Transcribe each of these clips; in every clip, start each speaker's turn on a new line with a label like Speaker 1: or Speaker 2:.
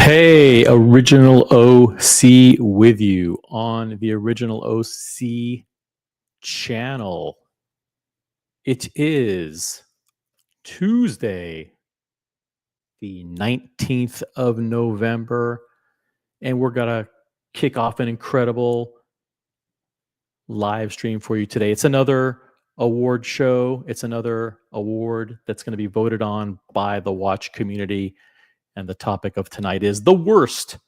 Speaker 1: Hey, Original OC with you on the Original OC channel. It is Tuesday, the 19th of November, and we're going to kick off an incredible live stream for you today. It's another award show. It's another award that's going to be voted on by the watch community. And the topic of tonight is the worst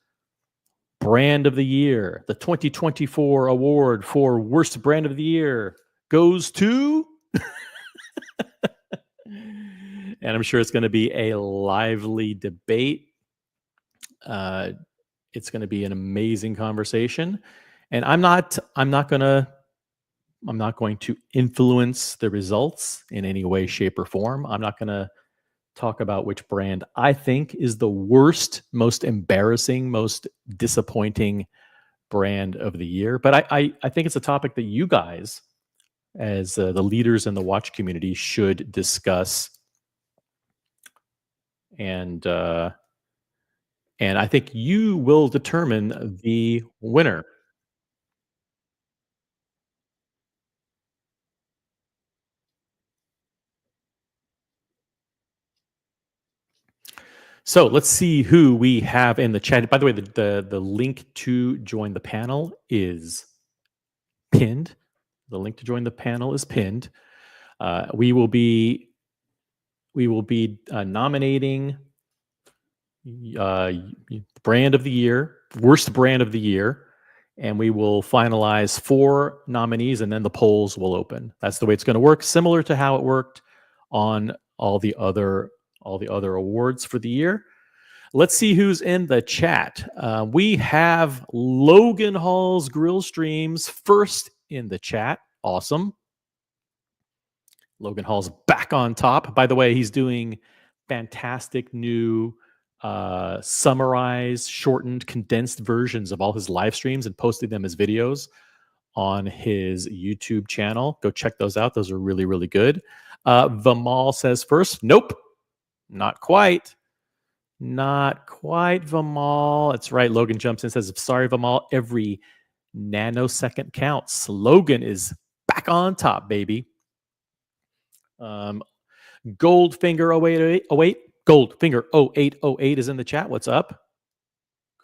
Speaker 1: brand of the year. The 2024 award for worst brand of the year goes to, and I'm sure it's going to be a lively debate. It's going to be an amazing conversation, and I'm not going to influence the results in any way, shape, or form. I'm not going to talk about which brand I think is the worst, most embarrassing, most disappointing brand of the year. But I think it's a topic that you guys, as the leaders in the watch community, should discuss. And I think you will determine the winner. So let's see who we have in the chat. By the way, the link to join the panel is pinned. The link to join the panel is pinned. We will be nominating brand of the year, worst brand of the year, and we will finalize 4 nominees, and then the polls will open. That's the way it's going to work, similar to how it worked on all the other awards for the year. Let's see who's in the chat. We have Logan Hall's Grill Streams first in the chat. Awesome. Logan Hall's back on top. By the way, he's doing fantastic new summarized, shortened, condensed versions of all his live streams and posting them as videos on his YouTube channel. Go check those out. Those are really, really good. Vimal says first. Nope. Not quite. Not quite, Vimal. That's right. Logan jumps in and says, sorry, Vimal. Every nanosecond counts. Logan is back on top, baby. Goldfinger 0808. Goldfinger 0808 is in the chat. What's up?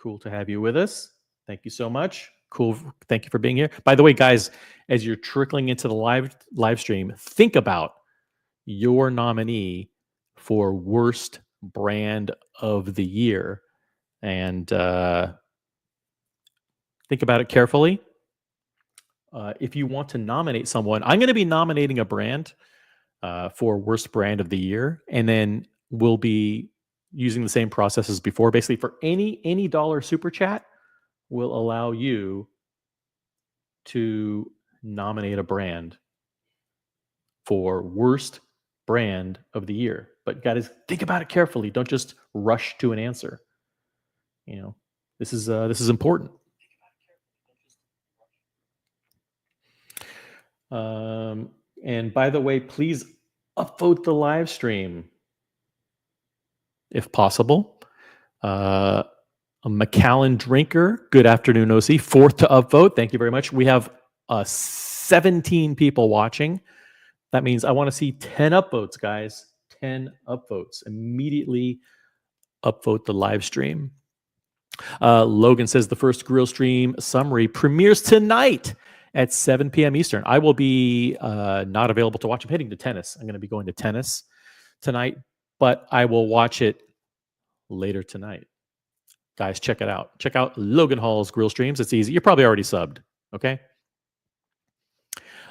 Speaker 1: Cool to have you with us. Thank you so much. Cool. Thank you for being here. By the way, guys, as you're trickling into the live stream, think about your nominee for worst brand of the year, and think about it carefully. If you want to nominate someone, I'm going to be nominating a brand for worst brand of the year, and then we'll be using the same process as before. Basically, for any dollar super chat, will allow you to nominate a brand for worst brand of the year. But guys, think about it carefully. Don't just rush to an answer. You know, this is important. And by the way, please upvote the live stream if possible. A Macallan Drinker, good afternoon, OC. Fourth to upvote. Thank you very much. We have 17 people watching. That means I want to see 10 upvotes, guys. 10 upvotes. Immediately upvote the live stream. Logan says the first grill stream summary premieres tonight at 7 p.m. Eastern. I will be not available to watch. I'm heading to tennis. I'm going to be going to tennis tonight, but I will watch it later tonight. Guys, check it out. Check out Logan Hall's grill streams. It's easy. You're probably already subbed. Okay.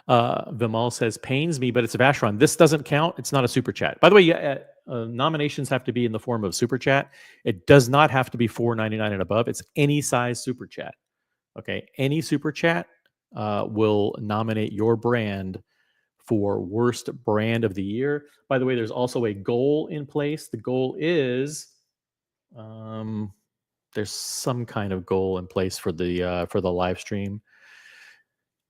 Speaker 1: Vimal says, pains me, but it's a Vacheron. This doesn't count. It's not a super chat. By the way, nominations have to be in the form of super chat. It does not have to be $4.99 and above. It's any size super chat. Okay. Any super chat will nominate your brand for worst brand of the year. By the way, there's also a goal in place. The goal is, there's some kind of goal in place for the live stream.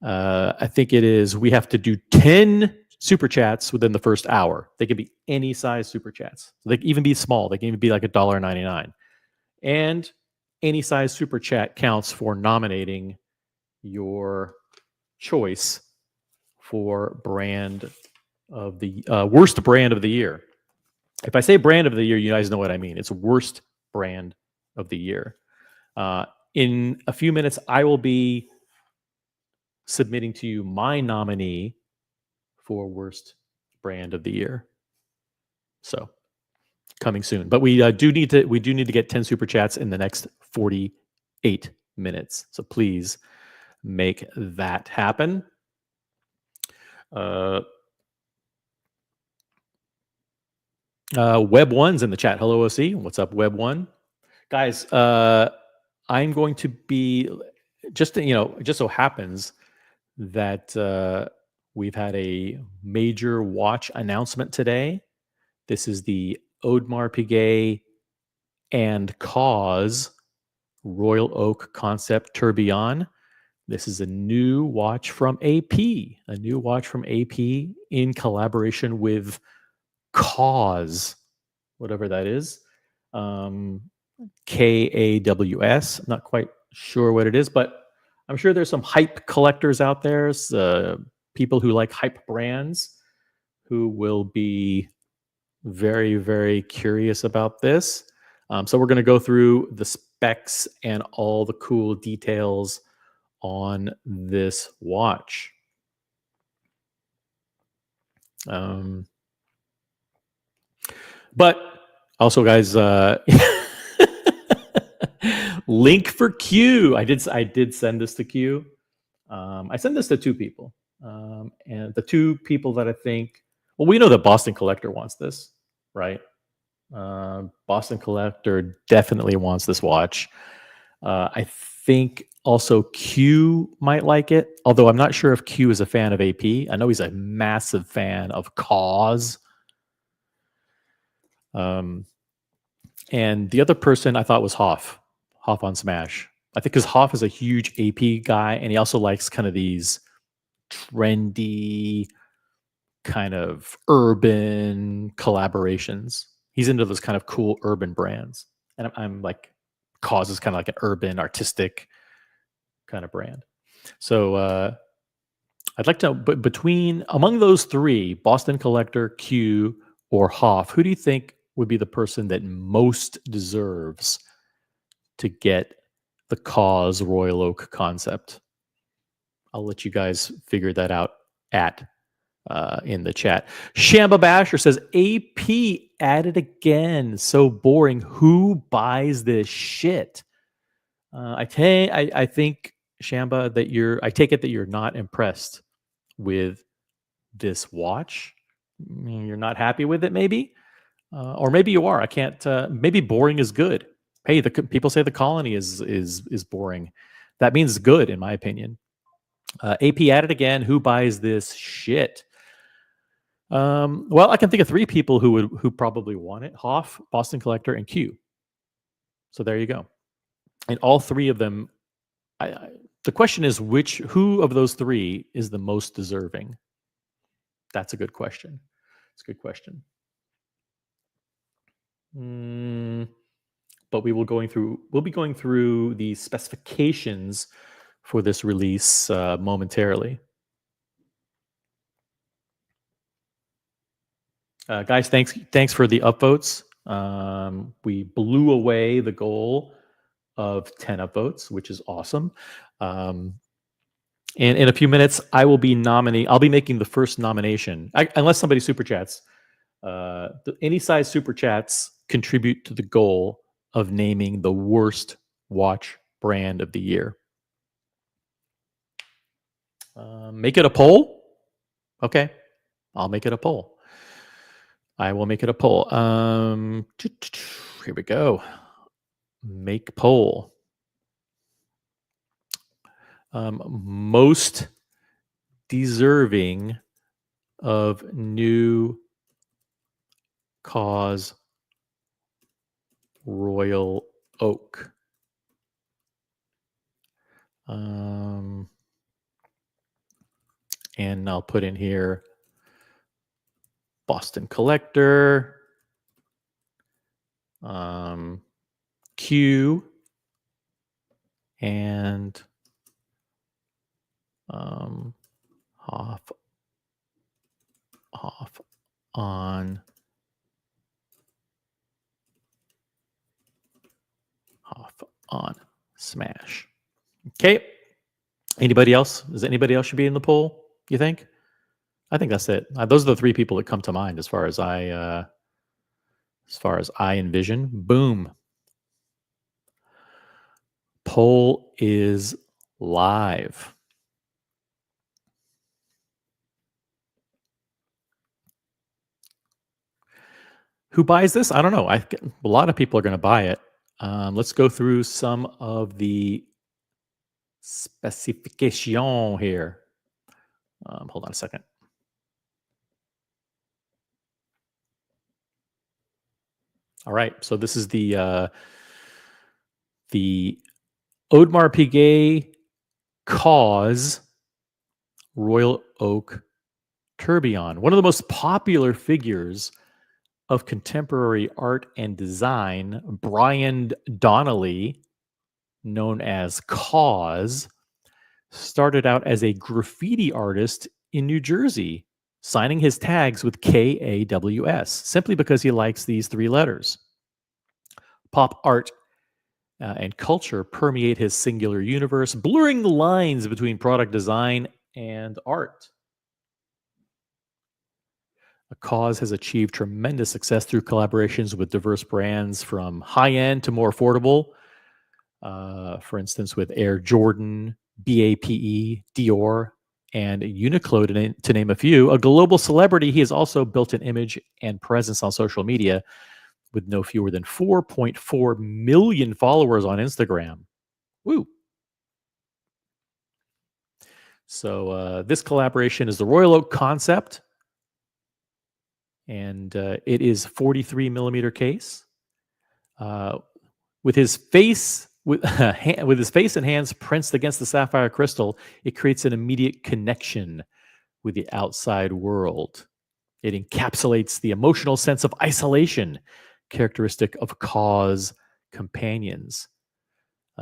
Speaker 1: I think it is, we have to do 10 super chats within the first hour. They can be any size super chats. So they can even be small. They can even be like $1.99. And any size super chat counts for nominating your choice for brand of the worst brand of the year. If I say brand of the year, you guys know what I mean. It's worst brand of the year. In a few minutes, I will be submitting to you my nominee for worst brand of the year. So coming soon. But we do need to get 10 super chats in the next 48 minutes. So please make that happen. Web One's in the chat. Hello, OC. What's up, Web One? Guys, I'm going to be just so happens that we've had a major watch announcement today. This is the Audemars Piguet and Kaws Royal Oak Concept Tourbillon. This is a new watch from AP, in collaboration with Kaws, whatever that is. Kaws. I'm not quite sure what it is, but I'm sure there's some hype collectors out there, people who like hype brands, who will be very, very curious about this. So we're going to go through the specs and all the cool details on this watch. But also, guys, link for Q. I did send this to Q. I sent this to two people, and the two people that I think, well, we know that Boston Collector wants this, right? Boston Collector definitely wants this watch. I think also Q might like it, although I'm not sure if Q is a fan of AP. I know he's a massive fan of Kaws. And the other person I thought was Hoff on Smash. I think because Hoff is a huge AP guy, and he also likes kind of these trendy, kind of urban collaborations. He's into those kind of cool urban brands. And I'm like, Kaws is kind of like an urban, artistic kind of brand. So I'd like to, but among those three, Boston Collector, Q, or Hoff, who do you think would be the person that most deserves to get the Kaws Royal Oak concept? I'll let you guys figure that out in the chat. Shamba Basher says, AP at it again. So boring. Who buys this shit? I think, Shamba, I take it that you're not impressed with this watch. You're not happy with it, maybe? Or maybe you are. I can't, maybe boring is good. Hey, people say the Colony is boring. That means good, in my opinion. AP at it again. Who buys this shit? Well, I can think of three people who probably want it: Hoff, Boston Collector, and Q. So there you go. And all three of them. The question is, who of those three is the most deserving? That's a good question. It's a good question. but we'll be going through the specifications for this release momentarily. Guys, thanks for the upvotes. We blew away the goal of 10 upvotes, which is awesome. And in a few minutes, I'll be making the first nomination, unless somebody super chats. Any size super chats contribute to the goal of naming the worst watch brand of the year. Make it a poll. Okay, I'll make it a poll. I will make it a poll. Here we go. Make poll. Most deserving of new Kaws Royal Oak. And I'll put in here Boston Collector, Q, and off on smash. Okay. Anybody else? Does anybody else should be in the poll, you think? I think that's it. Those are the three people that come to mind as far as I envision. Boom. Poll is live. Who buys this? I don't know. A lot of people are going to buy it. Let's go through some of the specification here. Hold on a second. All right. So this is the Audemars Piguet Kaws Royal Oak Tourbillon, one of the most popular figures of contemporary art and design. Brian Donnelly, known as Kaws, started out as a graffiti artist in New Jersey, signing his tags with KAWS simply because he likes these three letters. Pop art and culture permeate his singular universe, blurring the lines between product design and art. Kaws has achieved tremendous success through collaborations with diverse brands from high-end to more affordable. For instance, with Air Jordan, BAPE, Dior, and Uniqlo, to name a few. A global celebrity, he has also built an image and presence on social media with no fewer than 4.4 million followers on Instagram. Woo! So this collaboration is the Royal Oak concept, and it is 43 millimeter case. With his face and hands pressed against the sapphire crystal, it creates an immediate connection with the outside world. It encapsulates the emotional sense of isolation characteristic of Kaws companions.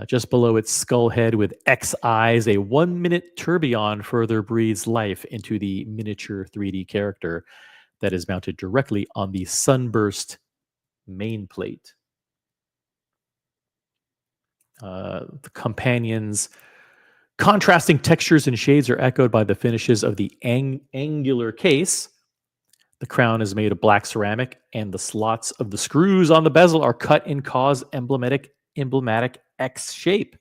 Speaker 1: Just below its skull head with X eyes, a 1-minute tourbillon further breathes life into the miniature 3D character that is mounted directly on the sunburst main plate. The companions' contrasting textures and shades are echoed by the finishes of the angular case. The crown is made of black ceramic, and the slots of the screws on the bezel are cut in Kaws' emblematic X shape.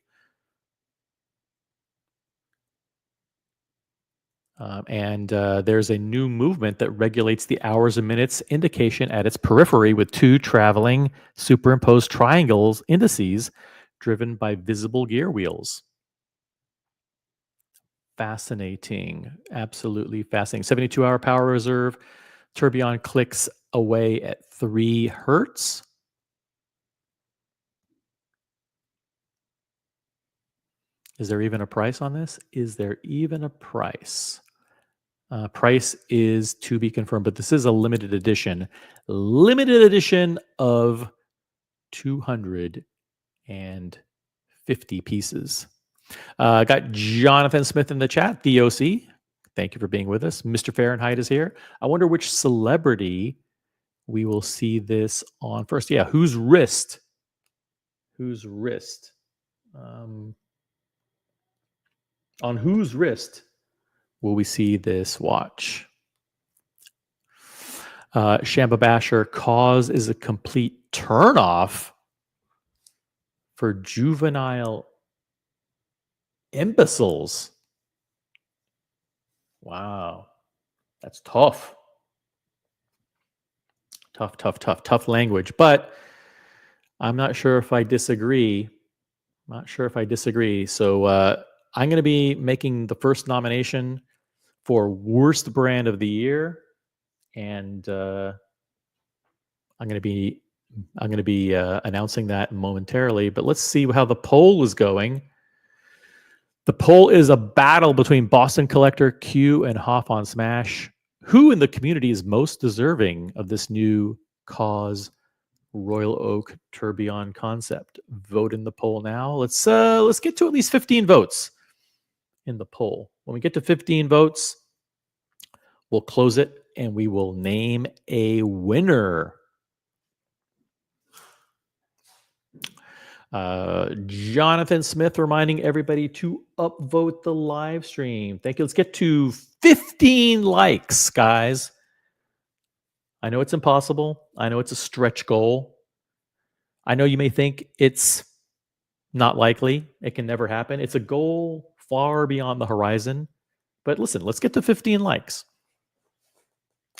Speaker 1: There's a new movement that regulates the hours and minutes indication at its periphery with two traveling superimposed triangles indices driven by visible gear wheels. Fascinating. Absolutely fascinating. 72-hour power reserve. Tourbillon clicks away at 3 hertz. Is there even a price on this? Is there even a price? Price is to be confirmed, but this is a limited edition. Limited edition of 250 pieces. Got Jonathan Smith in the chat, the OC. Thank you for being with us. Mr. Fahrenheit is here. I wonder which celebrity we will see this on first. Yeah, whose wrist? Whose wrist? On whose wrist will we see this watch? Shamba Basher, Kaws is a complete turnoff for juvenile imbeciles. Wow. That's tough. Tough language. But I'm not sure if I disagree. So I'm going to be making the first nomination for worst brand of the year, and I'm going to be announcing that momentarily. But let's see how the poll is going. The poll is a battle between Boston Collector Q and Hoff on Smash. Who in the community is most deserving of this new Kaws Royal Oak Tourbillon concept? Vote in the poll now. Let's get to at least 15 votes in the poll. When we get to 15 votes, we'll close it and we will name a winner. Jonathan Smith reminding everybody to upvote the live stream. Thank you. Let's get to 15 likes, guys. I know it's impossible. I know it's a stretch goal. I know you may think it's not likely. It can never happen. It's a goal far beyond the horizon. But listen, let's get to 15 likes.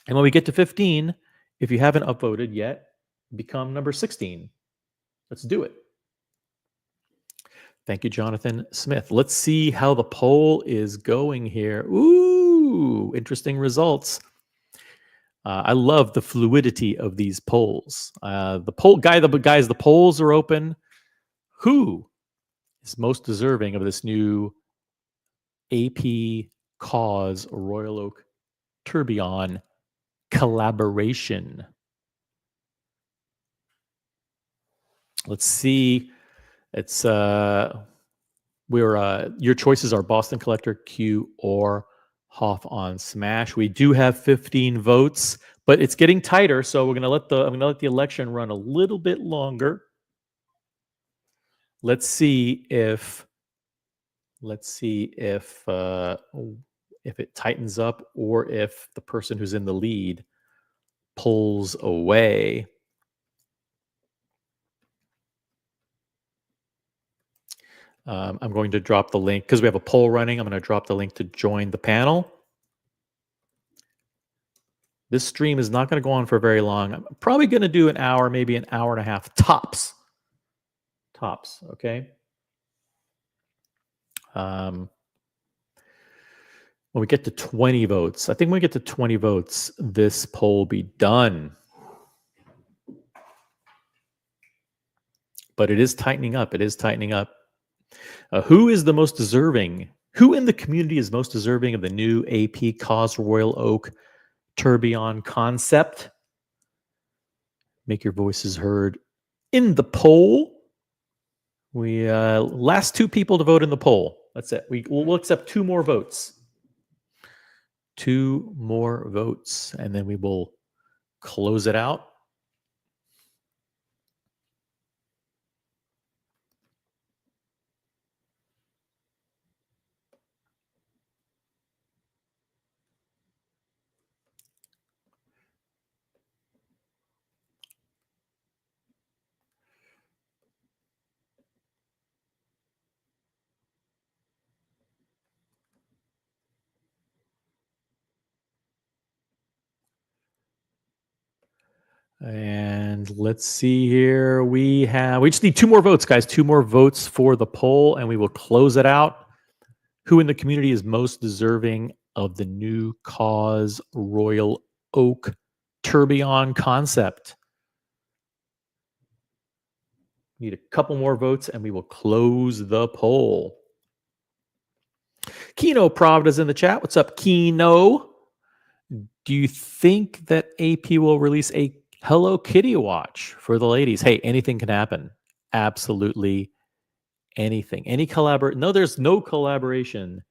Speaker 1: And when we get to 15, if you haven't upvoted yet, become number 16. Let's do it. Thank you, Jonathan Smith. Let's see how the poll is going here. Ooh, interesting results. I love the fluidity of these polls. The polls are open. Who is most deserving of this new AP Kaws Royal Oak Tourbillon collaboration? Let's see. It's your choices are Boston Collector Q or Hoff on Smash. We do have 15 votes, but it's getting tighter, so I'm gonna let the election run a little bit longer. Let's see if it tightens up or if the person who's in the lead pulls away. I'm going to drop the link because we have a poll running. I'm going to drop the link to join the panel. This stream is not going to go on for very long. I'm probably going to do an hour, maybe an hour and a half tops. Okay. When we get to 20 votes, I think when we get to 20 votes, this poll will be done. But it is tightening up. Who is the most deserving? Who in the community is most deserving of the new AP Kaws Royal Oak Tourbillon concept? Make your voices heard in the poll. We last two people to vote in the poll. That's it. We'll accept 2 more votes. 2 more votes, and then we will close it out. And let's see here. We just need 2 more votes, guys. 2 more votes for the poll, and we will close it out. Who in the community is most deserving of the new Kaws Royal Oak Tourbillon concept? Need a couple more votes, and we will close the poll. Kino Pravda's in the chat. What's up, Kino? Do you think that AP will release a Hello Kitty watch for the ladies. Hey, anything can happen. Absolutely anything. No, there's no collaboration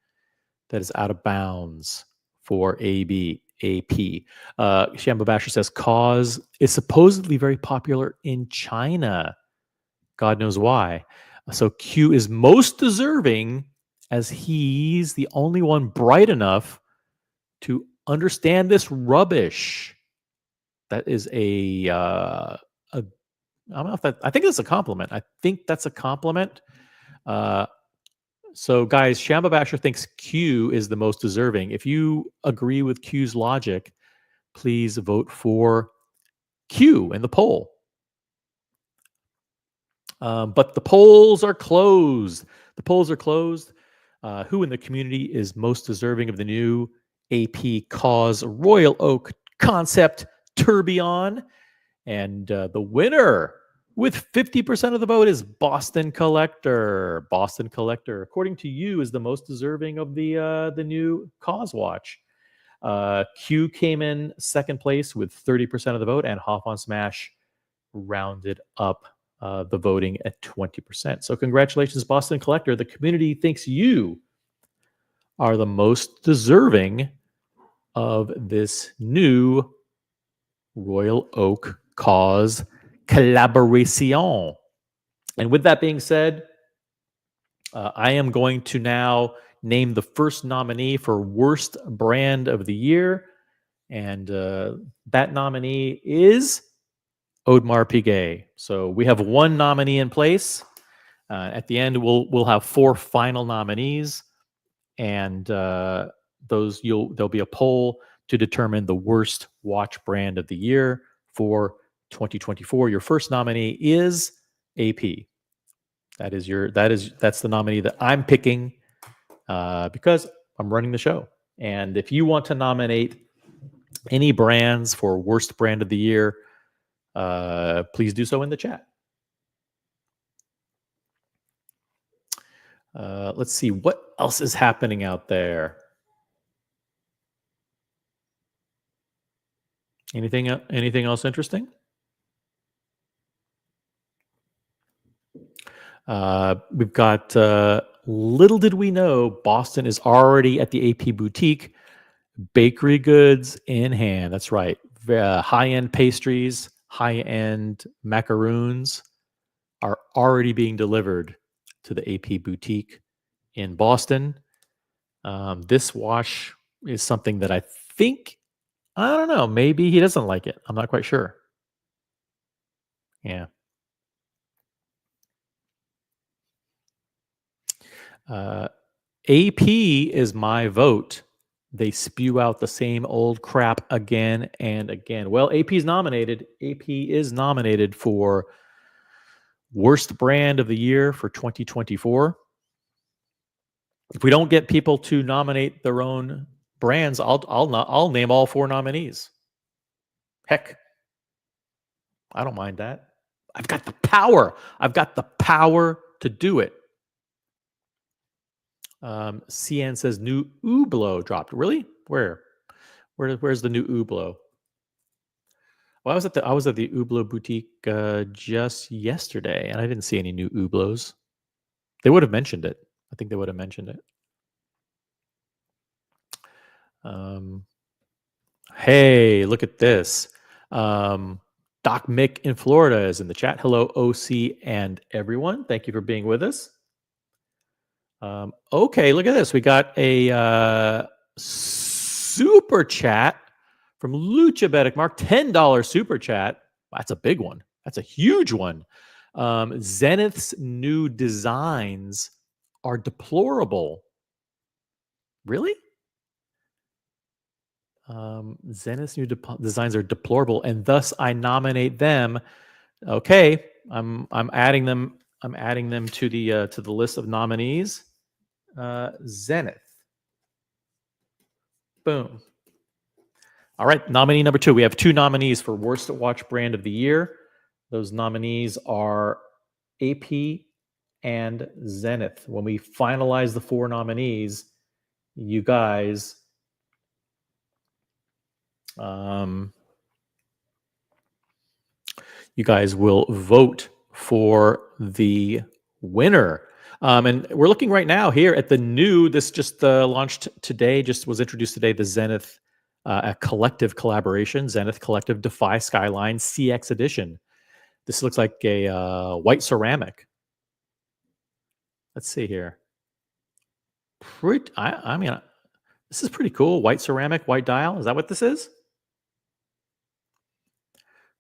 Speaker 1: that is out of bounds for AP. Shamba Basher says Kaws is supposedly very popular in China. God knows why. So Q is most deserving as he's the only one bright enough to understand this rubbish. That is a I don't know if that. I think that's a compliment. I think that's a compliment. Uh, so, guys, Shamba Basher thinks Q is the most deserving. If you agree with Q's logic, please vote for Q in the poll. But the polls are closed. The polls are closed. Who in the community is most deserving of the new AP Kaws Royal Oak Concept Tourbillon? And the winner with 50% of the vote is Boston Collector. Boston Collector, according to you, is the most deserving of the new Kaws watch. Q came in second place with 30% of the vote, and Hop on Smash rounded up the voting at 20%. So congratulations, Boston Collector. The community thinks you are the most deserving of this new Royal Oak Kaws collaboration. And with that being said, I am going to now name the first nominee for Worst Brand of the Year. And that nominee is Audemars Piguet. So we have one nominee in place. At the end, we'll have 4 final nominees, and there'll be a poll to determine the worst watch brand of the year for 2024. Your first nominee is AP. That's the nominee that I'm picking because I'm running the show. And if you want to nominate any brands for worst brand of the year, please do so in the chat. Let's see what else is happening out there. Anything else interesting? We've got little did we know, Boston is already at the AP boutique, bakery goods in hand. That's right. High-end pastries, high-end macaroons are already being delivered to the AP boutique in Boston. This wash is something that I don't know, maybe he doesn't like it. I'm not quite sure. Yeah. AP is my vote. They spew out the same old crap again and again. Well, AP is nominated. AP is nominated for Worst Brand of the Year for 2024. If we don't get people to nominate their own brands, I'll name all 4 nominees. Heck, I don't mind that. I've got the power. I've got the power to do it. CN says new Hublot dropped. Really? Where's the new Hublot? Well, I was at the Hublot boutique just yesterday, and I didn't see any new Hublots. They would have mentioned it. I think they would have mentioned it. Hey, look at this. Doc Mick in Florida is in the chat. Hello, OC and everyone. Thank you for being with us. Okay, look at this. We got a super chat from Lucha Bedic Mark, $10 super chat. That's a big one. That's a huge one. Zenith's new designs are deplorable. Really? Zenith's new designs are deplorable, and thus I nominate them. Okay, I'm adding them. I'm adding them to the list of nominees. Zenith. Boom. All right, nominee number 2. We have 2 nominees for worst watch brand of the year. Those nominees are AP and Zenith. When we finalize the 4 nominees, you guys you guys will vote for the winner. And we're looking right now here at the new, this just launched today, just was introduced today, the Zenith, a collective collaboration, Zenith Collective Defy Skyline CX Edition. This looks like a white ceramic. Let's see here. I mean, this is pretty cool. White ceramic, white dial. Is that what this is?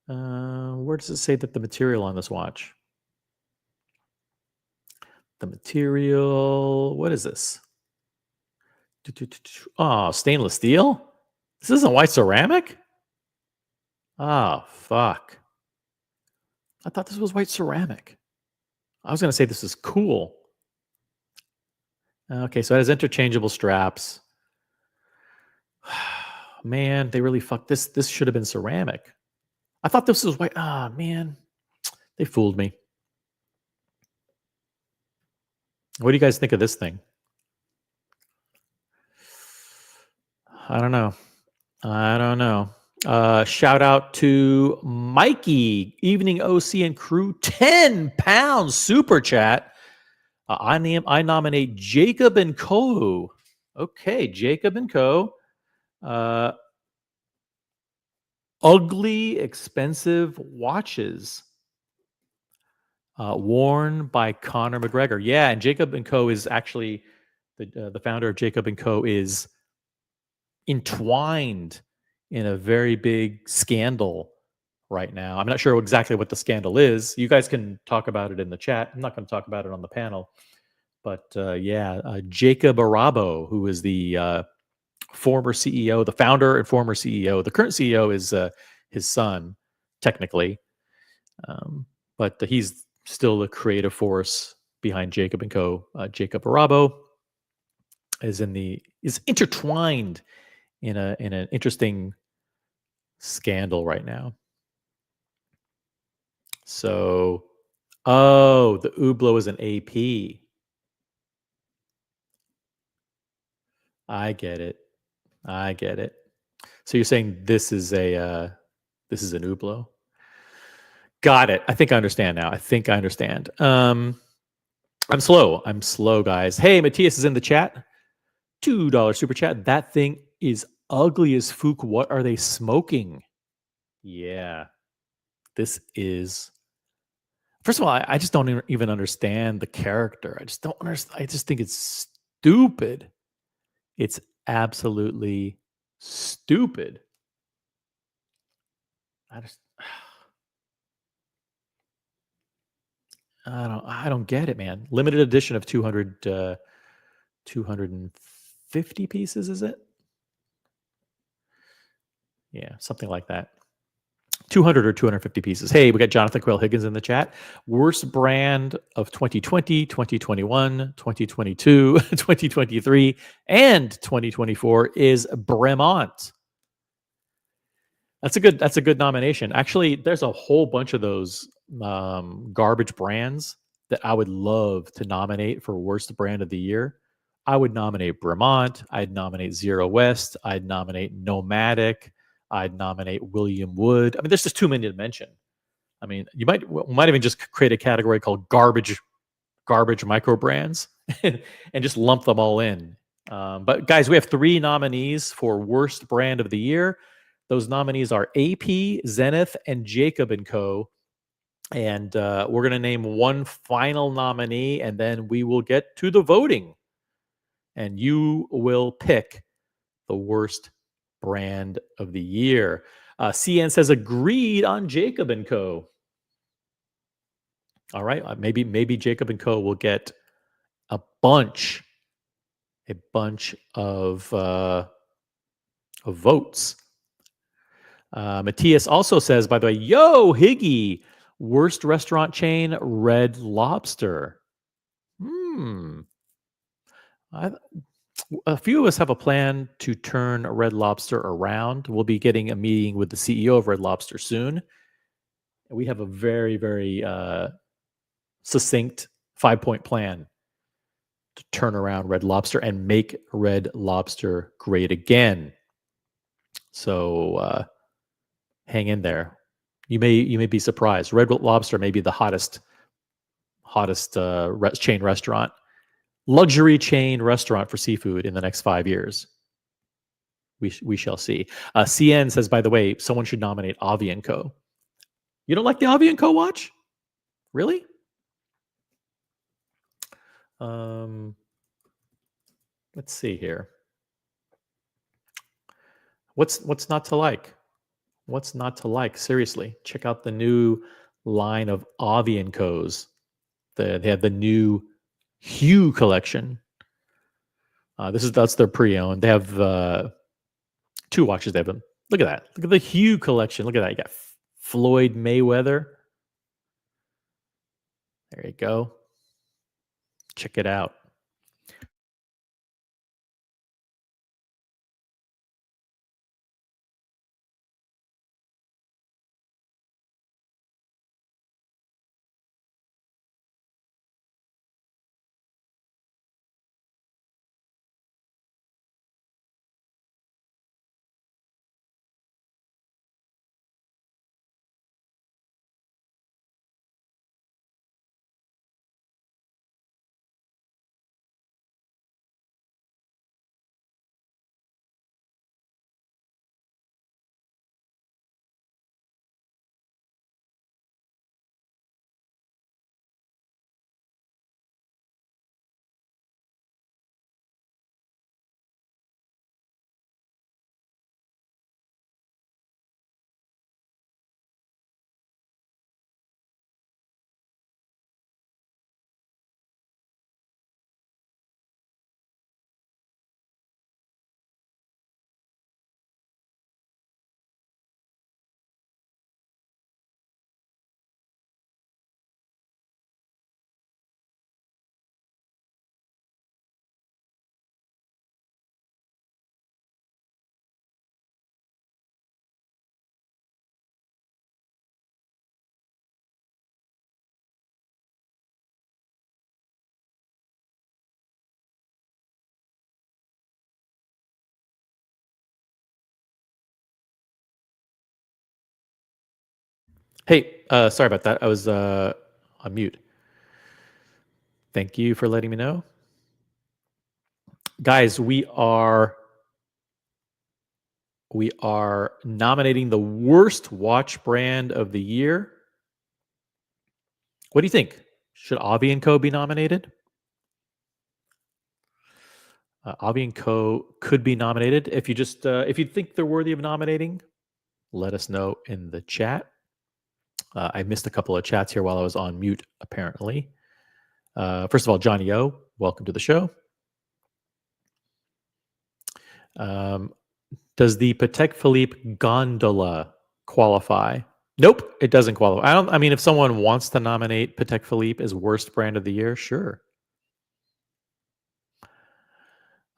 Speaker 1: Where does it say that the material on this watch? The material, what is this? Oh, stainless steel? This isn't white ceramic? Oh, fuck. I thought this was white ceramic. I was going to say this is cool. Okay, so it has interchangeable straps. Man, they really fucked this. This should have been ceramic. I thought this was white. Ah, man. They fooled me. What do you guys think of this thing? I don't know. Shout out to Mikey, Evening OC and crew, 10 pounds super chat. I nominate Jacob and Co. Okay, Jacob and Co. Ugly, expensive watches worn by Conor McGregor. Yeah, and Jacob and Co. is actually the founder of Jacob and Co. is entwined in a very big scandal right now. I'm not sure exactly what the scandal is. You guys can talk about it in the chat. I'm not going to talk about it on the panel. But Jacob Arabo, who is the former CEO, the founder and former CEO. The current CEO is his son, technically. But he's still the creative force behind Jacob and Co. Jacob Arabo is intertwined in an interesting scandal right now. So, the Hublot is an AP. I get it. So you're saying this is an Hublot? Got it. I think I understand now. I'm slow, guys. Hey, Matthias is in the chat. $2 super chat. That thing is ugly as fook. What are they smoking? Yeah. This is. First of all, I just don't even understand the character. I just don't understand. I just think it's stupid. It's absolutely stupid. I don't get it, man. Limited edition of 250 pieces, is it? Yeah, something like that. 200 or 250 pieces. Hey, we got Jonathan Quayle Higgins in the chat. Worst brand of 2020, 2021, 2022, 2023, and 2024 is Bremont. That's a good nomination. Actually, there's a whole bunch of those garbage brands that I would love to nominate for worst brand of the year. I would nominate Bremont. I'd nominate Zero West. I'd nominate Nomadic. I'd nominate William Wood. I mean, there's just too many to mention. I mean, we might even just create a category called garbage micro brands and just lump them all in. But guys, we have 3 nominees for worst brand of the year. Those nominees are AP, Zenith, and Jacob and Co. And we're going to name one final nominee, and then we will get to the voting. And you will pick the worst brand of the year. CN says agreed on Jacob and Co. All right, maybe Jacob and Co. will get a bunch of votes. Matthias also says, by the way, yo, Higgy, worst restaurant chain, Red Lobster. A few of us have a plan to turn Red Lobster around. We'll be getting a meeting with the CEO of Red Lobster soon. We have a very, very succinct 5-point plan to turn around Red Lobster and make Red Lobster great again. So hang in there. You may be surprised. Red Lobster may be the hottest chain restaurant, luxury chain restaurant for seafood in the next 5 years. We shall see. CN says, by the way, someone should nominate Avi and Co. You don't like the Avi and Co watch? Really? Let's see here. What's not to like? What's not to like? Seriously, check out the new line of Avi and Co's. They have the new Hue collection. That's their pre-owned. They have two watches. They have them. Look at that. Look at the Hue collection. Look at that. You got Floyd Mayweather. There you go. Check it out. Hey, sorry about that. I was on mute. Thank you for letting me know. Guys, we are nominating the worst watch brand of the year. What do you think? Should Avi and Co be nominated? Avi and Co could be nominated. If you think they're worthy of nominating, let us know in the chat. I missed a couple of chats here while I was on mute, apparently. First of all, Johnny O, welcome to the show. Does the Patek Philippe gondola qualify? Nope, it doesn't qualify. I mean, if someone wants to nominate Patek Philippe as worst brand of the year, sure.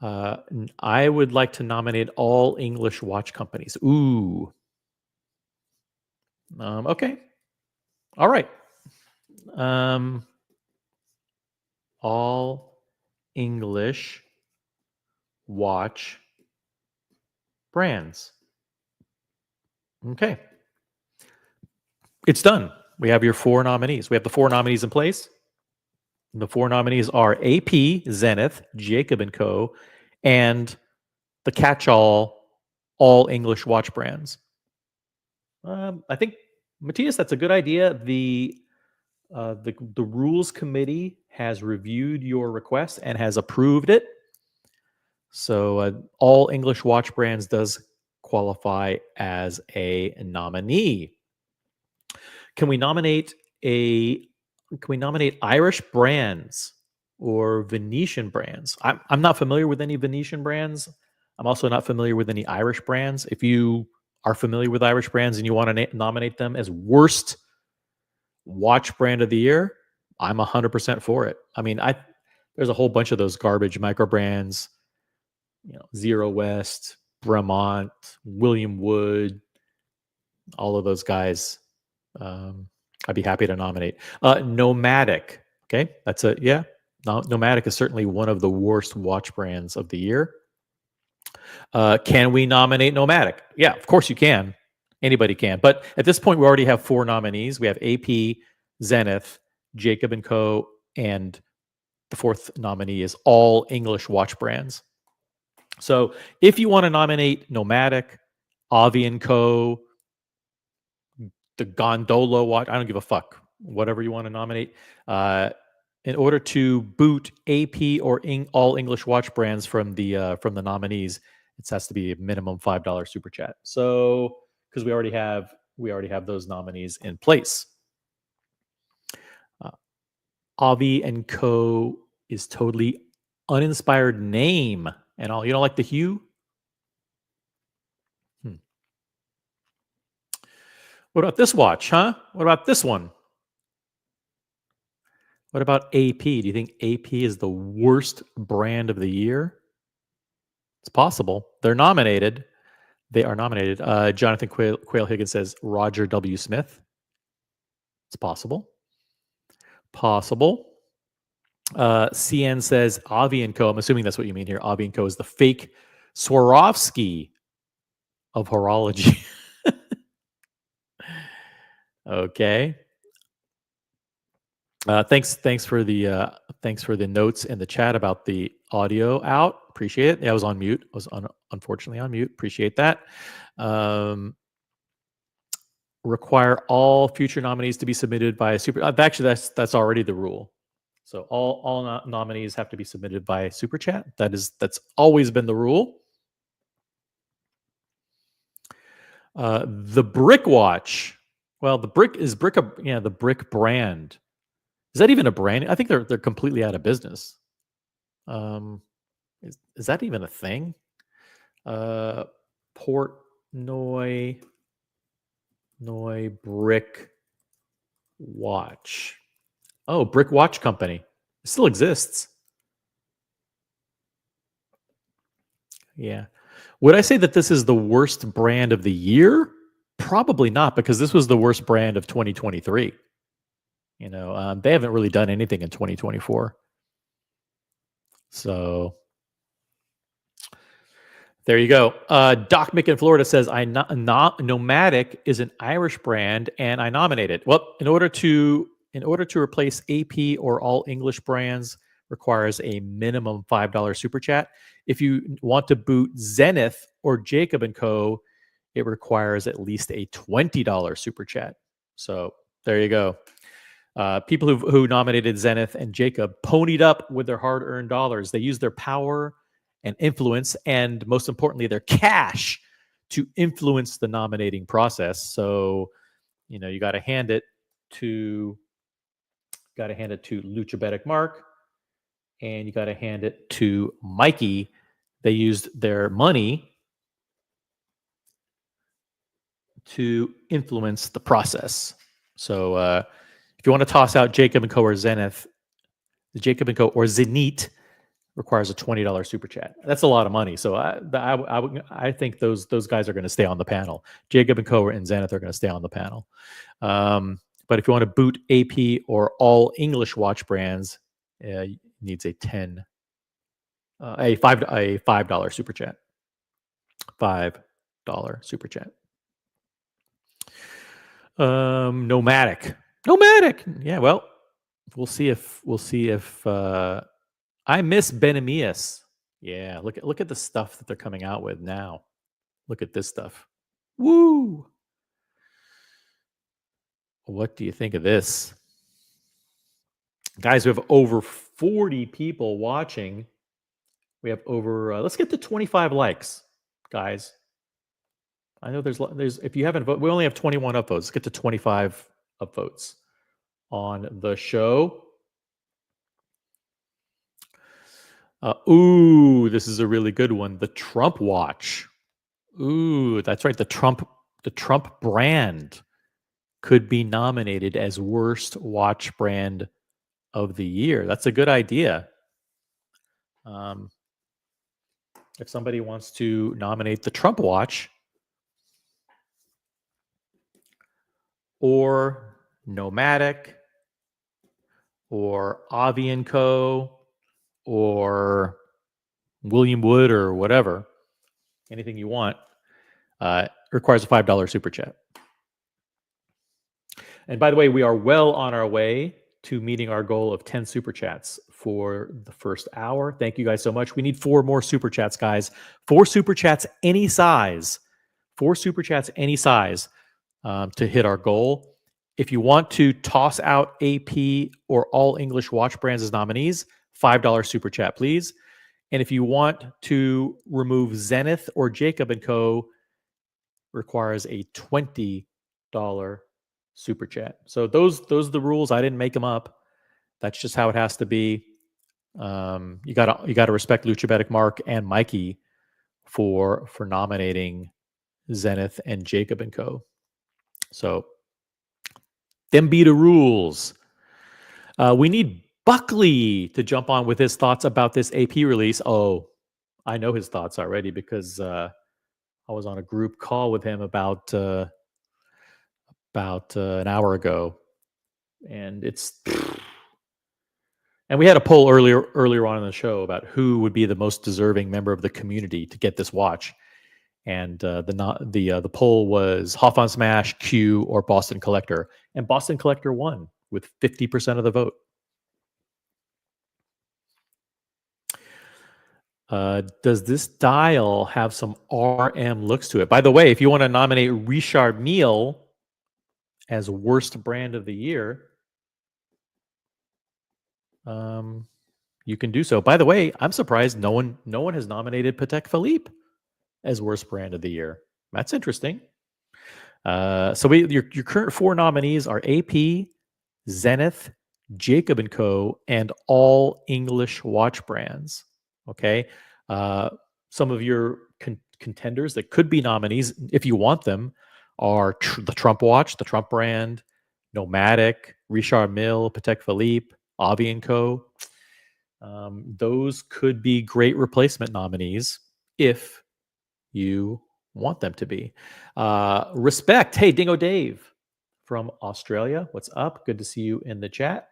Speaker 1: I would like to nominate all English watch companies. Ooh. Okay. All right. All English watch brands. Okay. It's done. We have your 4 nominees. We have the 4 nominees in place. The 4 nominees are AP, Zenith, Jacob Co, and the catch-all all English watch brands. I think, Matthias, that's a good idea. The rules committee has reviewed your request and has approved it. So all English watch brands does qualify as a nominee. Can we nominate Irish brands or Venetian brands? I'm not familiar with any Venetian brands. I'm also not familiar with any Irish brands. If you are familiar with Irish brands and you want to nominate them as worst watch brand of the year, I'm 100% for it. I mean, there's a whole bunch of those garbage micro brands, Zero West, Bremont, William Wood, all of those guys. I'd be happy to nominate. Nomadic. Okay, that's a yeah. Nomadic is certainly one of the worst watch brands of the year. Can we nominate Nomadic? Yeah, of course you can. Anybody can. But at this point, we already have 4 nominees. We have AP, Zenith, Jacob and Co, and the 4th nominee is all English watch brands. So if you want to nominate Nomadic, Avi and Co, the Gondola watch, I don't give a fuck. Whatever you want to nominate. In order to boot AP or all English watch brands from the nominees, it has to be a minimum $5 super chat. So because we already have those nominees in place. Avi and Co is totally uninspired name and all. You don't like the hue? What about this watch, huh? What about this one? What about AP? Do you think AP is the worst brand of the year? It's possible. They're nominated. They are nominated. Jonathan Quayle Higgins says Roger W. Smith. It's possible. Possible. CN says Avi and Co. I'm assuming that's what you mean here. Avi and Co. is the fake Swarovski of horology. Okay. Thanks for the notes in the chat about the audio out. Appreciate it. Yeah, I was on mute. I was unfortunately on mute. Appreciate that. Require all future nominees to be submitted by a super. Actually, that's already the rule. So all nominees have to be submitted by super chat. That's always been the rule. The Brick watch. Well, the Brick the Brick brand. Is that even a brand? I think they're completely out of business. Is that even a thing? Portnoy Brick watch. Oh, Brick Watch Company. It still exists. Yeah. Would I say that this is the worst brand of the year? Probably not, because this was the worst brand of 2023. They haven't really done anything in 2024. So there you go. Doc Mick in Florida says, Nomadic is an Irish brand, and I nominate it. Well, in order to replace AP or all English brands requires a minimum $5 super chat. If you want to boot Zenith or Jacob and Co, it requires at least a $20 super chat. So there you go. People who nominated Zenith and Jacob ponied up with their hard-earned dollars. They used their power and influence, and most importantly, their cash to influence the nominating process. So, you got to hand it to Luchabetic Mark, and you got to hand it to Mikey. They used their money to influence the process. So, if you want to toss out Jacob and Co or Zenith, the Jacob and Co or Zenith requires a $20 super chat. That's a lot of money. So I think those guys are going to stay on the panel. Jacob and Co and Zenith are going to stay on the panel. But if you want to boot AP or all English watch brands, it needs a $5 super chat. $5 super chat. Nomadic. Yeah, well, we'll see if I miss Benemias. Yeah, look at the stuff that they're coming out with now. Look at this stuff. Woo! What do you think of this? Guys, we have over 40 people watching. We have over let's get to 25 likes, guys. I know there's if you haven't voted, we only have 21 upvotes. Let's get to 25 upvotes on the show. This is a really good one. The Trump watch. Ooh, that's right. The Trump brand could be nominated as worst watch brand of the year. That's a good idea. If somebody wants to nominate the Trump watch or Nomadic or Avi and Co or William Wood or whatever, anything you want, requires a $5 super chat. And by the way, we are well on our way to meeting our goal of 10 super chats for the first hour. Thank you guys so much. We need 4 more super chats, guys. 4 super chats, any size. 4 super chats, any size, to hit our goal. If you want to toss out AP or all English watch brands as nominees, $5 super chat, please. And if you want to remove Zenith or Jacob Co, requires a $20 super chat. So those are the rules. I didn't make them up. That's just how it has to be. You gotta respect Luchabetic Mark and Mikey for nominating Zenith and Jacob Co. So them be the rules. We need Buckley to jump on with his thoughts about this AP release. Oh, I know his thoughts already because I was on a group call with him about an hour ago, and we had a poll earlier on in the show about who would be the most deserving member of the community to get this watch, and the poll was Hawthorne Smash, Q, or Boston Collector, and Boston Collector won with 50% of the vote. Does this dial have some RM looks to it? By the way, if you want to nominate Richard Mille as worst brand of the year, you can do so. By the way, I'm surprised no one has nominated Patek Philippe as worst brand of the year. That's interesting. So your current 4 nominees are AP, Zenith, Jacob Co, and all English watch brands. Okay. Some of your contenders that could be nominees, if you want them, are the Trump watch, the Trump brand, Nomadic, Richard Mille, Patek Philippe, Avi & Co. Those could be great replacement nominees if you want them to be. Respect. Hey, Dingo Dave from Australia. What's up? Good to see you in the chat.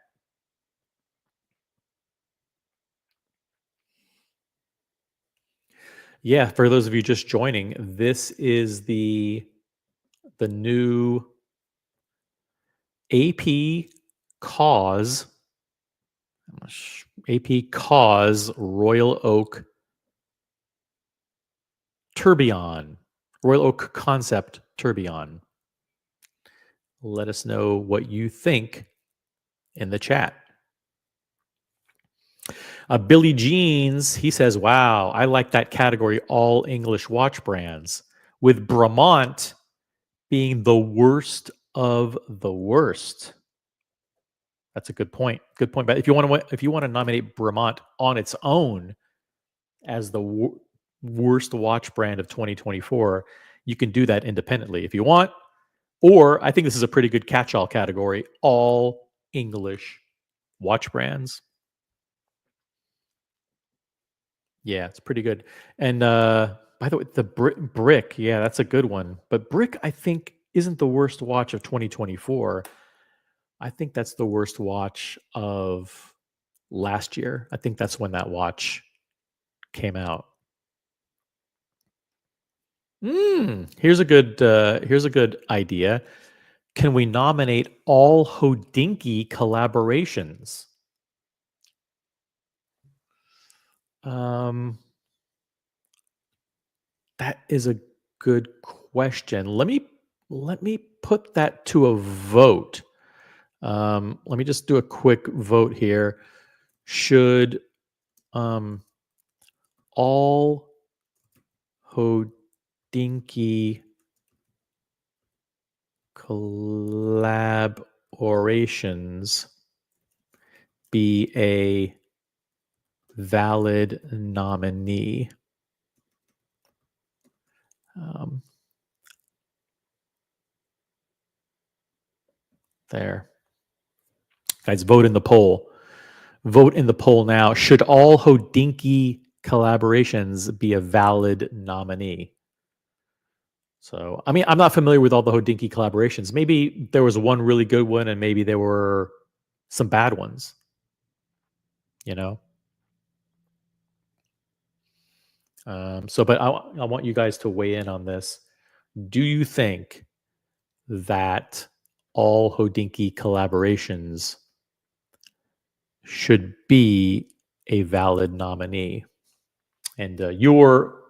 Speaker 1: Yeah, for those of you just joining, this is the new AP Kaws Royal Oak Tourbillon, Royal Oak Concept Tourbillon. Let us know what you think in the chat. Billy Jeans, he says, wow, I like that category, all English watch brands, with Bremont being the worst of the worst. That's a good point. Good point. But if you want to nominate Bremont on its own as the worst watch brand of 2024, you can do that independently if you want. Or I think this is a pretty good catch-all category, all English watch brands. Yeah, it's pretty good. And by the way, the Brick, yeah, that's a good one. But Brick, I think, isn't the worst watch of 2024. I think that's the worst watch of last year. I think that's when that watch came out. Here's a good idea. Can we nominate all Hodinkee collaborations? That is a good question. Let me put that to a vote. Let me just do a quick vote here. Should all Hodinkee collaborations be a valid nominee? There. Guys, vote in the poll. Vote in the poll now. Should all Hodinkee collaborations be a valid nominee? So, I mean, I'm not familiar with all the Hodinkee collaborations. Maybe there was one really good one and maybe there were some bad ones. You know? But I want you guys to weigh in on this. Do you think that all Hodinkee collaborations should be a valid nominee? And your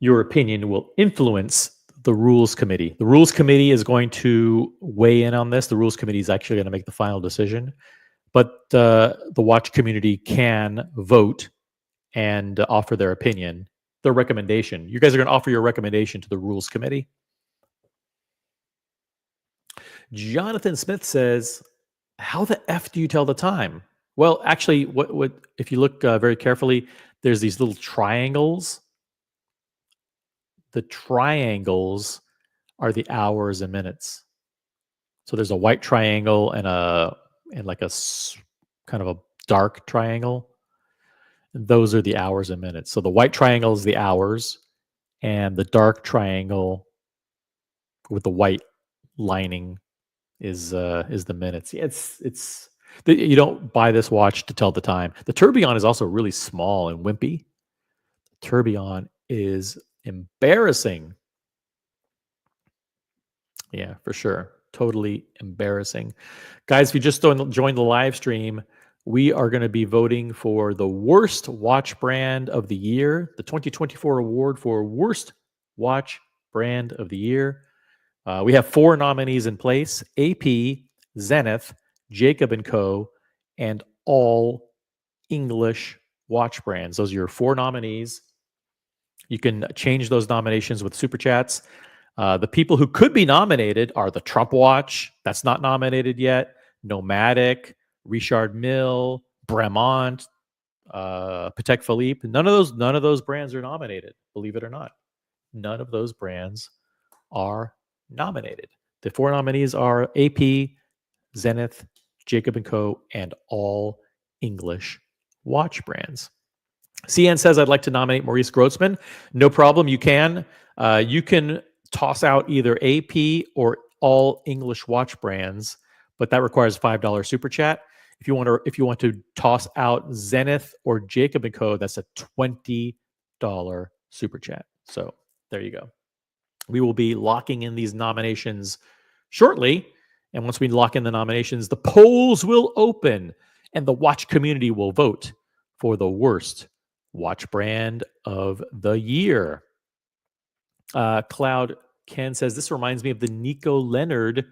Speaker 1: opinion will influence the rules committee. The rules committee is going to weigh in on this. The rules committee is actually going to make the final decision, but the watch community can vote and offer their opinion, their recommendation. You guys are going to offer your recommendation to the rules committee. Jonathan Smith says, "How the f do you tell the time?" Well, actually, what if you look very carefully? There's these little triangles. The triangles are the hours and minutes. So there's a white triangle and like kind of a dark triangle. Those are the hours and minutes. So the white triangle is the hours, and the dark triangle with the white lining is the minutes. You don't buy this watch to tell the time. The tourbillon is also really small and wimpy. The tourbillon is embarrassing. Yeah, for sure. Totally embarrassing. Guys, if you just joined the live stream, we are going to be voting for the worst watch brand of the year, the 2024 award for worst watch brand of the year. We have 4 nominees in place: AP, Zenith, Jacob Co, and all English watch brands. Those are your 4 nominees. You can change those nominations with super chats. The people who could be nominated are the Trump watch. That's not nominated yet. Nomadic, Richard Mille, Bremont, Patek Philippe. None of those brands are nominated. Believe it or not, none of those brands are nominated. The 4 nominees are AP, Zenith, Jacob Co, and all English watch brands. CN says, "I'd like to nominate Maurice Grossman." No problem. You can. You can toss out either AP or all English watch brands, but that requires $5 super chat. If you want to toss out Zenith or Jacob Co, that's a $20 super chat. So there you go. We will be locking in these nominations shortly, and once we lock in the nominations, the polls will open, and the watch community will vote for the worst watch brand of the year. Cloud Ken says, "This reminds me of the Nico Leonard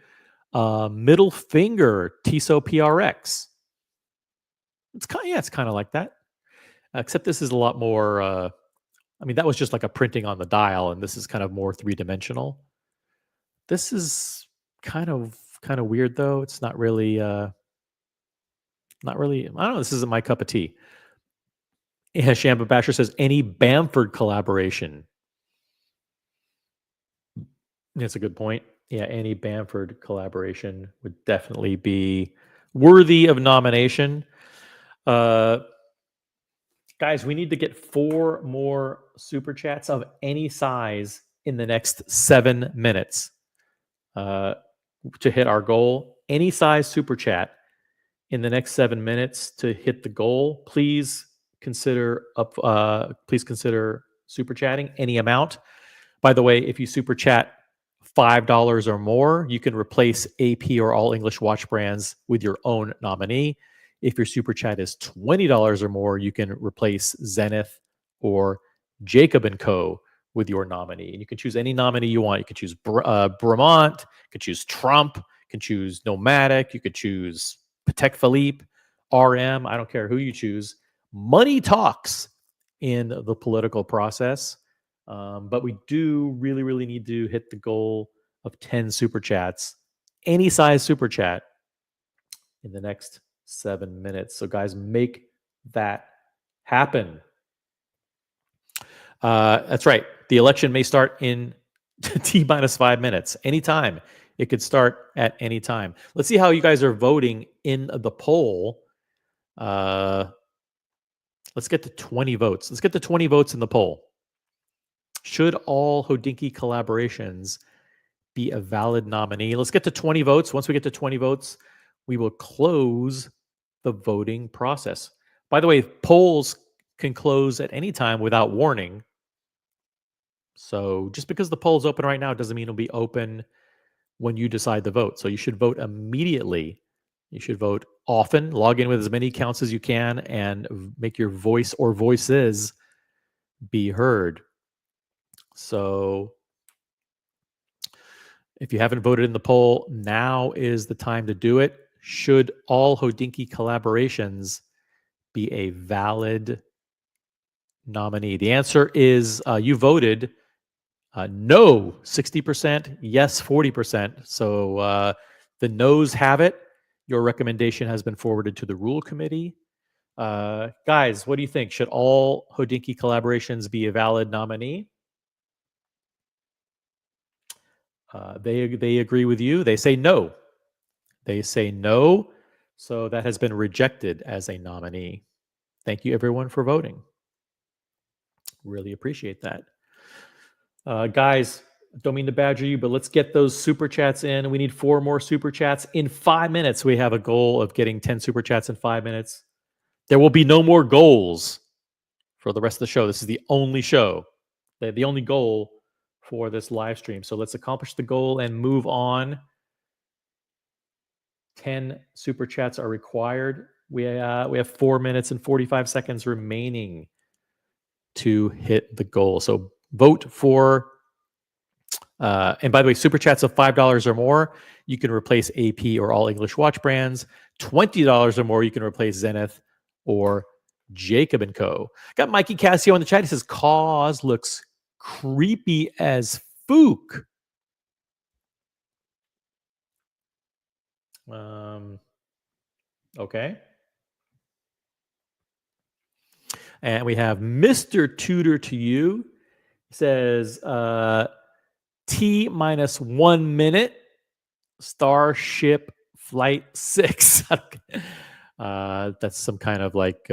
Speaker 1: middle finger Tissot PRX." It's kind of like that, except this is a lot more. That was just like a printing on the dial, and this is kind of more 3-dimensional. This is kind of weird though. It's not really. Not really. I don't know. This isn't my cup of tea. Yeah, Shamba Basher says, "Any Bamford collaboration." That's a good point. Yeah, any Bamford collaboration would definitely be worthy of nomination. Guys, we need to get 4 more super chats of any size in the next 7 minutes to hit our goal. Any size super chat in the next 7 minutes to hit the goal. Please consider super chatting any amount. By the way, if you super chat $5 or more, you can replace AP or all English watch brands with your own nominee. If your super chat is $20 or more, you can replace Zenith or Jacob Co with your nominee. And you can choose any nominee you want. You can choose Bremont, you can choose Trump, you can choose Nomadic, you could choose Patek Philippe, RM. I don't care who you choose. Money talks in the political process. But we do really, really need to hit the goal of 10 super chats, any size super chat, in the next 7 minutes. So, guys, make that happen. That's right. The election may start in T-5 minutes, anytime. It could start at any time. Let's see how you guys are voting in the poll. Let's get to 20 votes. Let's get to 20 votes in the poll. Should all Hodinkee collaborations be a valid nominee? Let's get to 20 votes. Once we get to 20 votes, we will close the voting process. By the way, polls can close at any time without warning. So just because the poll's open right now doesn't mean it'll be open when you decide to vote. So you should vote immediately. You should vote often, log in with as many accounts as you can, and make your voice or voices be heard. So if you haven't voted in the poll, now is the time to do it. Should all Hodinkee collaborations be a valid nominee? The answer is you voted no 60%, yes 40%. So the no's have it. Your recommendation has been forwarded to the rule committee. Guys, what do you think? Should all Hodinkee collaborations be a valid nominee? They agree with you. They say no. They say no. So that has been rejected as a nominee. Thank you, everyone, for voting. Really appreciate that. Guys, don't mean to badger you, but let's get those super chats in. We need 4 more super chats in 5 minutes. We have a goal of getting 10 super chats in 5 minutes. There will be no more goals for the rest of the show. This is the only show, the only goal for this live stream. So let's accomplish the goal and move on. 10 super chats are required. We have 4 minutes and 45 seconds remaining to hit the goal. So vote for, and by the way, super chats of $5 or more, you can replace AP or all English watch brands. $20 or more, you can replace Zenith or Jacob Co. Got Mikey Cassio in the chat. He says, Kaws looks creepy as fook. Okay. And we have Mr. Tutor to you. He says, T minus 1 minute, Starship Flight 6. That's some kind of like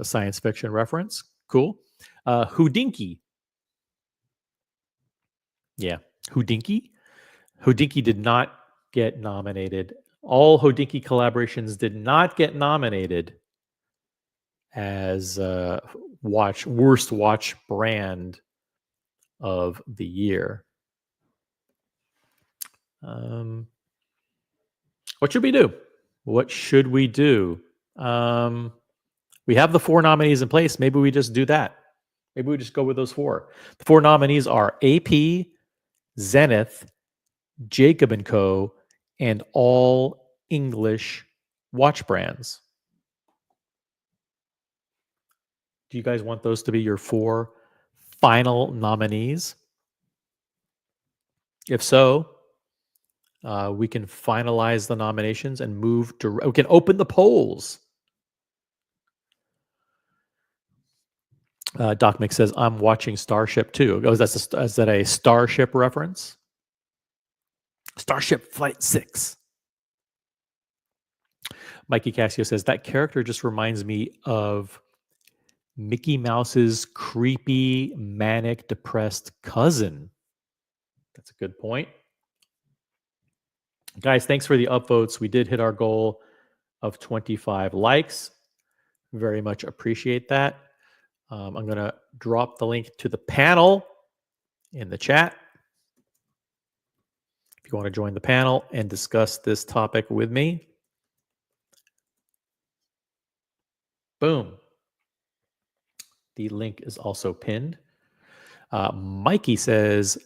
Speaker 1: science fiction reference. Cool. Hodinkee. Yeah. Hodinkee. Hodinkee did not get nominated. All Hodinkee collaborations did not get nominated as worst watch brand of the year. What should we do? What should we do? We have the 4 nominees in place. Maybe we just do that. Maybe we just go with those 4. The 4 nominees are AP, Zenith, Jacob Co, and all English watch brands. Do you guys want those to be your 4 final nominees? If so, we can finalize the nominations and move to. We can open the polls. Doc Mick says, I'm watching Starship too. Oh, is that a Starship reference? Starship Flight 6. Mikey Cassio says, that character just reminds me of Mickey Mouse's creepy, manic, depressed cousin. That's a good point. Guys, thanks for the upvotes. We did hit our goal of 25 likes. Very much appreciate that. I'm going to drop the link to the panel in the chat. If you want to join the panel and discuss this topic with me. Boom. The link is also pinned. Mikey says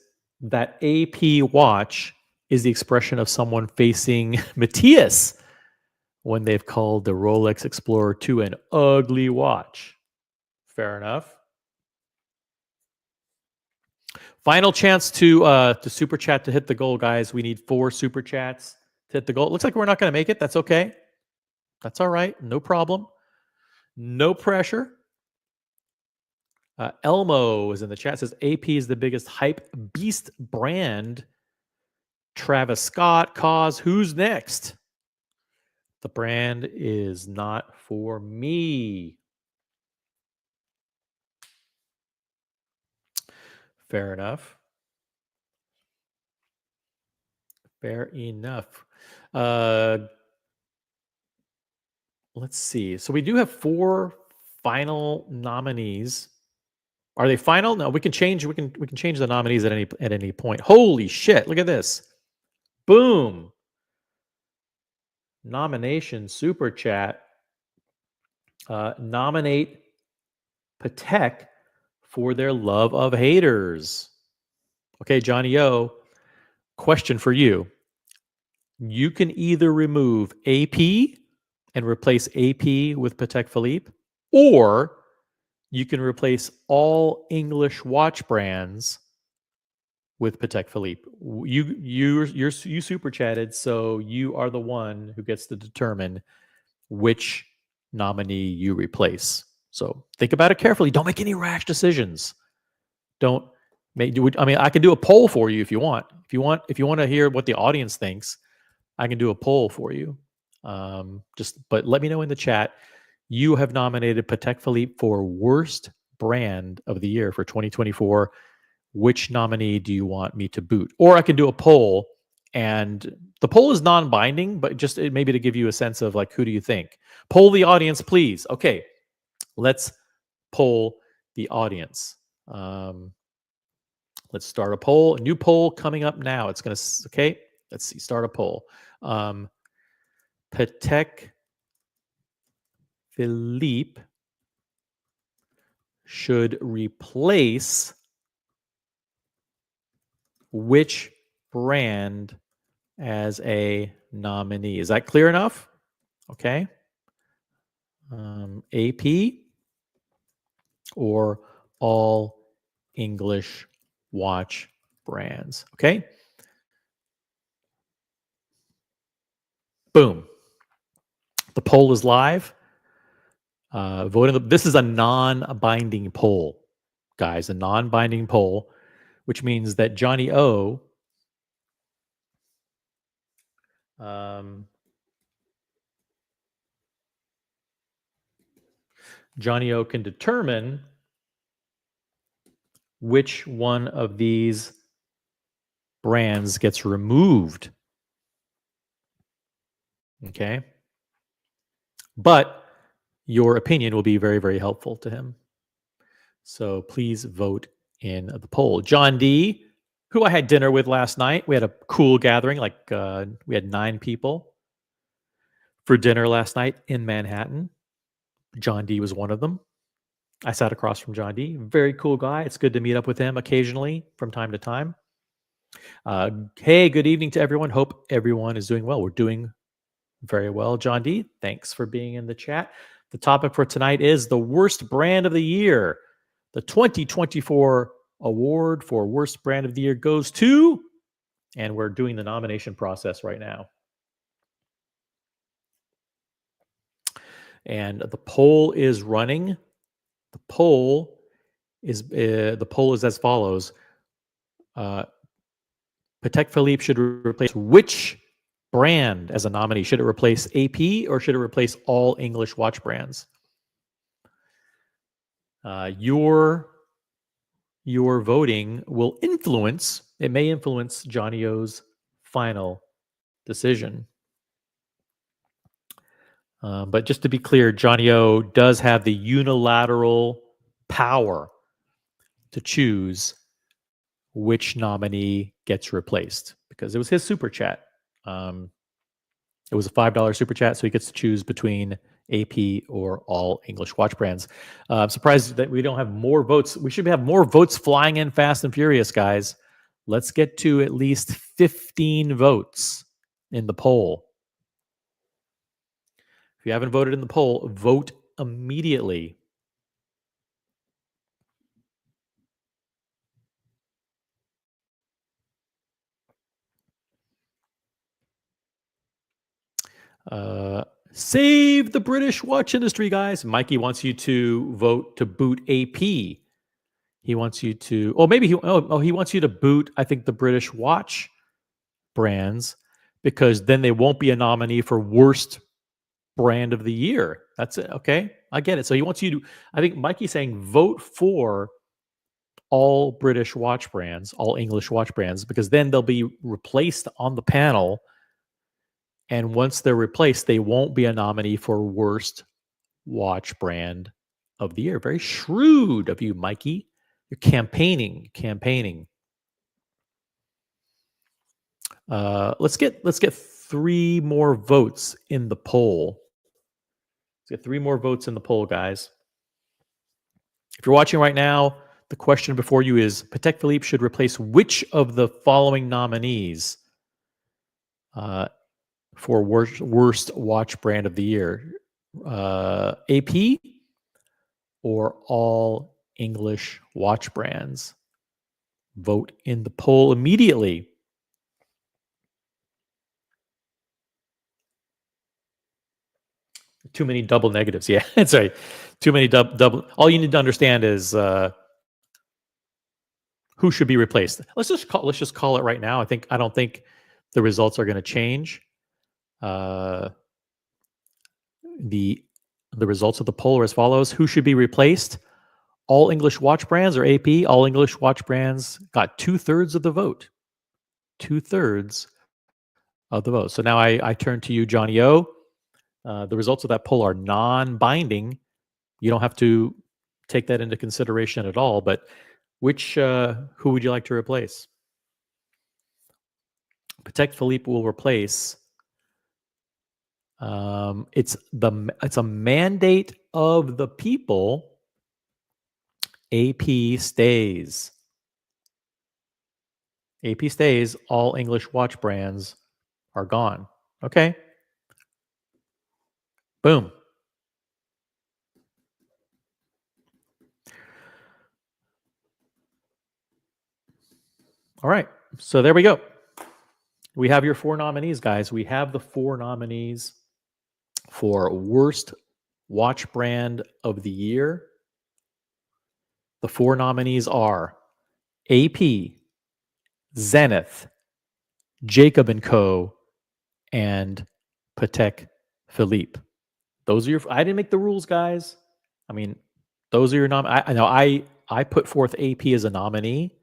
Speaker 1: that AP watch is the expression of someone facing Matthias when they've called the Rolex Explorer 2 an ugly watch. Fair enough. Final chance to super chat to hit the goal, guys. We need 4 super chats to hit the goal. It looks like we're not going to make it. That's okay. That's all right. No problem. No pressure. Elmo is in the chat. Says AP is the biggest hype beast brand. Travis Scott, Kaws. Who's next? The brand is not for me. Fair enough. Fair enough. Let's see. So we do have 4 final nominees. Are they final? No, we can change. We can change the nominees at any point. Holy shit! Look at this. Boom. Nomination super chat. Nominate Patek for their love of haters. Okay, Johnny O. Question for you. You can either remove AP and replace AP with Patek Philippe, or you can replace all English watch brands with Patek Philippe. You super chatted, so you are the one who gets to determine which nominee you replace. So think about it carefully. Don't make any rash decisions. Don't make. I mean, I can do a poll for you if you want. If you want to hear what the audience thinks, I can do a poll for you. But let me know in the chat. You have nominated Patek Philippe for worst brand of the year for 2024. Which nominee do you want me to boot? Or I can do a poll, and the poll is non-binding, but just maybe to give you a sense of like, who do you think? Poll the audience, please. Okay, let's poll the audience. Let's start a poll. A new poll coming up now. It's going to, okay, let's see, start a poll. Patek Philippe should replace which brand as a nominee? Is that clear enough? Okay. AP or all English watch brands. Okay. Boom. The poll is live. Voting. This is a non-binding poll, guys. A non-binding poll, which means that Johnny O Johnny O can determine which one of these brands gets removed. Okay. But your opinion will be very, very helpful to him. So please vote in the poll. John D, who I had dinner with last night. We had a cool gathering, like we had 9 people for dinner last night in Manhattan. John D was one of them. I sat across from John D. Very cool guy. It's good to meet up with him occasionally from time to time. Hey, good evening to everyone. Hope everyone is doing well. We're doing very well, John D. Thanks for being in the chat. The topic for tonight is the worst brand of the year. The 2024 award for worst brand of the year goes to, and we're doing the nomination process right now. And the poll is running. The poll is as follows. Patek Philippe should replace which brand as a nominee? Should it replace AP or should it replace all English watch brands? Your voting will influence, it may influence Johnny O's final decision. But just to be clear, Johnny O does have the unilateral power to choose which nominee gets replaced because it was his super chat. It was a $5 super chat, so he gets to choose between AP or all English watch brands. I'm surprised that we don't have more votes. We should have more votes flying in fast and furious, guys. Let's get to at least 15 votes in the poll. If you haven't voted in the poll, vote immediately. Save the British watch industry, guys. Mikey wants you to vote to boot AP. He wants you to, he wants you to boot, I think, the British watch brands because then they won't be a nominee for worst brand of the year. That's it. Okay. I get it. So he wants you to, I think Mikey's saying vote for all British watch brands, all English watch brands, because then they'll be replaced on the panel. And once they're replaced, they won't be a nominee for worst watch brand of the year. Very shrewd of you, Mikey. You're campaigning. Let's get 3 more votes in the poll. Let's get 3 more votes in the poll, guys. If you're watching right now, the question before you is Patek Philippe should replace which of the following nominees for worst watch brand of the year? AP or all English watch brands? Vote in the poll immediately. Too many double negatives. Yeah, that's right. Too many double. All you need to understand is who should be replaced. Let's just call it right now. I don't think the results are going to change. The results of the poll are as follows: who should be replaced? All English watch brands or AP? All English watch brands got 2/3 of the vote. 2/3 of the vote. So now I turn to you, Johnny O. The results of that poll are non-binding. You don't have to take that into consideration at all. But who would you like to replace? Patek Philippe will replace. It's a mandate of the people. AP stays. AP stays. All English watch brands are gone. Okay. Boom. All right. So there we go. We have your 4 nominees, guys. We have the 4 nominees for worst watch brand of the year. The 4 nominees are AP, Zenith, Jacob Co, and Patek Philippe. Those are your. I didn't make the rules, guys. I mean, those are your I know I put forth AP as a nominee,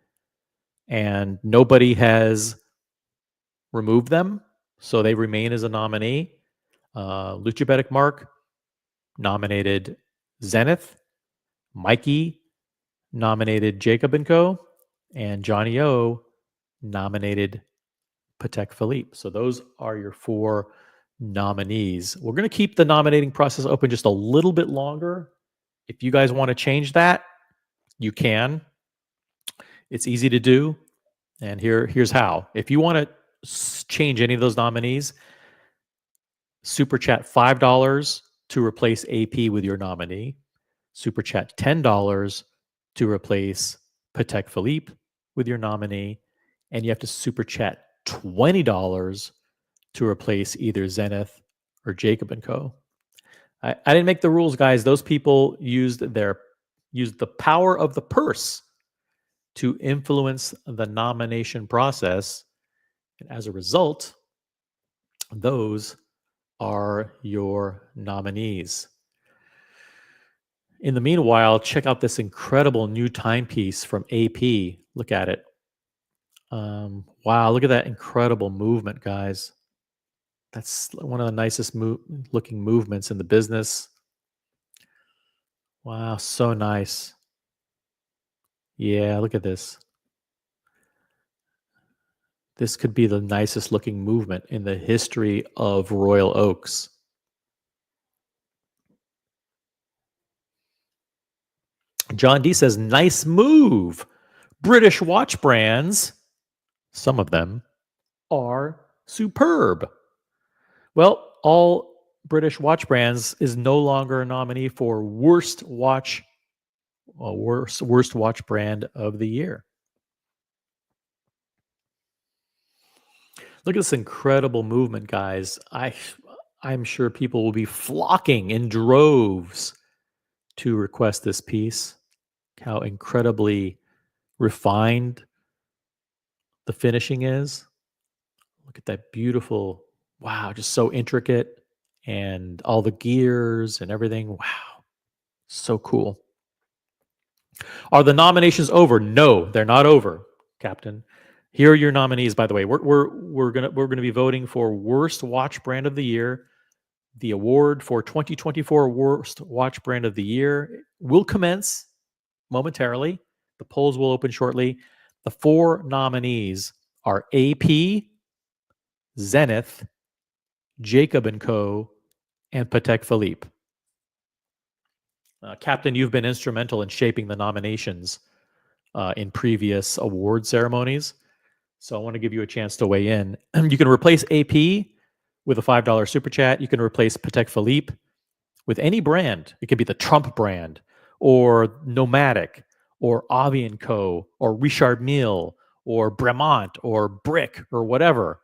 Speaker 1: and nobody has removed them, so they remain as a nominee. Lucia Betic Mark nominated Zenith. Mikey nominated Jacob Co, and Johnny O nominated Patek Philippe. So those are your 4 nominees. We're going to keep the nominating process open just a little bit longer. If you guys want to change that, you can. It's easy to do. And here's how. If you want to change any of those nominees, super chat $5 to replace AP with your nominee. Super chat $10 to replace Patek Philippe with your nominee. And you have to super chat $20 to replace either Zenith or Jacob Co. I didn't make the rules, guys. Those people used the power of the purse to influence the nomination process. And as a result, those are your nominees. In the meanwhile, check out this incredible new timepiece from AP. Look at it. Wow, look at that incredible movement, guys. That's one of the nicest looking movements in the business. Wow, so nice. Yeah, look at this. This could be the nicest looking movement in the history of Royal Oaks. John D says, nice move. British watch brands, some of them, are superb. Well, all British watch brands is no longer a nominee for worst watch brand of the year. Look at this incredible movement, guys. I'm sure people will be flocking in droves to request this piece. How incredibly refined the finishing is. Look at that beautiful, wow, just so intricate, and all the gears and everything. Wow, so cool. Are the nominations over? No, they're not over, Captain. Here are your nominees, by the way. We're gonna be voting for worst watch brand of the year. The award for 2024 worst watch brand of the year will commence momentarily. The polls will open shortly. The 4 nominees are AP, Zenith, Jacob Co, and Patek Philippe. Captain, you've been instrumental in shaping the nominations in previous award ceremonies. So I want to give you a chance to weigh in. You can replace AP with a $5 super chat. You can replace Patek Philippe with any brand. It could be the Trump brand or Nomadic or Avi & Co or Richard Mille or Bremont or Brick or whatever.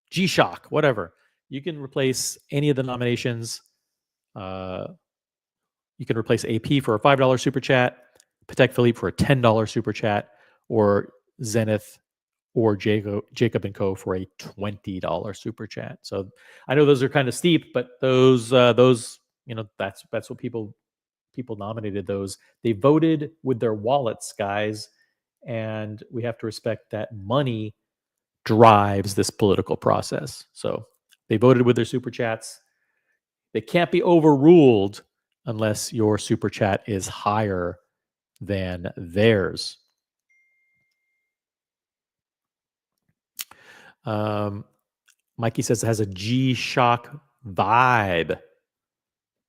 Speaker 1: G-Shock, whatever. You can replace any of the nominations. You can replace AP for a $5 super chat, Patek Philippe for a $10 super chat, or Zenith or Jacob Co for a $20 super chat. So I know those are kind of steep, but those that's what people nominated those. They voted with their wallets, guys, and we have to respect that money drives this political process. So they voted with their super chats. They can't be overruled unless your super chat is higher than theirs. Mikey says it has a G-Shock vibe.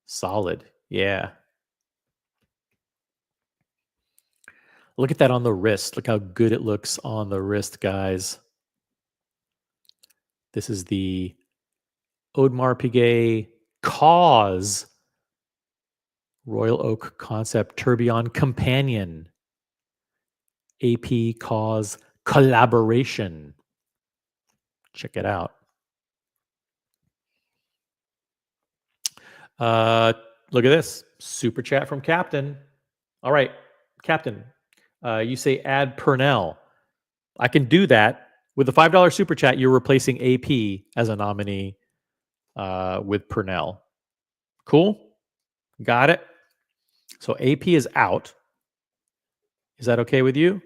Speaker 1: Solid. Yeah. Look at that on the wrist. Look how good it looks on the wrist, guys. This is the Audemars Piguet Kaws Royal Oak Concept Tourbillon Companion. AP Kaws Collaboration. Check it out. Look at this. Super chat from Captain. All right, Captain. You say add Purnell. I can do that. With the $5 super chat, you're replacing AP as a nominee with Purnell. Cool? Got it? So AP is out. Is that okay with you?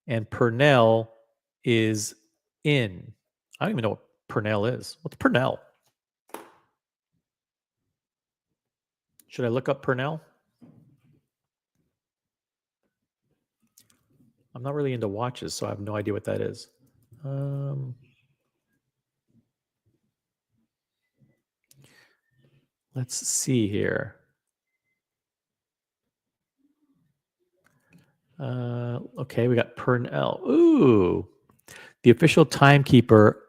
Speaker 1: And Purnell is in. I don't even know what Purnell is. What's Purnell? Should I look up Purnell? I'm not really into watches, so I have no idea what that is. Let's see here. Okay, we got Purnell. Ooh, the official timekeeper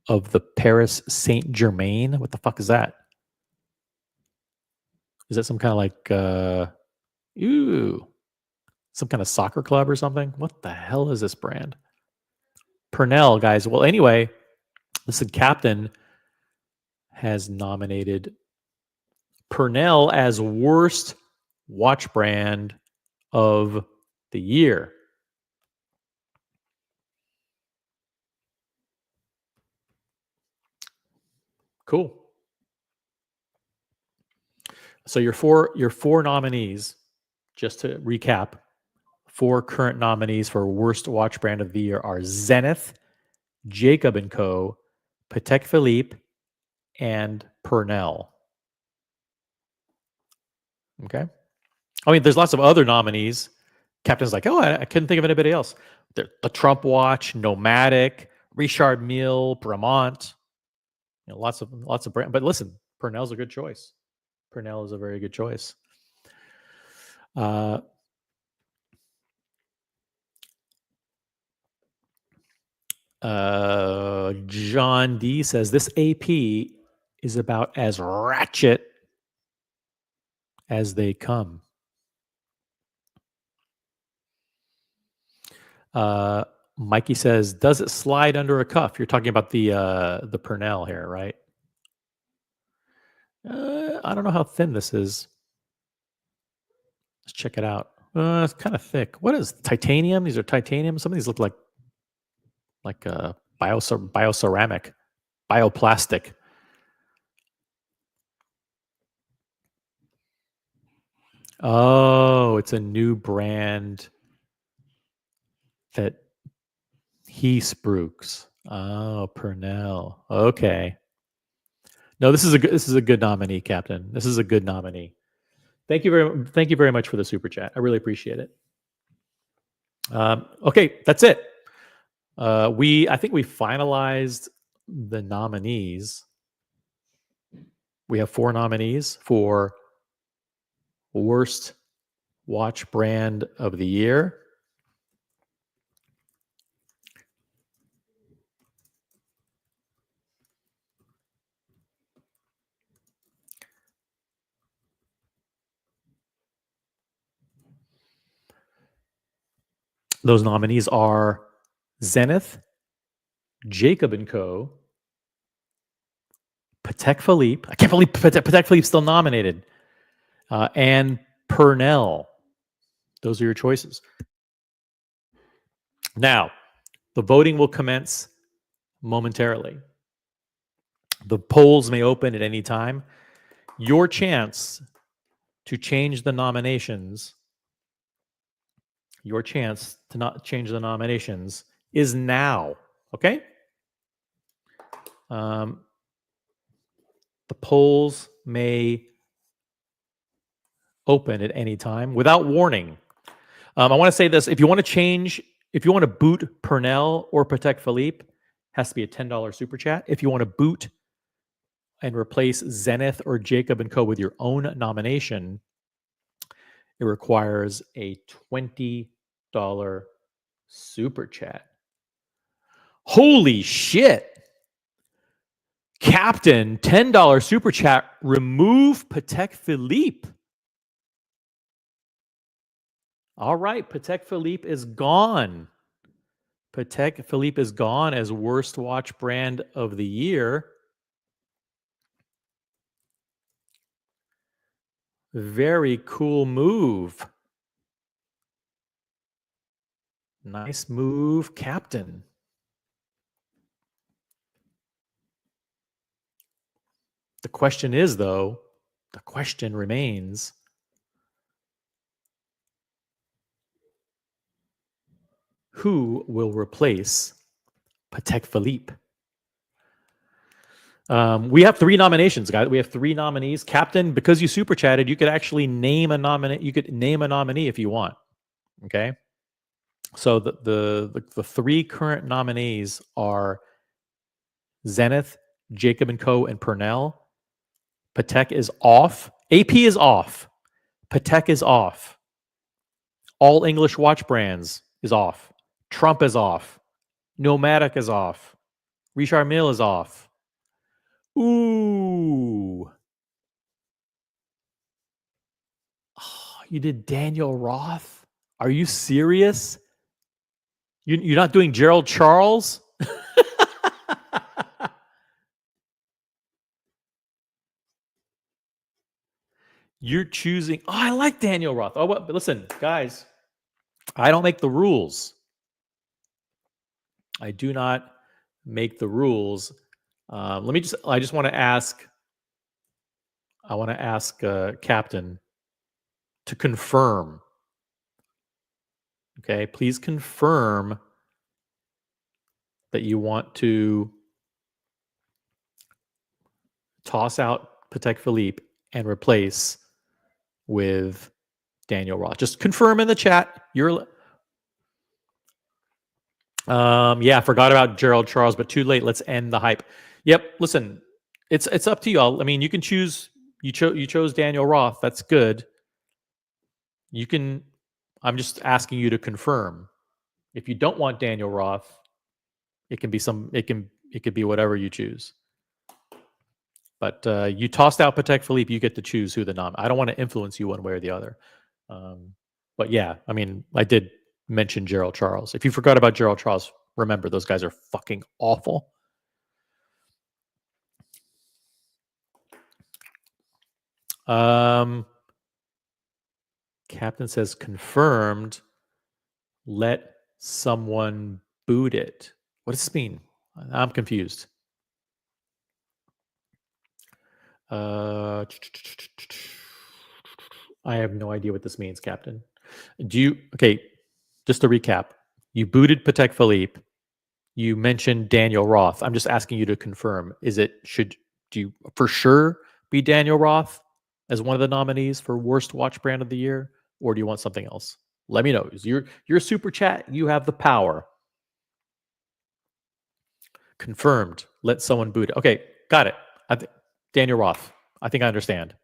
Speaker 1: of the Paris Saint Germain. What the fuck is that? Is that some kind of like, some kind of soccer club or something? What the hell is this brand? Purnell, guys. Well, anyway, listen, Captain has nominated Purnell as worst watch brand of the year. Cool. So your four nominees, just to recap, 4 current nominees for worst watch brand of the year are Zenith, Jacob Co, Patek Philippe, and Purnell. Okay. I mean, there's lots of other nominees. Captain's like, oh, I couldn't think of anybody else. The Trump watch, Nomadic, Richard Mille, Bremont. Lots of brand. But listen, Purnell's a good choice. Purnell is a very good choice. John D says this AP is about as ratchet as they come. Mikey says, does it slide under a cuff? You're talking about the Purnell here, right? I don't know how thin this is. Let's check it out. It's kind of thick. What is titanium? These are titanium. Some of these look like bioceramic, bioplastic. Oh, it's a new brand that he spruiks. Oh, Purnell. Okay. No, this is a good nominee, Captain. This is a good nominee. Thank you very much for the super chat. I really appreciate it. Okay, that's it. I think we finalized the nominees. We have 4 nominees for worst watch brand of the year. Those nominees are Zenith, Jacob Co, Patek Philippe. I can't believe Patek Philippe's still nominated. And Pernell. Those are your choices. Now, the voting will commence momentarily. The polls may open at any time. Your chance to change the nominations, your chance to not change the nominations is now. Okay? The polls may open at any time without warning. I want to say this: if you want to boot Pernell or Patek Philippe, has to be a $10 super chat. If you want to boot and replace Zenith or Jacob Co with your own nomination, it requires a $20 super chat. Holy shit! Captain, $10 super chat. Remove Patek Philippe. All right, Patek Philippe is gone. Patek Philippe is gone as worst watch brand of the year. Very cool move. Nice move, Captain. The question is, though, the question remains, who will replace Patek Philippe? We have 3 nominations, guys. We have 3 nominees. Captain, because you super chatted, you could actually name a nominee. You could name a nominee if you want. Okay. So the 3 current nominees are Zenith, Jacob Co, and Pernell. Patek is off. AP is off. Patek is off. All English watch brands is off. Trump is off. Nomadic is off. Richard Mille is off. Ooh. Oh, you did Daniel Roth? Are you serious? You're not doing Gerald Charles? You're choosing. Oh, I like Daniel Roth. Oh, but listen, guys, I don't make the rules. I do not make the rules. I just want to ask. I want to ask Captain to confirm. Okay, please confirm that you want to toss out Patek Philippe and replace with Daniel Roth. Just confirm in the chat. Yeah, forgot about Gerald Charles, but too late. Let's end the hype. Yep. Listen, it's up to you all. I mean, you can choose. You chose Daniel Roth. That's good. You can. I'm just asking you to confirm. If you don't want Daniel Roth, it can be it could be whatever you choose. But you tossed out Patek Philippe. You get to choose who the nom. I don't want to influence you one way or the other. But yeah, I mean, I did mention Gerald Charles. If you forgot about Gerald Charles, remember those guys are fucking awful. Captain says confirmed. Let someone boot it. What does this mean? I'm confused. I have no idea what this means, Captain. Okay, just to recap, you booted Patek Philippe. You mentioned Daniel Roth. I'm just asking you to confirm. Do you for sure be Daniel Roth as one of the nominees for worst watch brand of the year, or do you want something else? Let me know. Your super chat, you have the power. Confirmed. Let someone boot it. Okay, got it. Daniel Roth. I think I understand.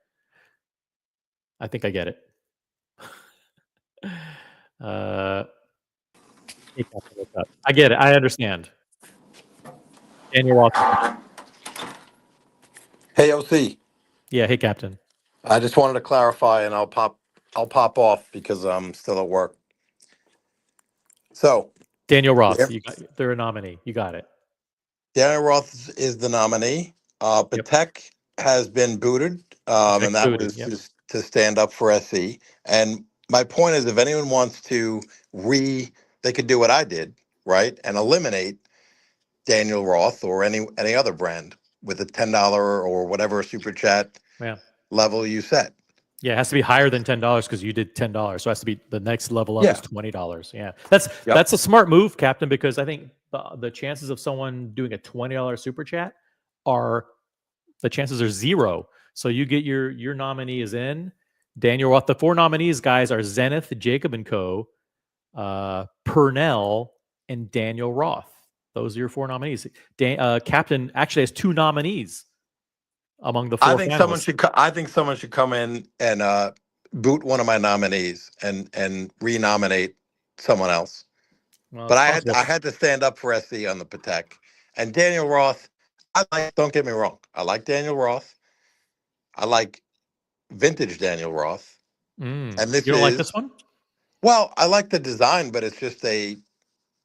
Speaker 1: I think I get it. Hey, Captain, what's up? I get it. I understand. Daniel Roth.
Speaker 2: Hey, OC.
Speaker 1: Yeah. Hey, Captain.
Speaker 2: I just wanted to clarify, and I'll pop off because I'm still at work. So,
Speaker 1: Daniel Roth.
Speaker 2: yeah,
Speaker 1: They're a nominee. You got it.
Speaker 2: Daniel Roth is the nominee.
Speaker 1: Yep.
Speaker 2: Patek has been booted, and
Speaker 1: Patek
Speaker 2: that
Speaker 1: booted.
Speaker 2: was
Speaker 1: Yep.
Speaker 2: just to stand up for SE. And my point is, if anyone wants to they could do what I did, right, and eliminate Daniel Roth or any other brand with a $10 or whatever super chat
Speaker 1: Yeah.
Speaker 2: level you set.
Speaker 1: Yeah, it has to be higher than $10 because you did $10. So it has to be the next level up is
Speaker 2: Yeah.
Speaker 1: $20. Yeah, that's
Speaker 2: Yep.
Speaker 1: a smart move, Captain, because I think the chances of someone doing a $20 super chat the chances are zero. So you get your nominee is in. Daniel Roth. The 4 nominees, guys, are Zenith, Jacob Co, Purnell, and Daniel Roth. Those are your 4 nominees. Captain actually has 2 nominees among the 4
Speaker 2: I think someone
Speaker 1: finalists.
Speaker 2: should. I think someone should come in and boot one of my nominees and renominate someone else.
Speaker 1: Well,
Speaker 2: But
Speaker 1: it's possible.
Speaker 2: I had to stand up for SC on the Patek and Daniel Roth. I like. Don't get me wrong. I like Daniel Roth. I like vintage Daniel Roth. And this
Speaker 1: You don't like this
Speaker 2: is
Speaker 1: one?
Speaker 2: well. I like the design, but it's just a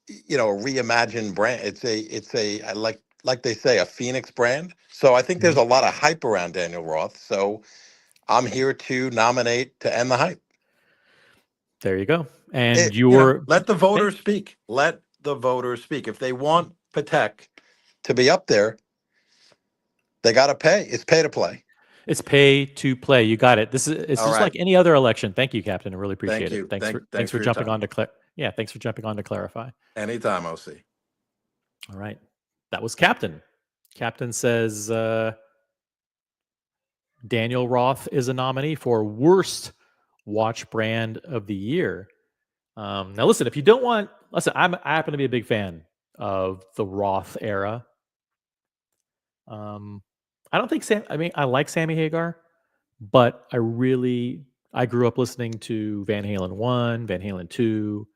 Speaker 2: a reimagined brand. It's a I like they say a Phoenix brand. So I think there's a lot of hype around Daniel Roth. So I'm here to nominate to end the hype.
Speaker 1: There you go. And you're
Speaker 2: Let the
Speaker 1: hey,
Speaker 2: voters speak. Let the voters speak. If they want Patek to be up there, they got to pay. It's pay to play.
Speaker 1: it's pay to play. You got it. It's
Speaker 2: All
Speaker 1: just
Speaker 2: right.
Speaker 1: like any other election. Thank you, Captain. I really
Speaker 2: Thank
Speaker 1: appreciate it.
Speaker 2: you.
Speaker 1: Thanks
Speaker 2: Thanks
Speaker 1: for
Speaker 2: for your
Speaker 1: jumping
Speaker 2: time.
Speaker 1: on thanks for jumping on to clarify.
Speaker 2: Anytime, OC.
Speaker 1: All right. That was Captain. Captain says Daniel Roth is a nominee for worst watch brand of the year. Now listen, if you don't want I happen to be a big fan of the Roth era. I don't think I like Sammy Hagar, but I grew up listening to Van Halen 1, Van Halen 2,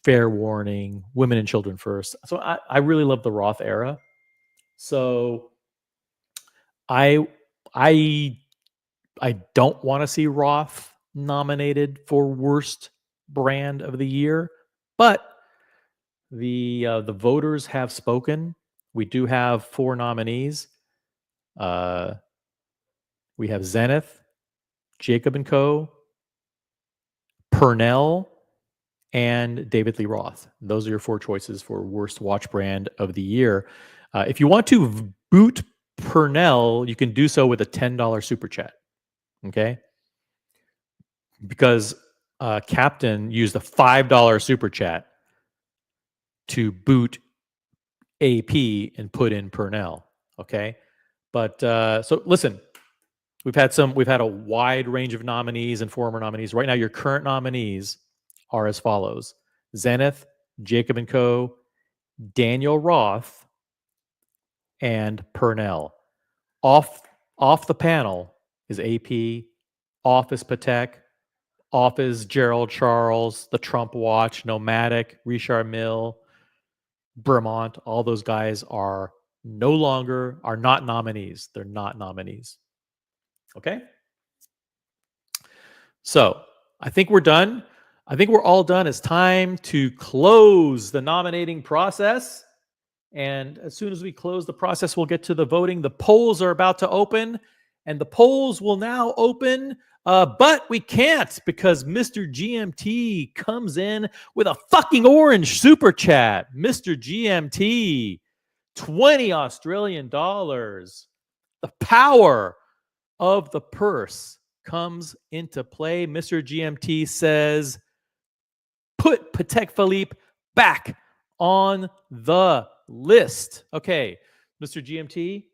Speaker 1: Fair Warning, Women and Children First. So I really love the Roth era. So I I I don't want to see Roth nominated for worst brand of the year, but the voters have spoken. We do have 4 nominees. We have Zenith, Jacob Co, Purnell, and David Lee Roth. Those are your 4 choices for worst watch brand of the year. If you want to boot Purnell, you can do so with a $10 super chat. Okay, because Captain used a $5 super chat to boot AP and put in Purnell. Okay, but so listen, we've had a wide range of nominees and former nominees. Right now, your current nominees are as follows: Zenith, Jacob Co, Daniel Roth, and Purnell. Off the panel is AP. Off is Patek. Off is Gerald Charles, the Trump Watch, Nomadic, Richard Mille, Bremont. All those guys are not nominees. They're not nominees. Okay. So I think we're done. I think we're all done. It's time to close the nominating process. And as soon as we close the process, we'll get to the voting. The polls are about to open, and the polls will now open. But we can't because Mr. GMT comes in with a fucking orange super chat. Mr. GMT, 20 Australian dollars. The power of the purse comes into play. Mr. GMT says, put Patek Philippe back on the list. Okay, Mr. GMT,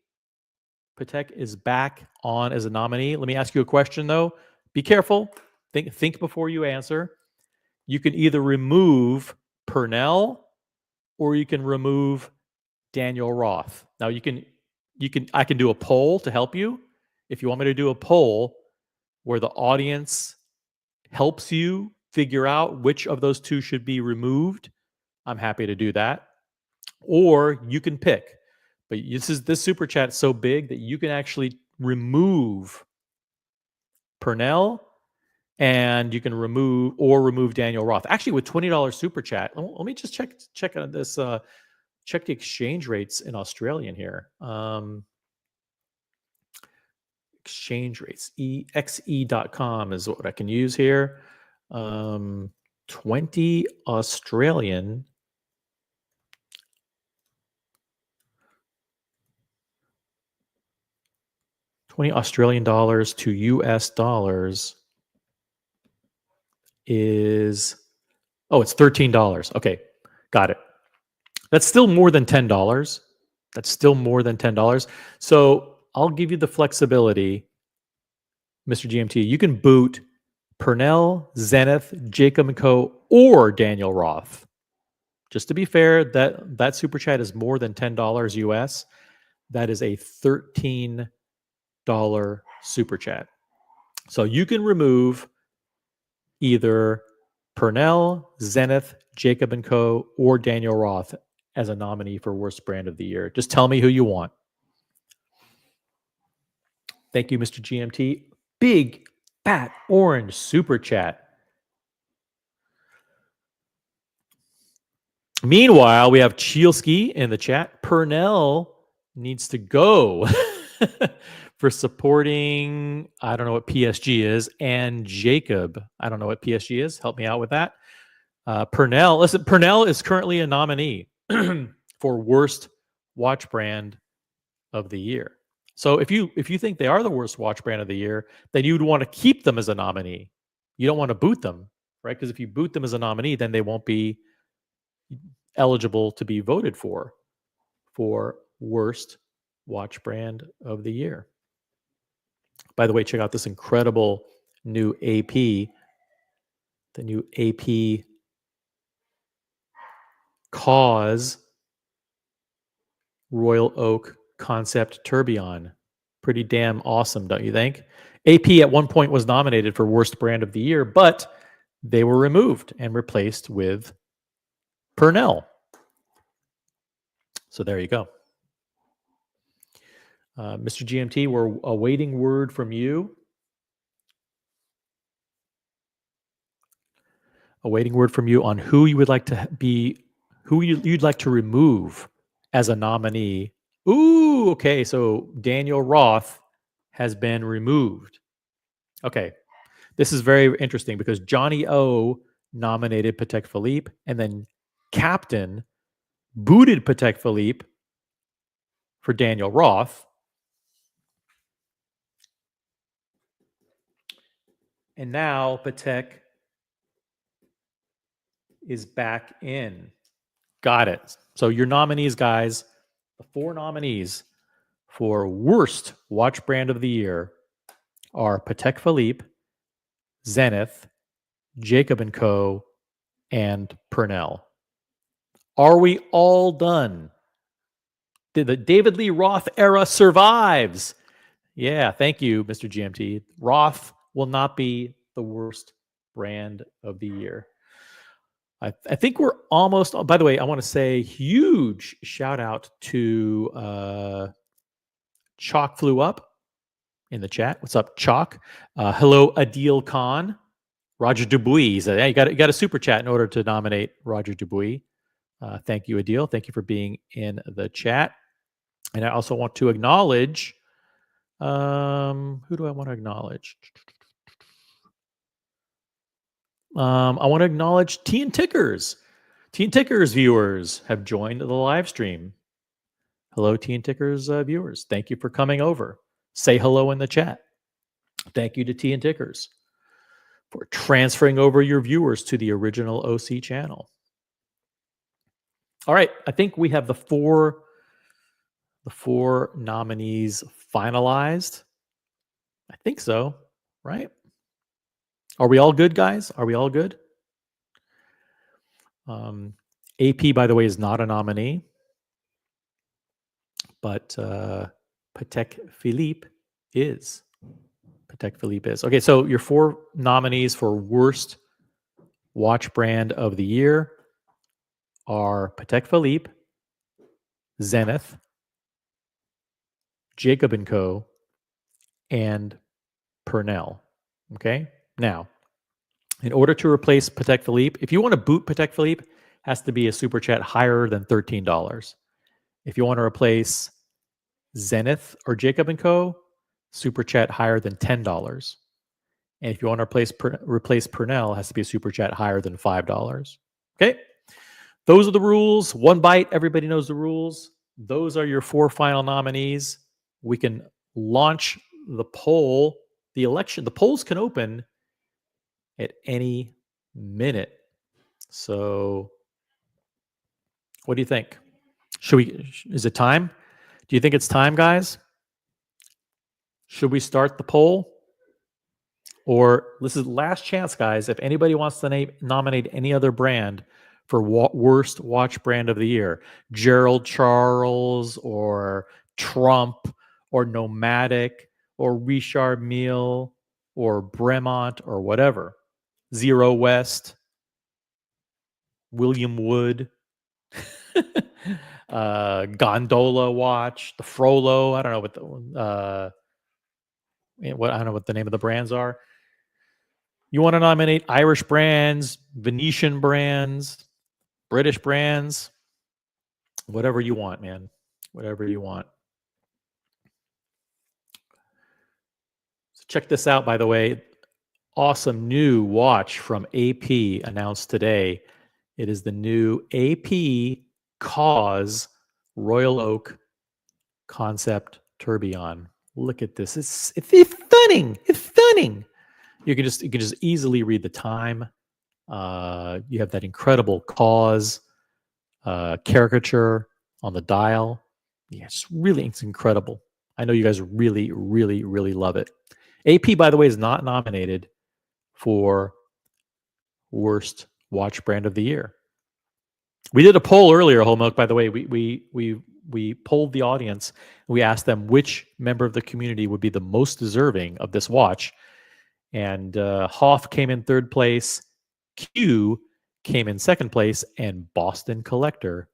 Speaker 1: Patek is back on as a nominee. Let me ask you a question, though. Be careful. Think before you answer. You can either remove Purnell or you can remove Daniel Roth. Now I can do a poll to help you. If you want me to do a poll where the audience helps you figure out which of those two should be removed, I'm happy to do that. Or you can pick. But this super chat is so big that you can actually remove Purnell and you can remove Daniel Roth. Actually, with $20 super chat, let me just check on this. Check the exchange rates in Australian here. Exchange rates, exe.com is what I can use here. 20 Australian. $20 to US dollars is, it's $13. Okay, got it. That's still more than $10. So I'll give you the flexibility, Mr. GMT. You can boot Purnell, Zenith, Jacob Co, or Daniel Roth. Just to be fair, that super chat is more than $10 US. That is a $13 super chat. So you can remove either Purnell, Zenith, Jacob Co, or Daniel Roth as a nominee for worst brand of the year. Just tell me who you want. Thank you, Mr. GMT. Big fat orange super chat. Meanwhile, we have Chielski in the chat. Purnell needs to go for supporting, I don't know what PSG is, and Jacob. I don't know what PSG is. Help me out with that. Purnell is currently a nominee for worst watch brand of the year. So if you think they are the worst watch brand of the year, then you'd want to keep them as a nominee. You don't want to boot them, right? Because if you boot them as a nominee, then they won't be eligible to be voted for worst watch brand of the year. By the way, check out this incredible new AP, the new AP Kaws Royal Oak Concept Tourbillon. Pretty damn awesome, don't you think? AP at one point was nominated for worst brand of the year, but they were removed and replaced with Purnell. So there you go. Mr. GMT, we're awaiting word from you. Awaiting word from you on who you would like to be, who you'd like to remove as a nominee. Ooh, okay. So Daniel Roth has been removed. Okay. This is very interesting because Johnny O nominated Patek Philippe, and then Captain booted Patek Philippe for Daniel Roth. And now Patek is back in. Got it. So your nominees, guys, the 4 nominees for worst watch brand of the year are Patek Philippe, Zenith, Jacob Co, and Purnell. Are we all done? The David Lee Roth era survives. Yeah, thank you, Mr. GMT. Roth will not be the worst brand of the year. I think we're almost. By the way, I want to say huge shout out to Chalk Flew Up in the chat. What's up, Chalk? Hello, Adil Khan. Roger Dubuis. Hey, you got a super chat in order to nominate Roger Dubuis. Thank you, Adil. Thank you for being in the chat. And I also want to acknowledge. Who do I want to acknowledge? I want to acknowledge Tea and Tickers. Tea and Tickers viewers have joined the live stream. Hello, Tea and Tickers viewers. Thank you for coming over. Say hello in the chat. Thank you to Tea and Tickers for transferring over your viewers to the original OC channel. All right, I think we have the four nominees finalized. I think so, right? Are we all good, guys? Are we all good? AP, by the way, is not a nominee, but Patek Philippe is. Patek Philippe is. Okay, so your 4 nominees for worst watch brand of the year are Patek Philippe, Zenith, Jacob Co, and Pernell. Okay, now, in order to replace Patek Philippe, if you want to boot Patek Philippe, has to be a super chat higher than $13. If you want to replace Zenith or Jacob Co, super chat higher than $10. And if you want to replace Pernell, it has to be a super chat higher than $5. Okay, those are the rules. One bite, everybody knows the rules. Those are your 4 final nominees. We can launch the poll, the election. The polls can open at any minute. So, what do you think? Is it time? Do you think it's time, guys? Should we start the poll? Or this is last chance, guys. If anybody wants to nominate any other brand for worst watch brand of the year, Gerald Charles or Trump or Nomadic or Richard Mille or Bremont or whatever, Zero West, William Wood, Gondola watch, the Frollo. I don't know what I don't know what the name of the brands are. You want to nominate Irish brands, Venetian brands, British brands, whatever you want, man. Whatever you want. So check this out, by the way. Awesome new watch from AP announced today. It is the new AP Kaws Royal Oak Concept Tourbillon. Look at this. It's stunning. It's stunning. You can just easily read the time. You have that incredible Kaws caricature on the dial. Yeah, it's incredible. I know you guys really, really, really love it. AP, by the way, is not nominated for worst watch brand of the year. We did a poll earlier, Whole Milk. By the way, we polled the audience. We asked them which member of the community would be the most deserving of this watch. And Hoff came in 3rd place, Q came in 2nd place, and Boston Collector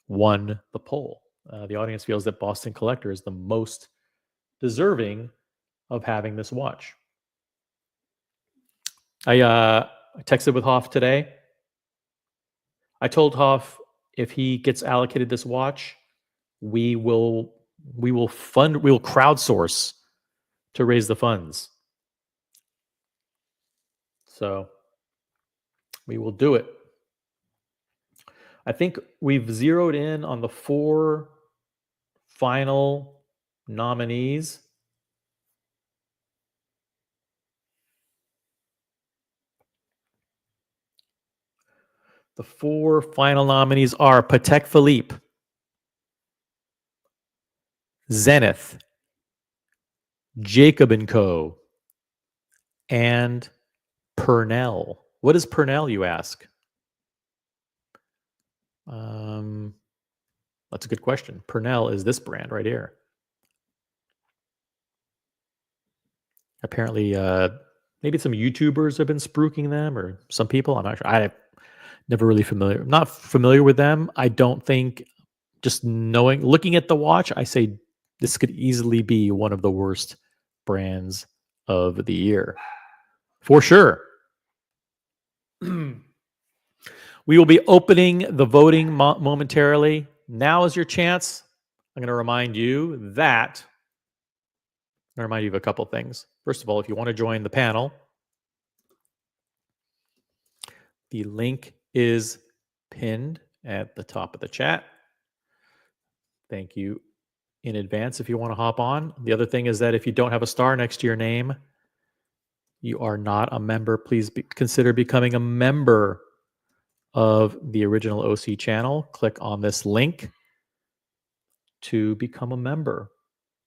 Speaker 1: won the poll. The audience feels that Boston Collector is the most deserving of having this watch. I texted with Hoff today. I told Hoff if he gets allocated this watch, we will crowdsource to raise the funds. So we will do it. I think we've zeroed in on the 4 final nominees. The 4 final nominees are Patek Philippe, Zenith, Jacob Co, and Pernell. What is Pernell, you ask? That's a good question. Pernell is this brand right here. Apparently, maybe some YouTubers have been spruiking them, or some people. I'm not sure. I'm not familiar with them. I don't think, just looking at the watch, I say this could easily be one of the worst brands of the year. For sure. We will be opening the voting momentarily. Now is your chance. I'm going to remind you of a couple things. First of all, if you want to join the panel, the link is pinned at the top of the chat. Thank you in advance if you want to hop on. The other thing is that if you don't have a star next to your name, you are not a member. Please consider becoming a member of the original OC channel. Click on this link to become a member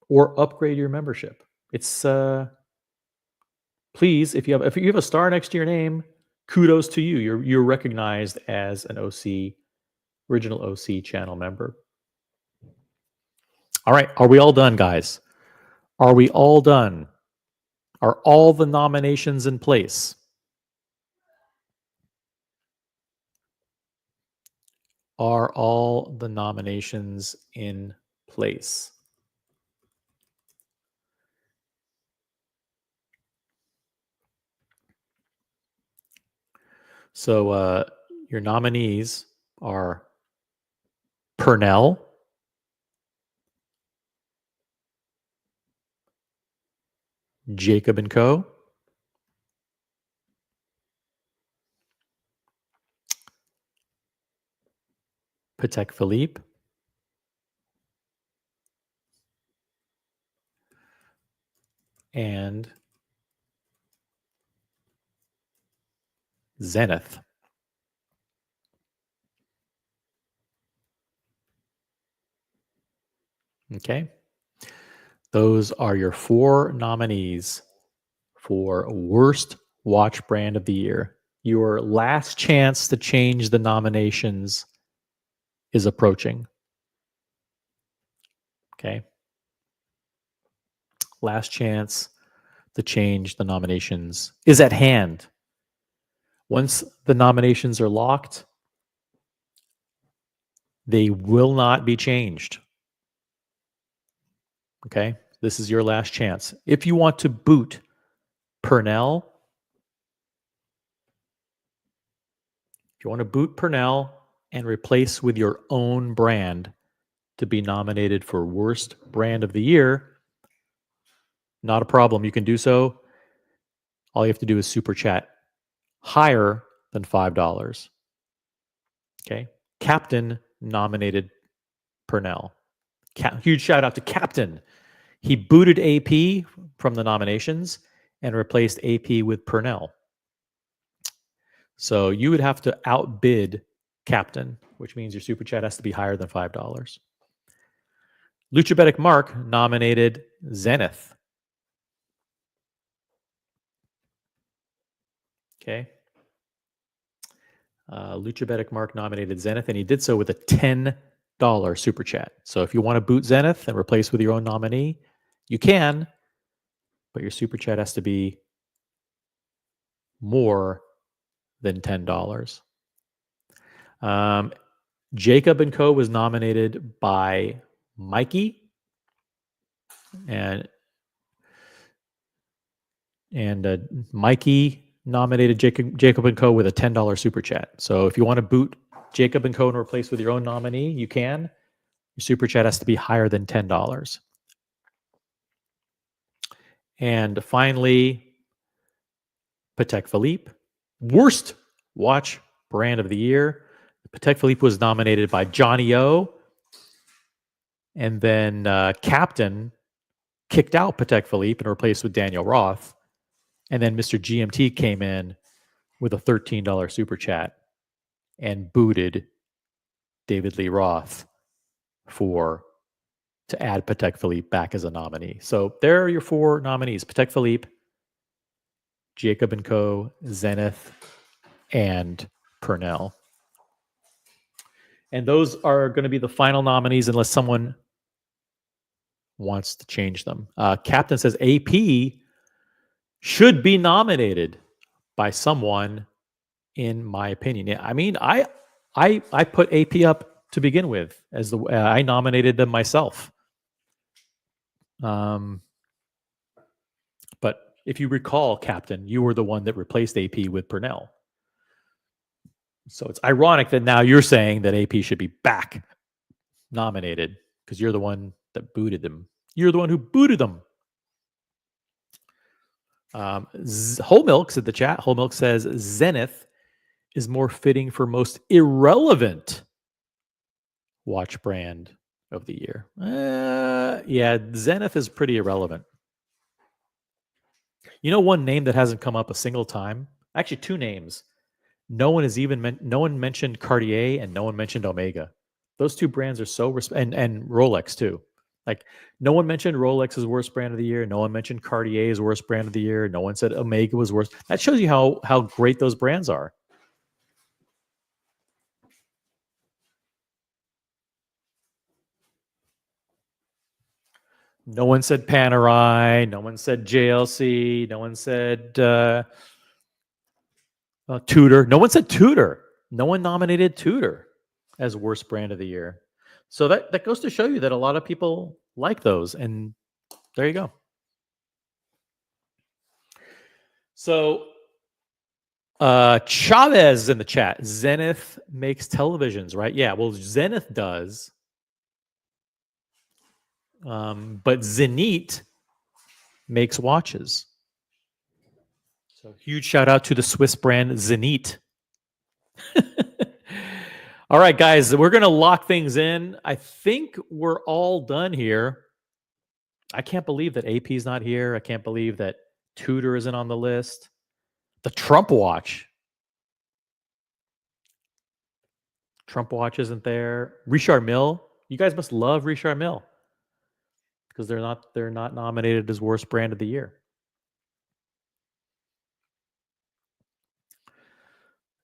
Speaker 1: or upgrade your membership. It's please, if you have a star next to your name, kudos to you. You're recognized as an OC, original OC channel member. All right, are we all done, guys? Are we all done? Are all the nominations in place? Are all the nominations in place? So your nominees are Purnell, Jacob & Co., Patek Philippe, and Zenith. Okay. Those are your 4 nominees for worst watch brand of the year. Your last chance to change the nominations is approaching. Okay. Last chance to change the nominations is at hand. Once the nominations are locked, they will not be changed. Okay. This is your last chance. If you want to boot Purnell, and replace with your own brand to be nominated for worst brand of the year, not a problem. You can do so. All you have to do is super chat higher than $5. Okay. Captain nominated Purnell. Huge shout out to Captain. He booted AP from the nominations and replaced AP with Purnell. So you would have to outbid Captain, which means your super chat has to be higher than $5. Luchabetic Mark nominated Zenith. Okay. Luchabetic Mark nominated Zenith, and he did so with a $10 super chat. So if you want to boot Zenith and replace with your own nominee, you can, but your super chat has to be more than $10. Jacob & Co. was nominated by Mikey, and Mikey nominated Jacob & Co. with a $10 super chat. So if you want to boot Jacob & Co. and replace with your own nominee, you can. Your super chat has to be higher than $10. And finally, Patek Philippe, worst watch brand of the year. Patek Philippe was nominated by Johnny O. And then Captain kicked out Patek Philippe and replaced with Daniel Roth. And then Mr. GMT came in with a $13 super chat and booted David Lee Roth to add Patek Philippe back as a nominee. So there are your 4 nominees: Patek Philippe, Jacob & Co., Zenith, and Purnell. And those are going to be the final nominees unless someone wants to change them. Captain says AP should be nominated by someone, in my opinion. Yeah, I mean, I put AP up to begin with as I nominated them myself. But if you recall, Captain, you were the one that replaced AP with Purnell. So it's ironic that now you're saying that AP should be back nominated because you're the one that booted them. You're the one who booted them. Whole Milk's in the chat. Whole Milk says Zenith is more fitting for most irrelevant watch brand of the year. Yeah, Zenith is pretty irrelevant. You know, one name that hasn't come up a single time? Actually, 2 names. No one mentioned Cartier and no one mentioned Omega. Those 2 brands are so and Rolex too. Like, no one mentioned Rolex's worst brand of the year. No one mentioned Cartier's worst brand of the year. No one said Omega was worst. That shows you how great those brands are. No one said Panerai. No one said JLC. No one said Tudor. No one said Tudor. No one nominated Tudor as worst brand of the year. So that goes to show you that a lot of people like those. And there you go. So Chavez in the chat. Zenith makes televisions, right? Yeah, well, Zenith does. But Zenith makes watches. So huge shout out to the Swiss brand Zenith. All right, guys, we're going to lock things in. I think we're all done here. I can't believe that AP's not here. I can't believe that Tudor isn't on the list. The Trump watch. Trump watch isn't there. Richard Mille. You guys must love Richard Mille because they're not nominated as worst brand of the year.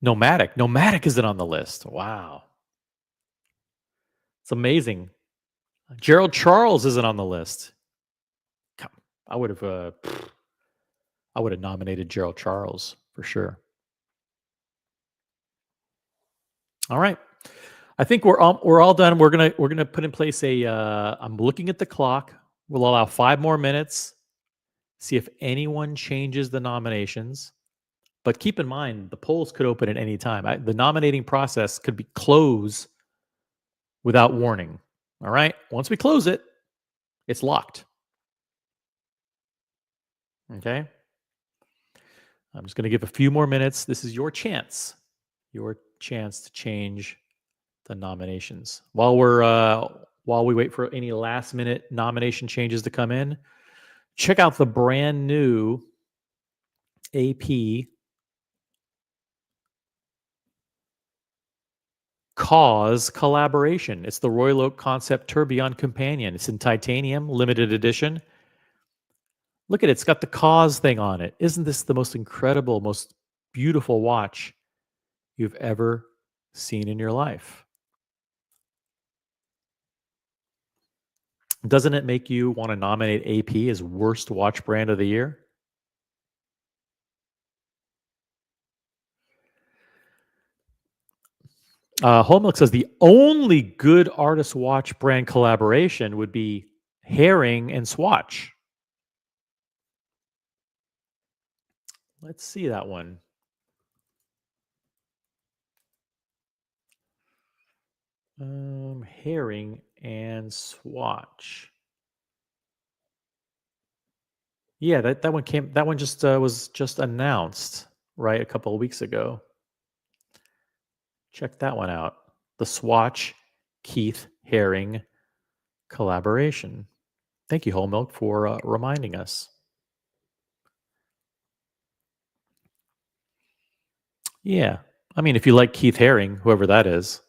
Speaker 1: Nomadic isn't on the list. Wow. It's amazing. Gerald Charles isn't on the list. I would have nominated Gerald Charles for sure. All right. I think we're all done. We're gonna put in place a. I'm looking at the clock. We'll allow 5 more minutes. See if anyone changes the nominations. But keep in mind, the polls could open at any time. The nominating process could be closed without warning. All right. Once we close it, it's locked. Okay. I'm just going to give a few more minutes. This is your chance to change the nominations. While we wait for any last minute nomination changes to come in, check out the brand new AP Kaws collaboration. It's the Royal Oak Concept Tourbillon Companion. It's in titanium, limited edition. Look at it. It's got the Kaws thing on it. Isn't this the most incredible, most beautiful watch you've ever seen in your life? Doesn't it make you want to nominate AP as worst watch brand of the year? Hallmark says the only good artist watch brand collaboration would be Hering and Swatch. Let's see that one. Hering and Swatch. Yeah, that one came. That one just was just announced right a couple of weeks ago. Check that one out. The Swatch Keith Haring collaboration. Thank you, Whole Milk, for reminding us. Yeah. I mean, if you like Keith Haring, whoever that is.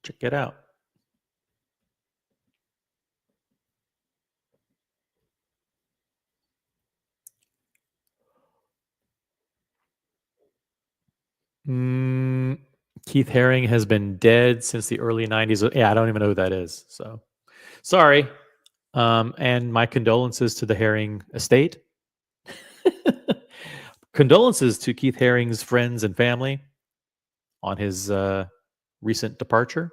Speaker 1: Check it out. Keith Haring has been dead since the early 90s. Yeah, I don't even know who that is. So sorry. And my condolences to the Haring estate. Condolences to Keith Haring's friends and family on his recent departure.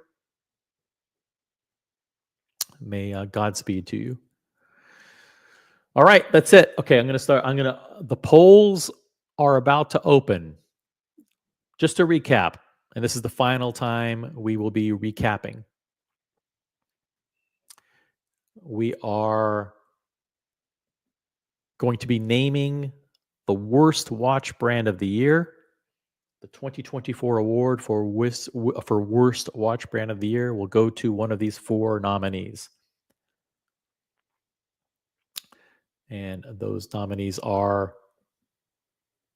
Speaker 1: May Godspeed to you. All right, that's it. Okay, I'm going to start. The polls are about to open. Just to recap, and this is the final time we will be recapping. We are going to be naming the worst watch brand of the year. The 2024 award for worst watch brand of the year will go to one of these 4 nominees. And those nominees are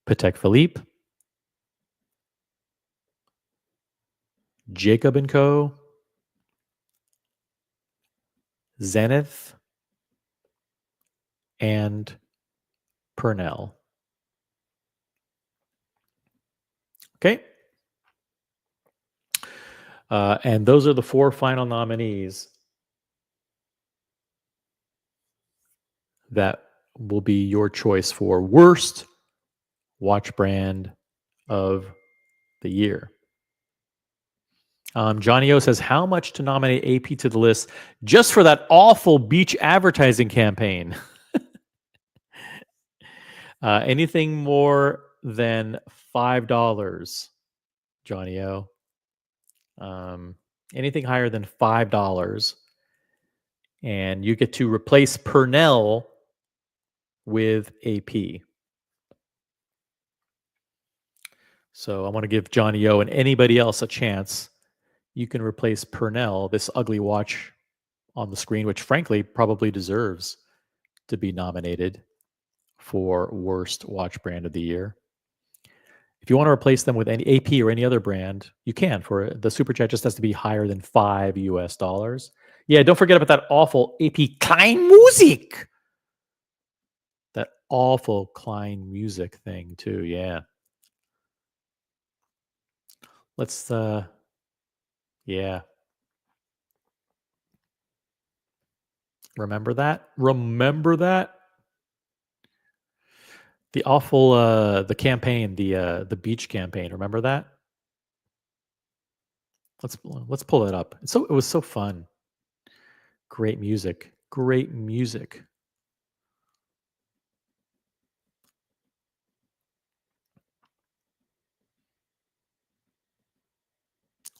Speaker 1: Patek Philippe, Jacob Co, Zenith, and Purnell. Okay. And those are the 4 final nominees that will be your choice for worst watch brand of the year. Johnny O says, how much to nominate AP to the list just for that awful beach advertising campaign? Anything more than $5, Johnny O. Anything higher than $5, and you get to replace Purnell with AP. So I want to give Johnny O and anybody else a chance. You can replace Purnell, this ugly watch on the screen, which frankly probably deserves to be nominated for worst watch brand of the year. If you want to replace them with any AP or any other brand, you can. For the super chat, just has to be higher than $5. Yeah, don't forget about that awful AP Klein Musik. That awful Klein Music thing too. Yeah. Let's yeah. Remember that? Remember that? The awful the campaign, the beach campaign. Remember that? Let's pull it up. It was so fun. Great music. Great music.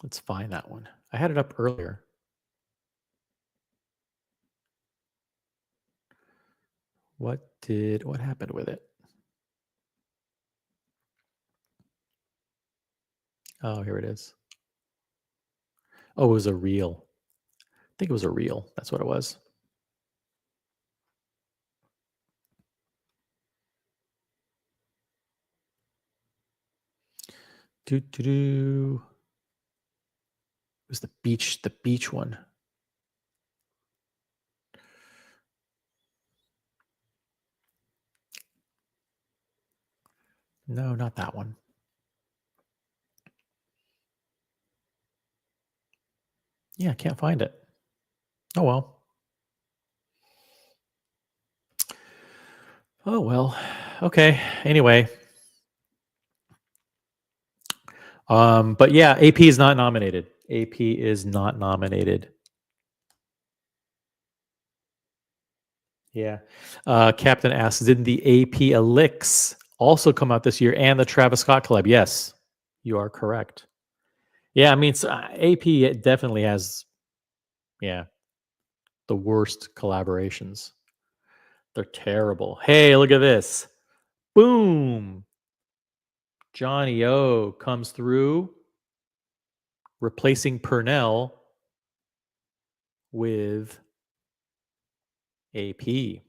Speaker 1: Let's find that one. I had it up earlier. What happened with it? Oh, here it is. Oh, it was a reel. I think it was a reel. That's what it was. It was the beach one. No, not that one. Yeah, I can't find it. Oh well. Oh well. Okay. Anyway. But yeah, AP is not nominated. AP is not nominated. Yeah. Captain asks, didn't the AP Elix also come out this year and the Travis Scott collab? Yes, you are correct. Yeah, I mean, AP definitely has, the worst collaborations. They're terrible. Hey, look at this. Boom. Johnny O comes through, replacing Purnell with AP.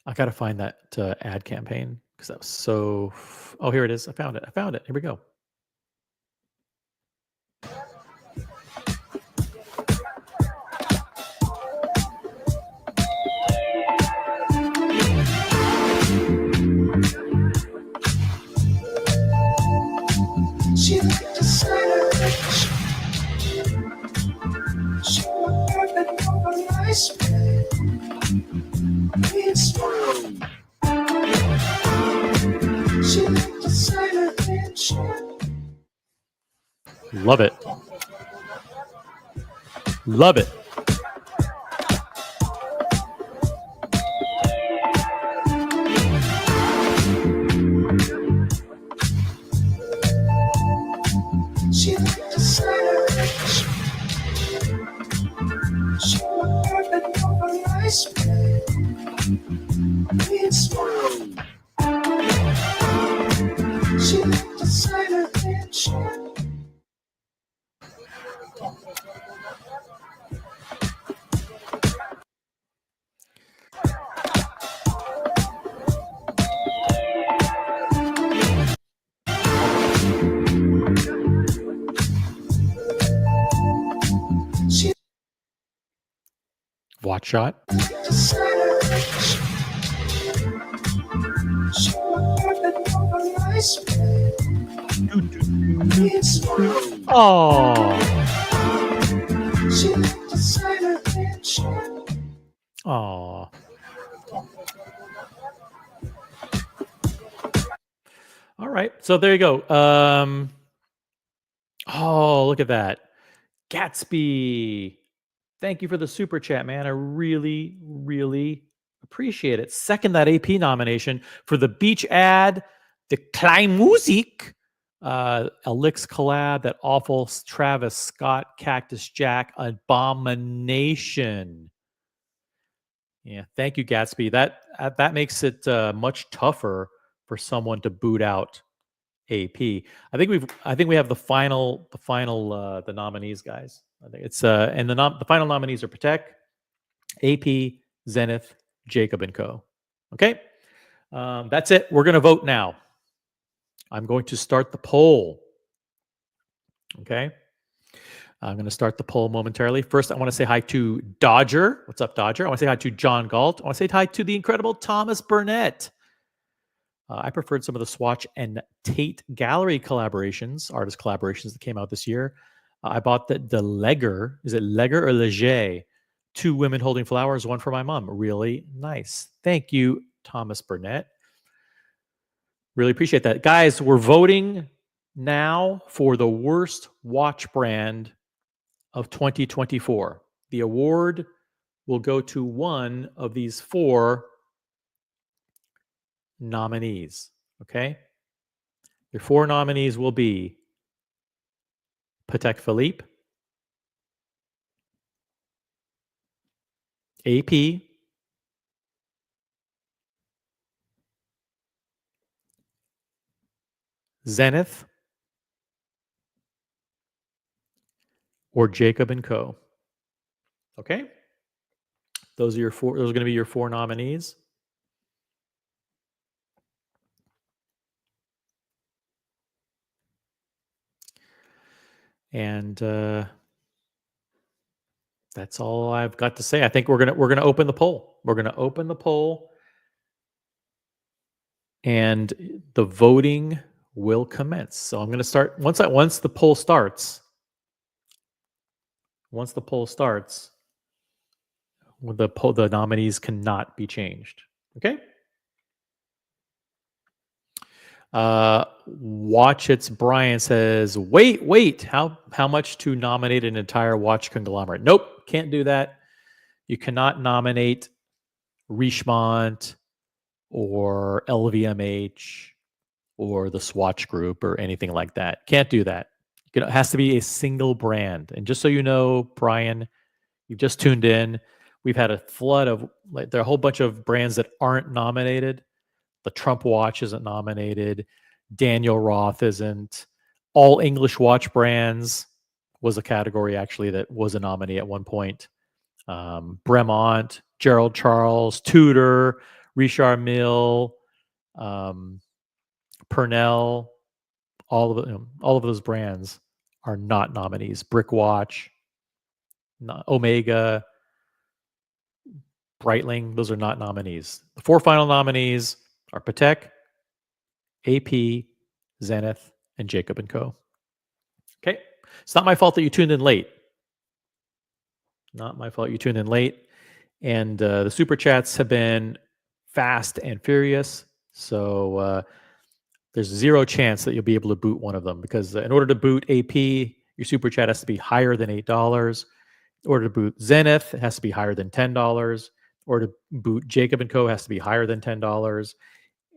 Speaker 1: I got to find that ad campaign because that was so. Oh, here it is. I found it. Here we go.
Speaker 3: She looked aside. She perfect over my spirit. She looked aside and she.
Speaker 1: Love it. Love it.
Speaker 3: She looked aside. She perfect over my spirit. She looked aside and she.
Speaker 1: Watch shot.
Speaker 3: designer. Show her that over nice way. It's smart.
Speaker 1: Oh.
Speaker 3: She like designer and short.
Speaker 1: Oh. All right. So there you go. Oh, look at that. Gatsby. Thank you for the super chat, man. I really, really appreciate it. Second that AP nomination for the beach ad, the Kleinmusik, Elix collab, that awful Travis Scott, Cactus Jack abomination. Yeah, thank you, Gatsby. That makes it much tougher for someone to boot out AP. I think we have the final the nominees, guys. I think it's and the final nominees are Patek, AP, Zenith, Jacob Co. Okay, that's it. We're gonna vote now. I'm going to start the poll. Okay, I'm going to start the poll momentarily. First, I want to say hi to Dodger. What's up, Dodger? I want to say hi to John Galt. I want to say hi to the incredible Thomas Burnett. I preferred some of the Swatch and Tate Gallery collaborations, artist collaborations that came out this year. I bought the Leger. Is it Leger or Leger? 2 women holding flowers, one for my mom. Really nice. Thank you, Thomas Burnett. Really appreciate that. Guys, we're voting now for the worst watch brand of 2024. The award will go to one of these 4 nominees. Okay? Your 4 nominees will be Patek Philippe, AP, Zenith, or Jacob Co. Okay? Those are going to be your 4 nominees. And that's all I've got to say. I think we're gonna open the poll. We're gonna open the poll, and the voting will commence. So I'm gonna start once the poll starts. Once the poll starts, the nominees cannot be changed. Okay. Watch It's Brian says, wait, how much to nominate an entire watch conglomerate? Nope, can't do that. You cannot nominate Richemont or LVMH or the Swatch Group or anything like that. Can't do that. It has to be a single brand. And just so you know, Brian, you've just tuned in. We've had a flood of there are a whole bunch of brands that aren't nominated. The Trump watch isn't nominated. Daniel Roth isn't. All English watch brands was a category actually that was a nominee at one point. Bremont, Gerald Charles, Tudor, Richard Mille, Purnell, all of those brands are not nominees. Brickwatch, Omega, Breitling, those are not nominees. The 4 final nominees are Patek, AP, Zenith, and Jacob Co. Okay, it's not my fault that you tuned in late. Not my fault you tuned in late. And the super chats have been fast and furious. So there's 0 chance that you'll be able to boot one of them because in order to boot AP, your super chat has to be higher than $8. In order to boot Zenith, it has to be higher than $10. Or to boot Jacob Co. has to be higher than $10.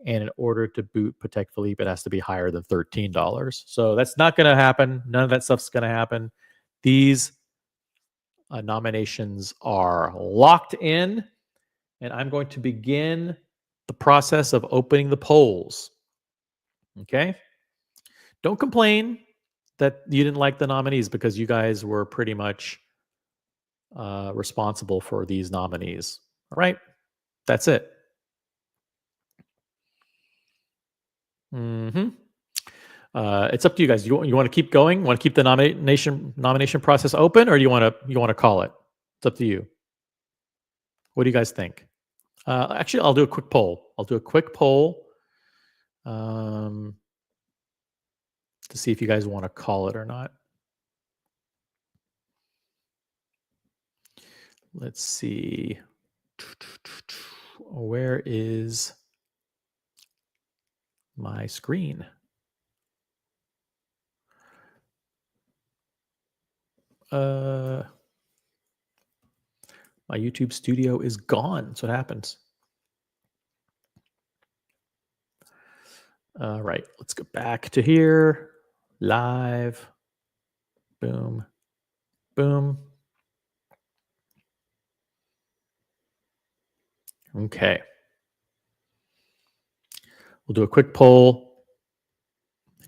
Speaker 1: And in order to boot Patek Philippe, it has to be higher than $13. So that's not going to happen. None of that stuff's going to happen. These nominations are locked in, and I'm going to begin the process of opening the polls. Okay? Don't complain that you didn't like the nominees because you guys were pretty much responsible for these nominees. All right? That's it. It's up to you guys. You want to keep going? Want to keep the nomination process open, or do you want to call it? It's up to you. What do you guys think? Actually, I'll do a quick poll. To see if you guys want to call it or not. Let's see. Where is my screen? My YouTube studio is gone. That's what happens. All right, let's go back to here. Live. Boom. Boom. Okay. We'll do a quick poll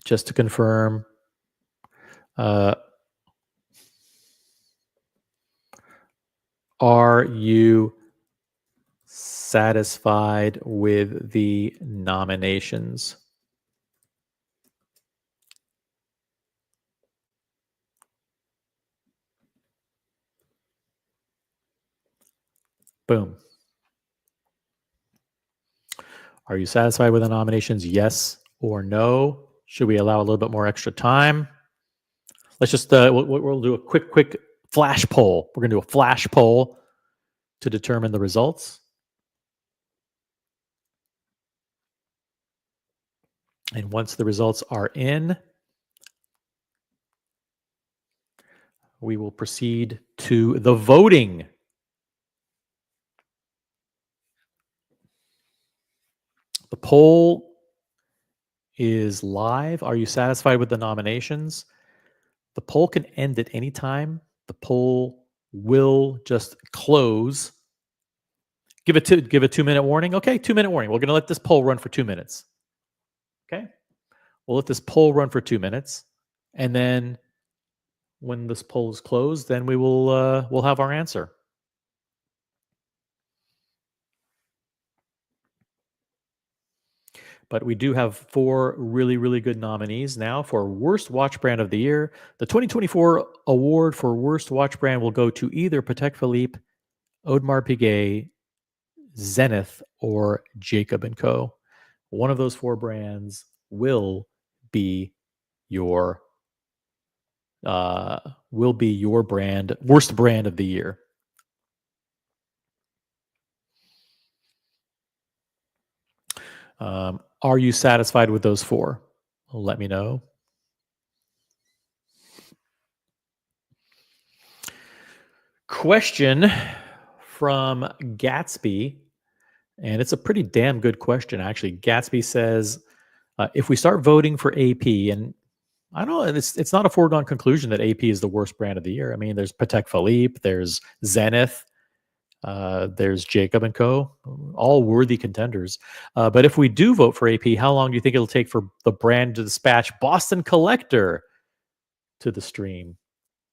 Speaker 1: just to confirm. Are you satisfied with the nominations? Boom. Are you satisfied with the nominations? Yes or no? Should we allow a little bit more extra time? Let's just, we'll do a quick flash poll. We're going to do a flash poll to determine the results. And once the results are in, we will proceed to the voting. The poll is live. Are you satisfied with the nominations? The poll can end at any time. The poll will just close. Give a 2-minute warning. Okay, 2-minute warning. We're going to let this poll run for 2 minutes. Okay, we'll let this poll run for 2 minutes, and then when this poll is closed, then we will we'll have our answer. But we do have 4 really, really good nominees now for Worst Watch Brand of the Year. The 2024 award for Worst Watch Brand will go to either Patek Philippe, Audemars Piguet, Zenith, or Jacob Co. One of those 4 brands will be your brand, worst brand of the year. Are you satisfied with those 4? Let me know. Question from Gatsby, and it's a pretty damn good question, actually. Gatsby says, if we start voting for AP, and I don't know, it's not a foregone conclusion that AP is the worst brand of the year. I mean, there's Patek Philippe, there's Zenith, there's Jacob Co, all worthy contenders. But if we do vote for AP, how long do you think it'll take for the brand to dispatch Boston Collector to the stream?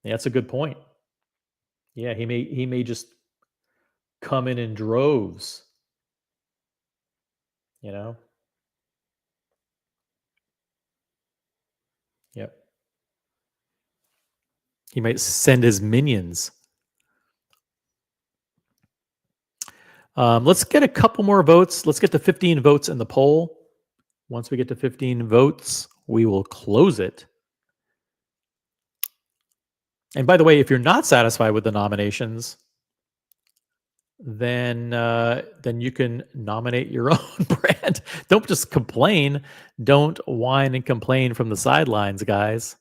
Speaker 1: Yeah, that's a good point. Yeah, he may just come in droves, you know? Yep. He might send his minions. Let's get a couple more votes. Let's get to 15 votes in the poll. Once we get to 15 votes, we will close it. And by the way, if you're not satisfied with the nominations, then you can nominate your own brand. Don't just complain. Don't whine and complain from the sidelines, guys.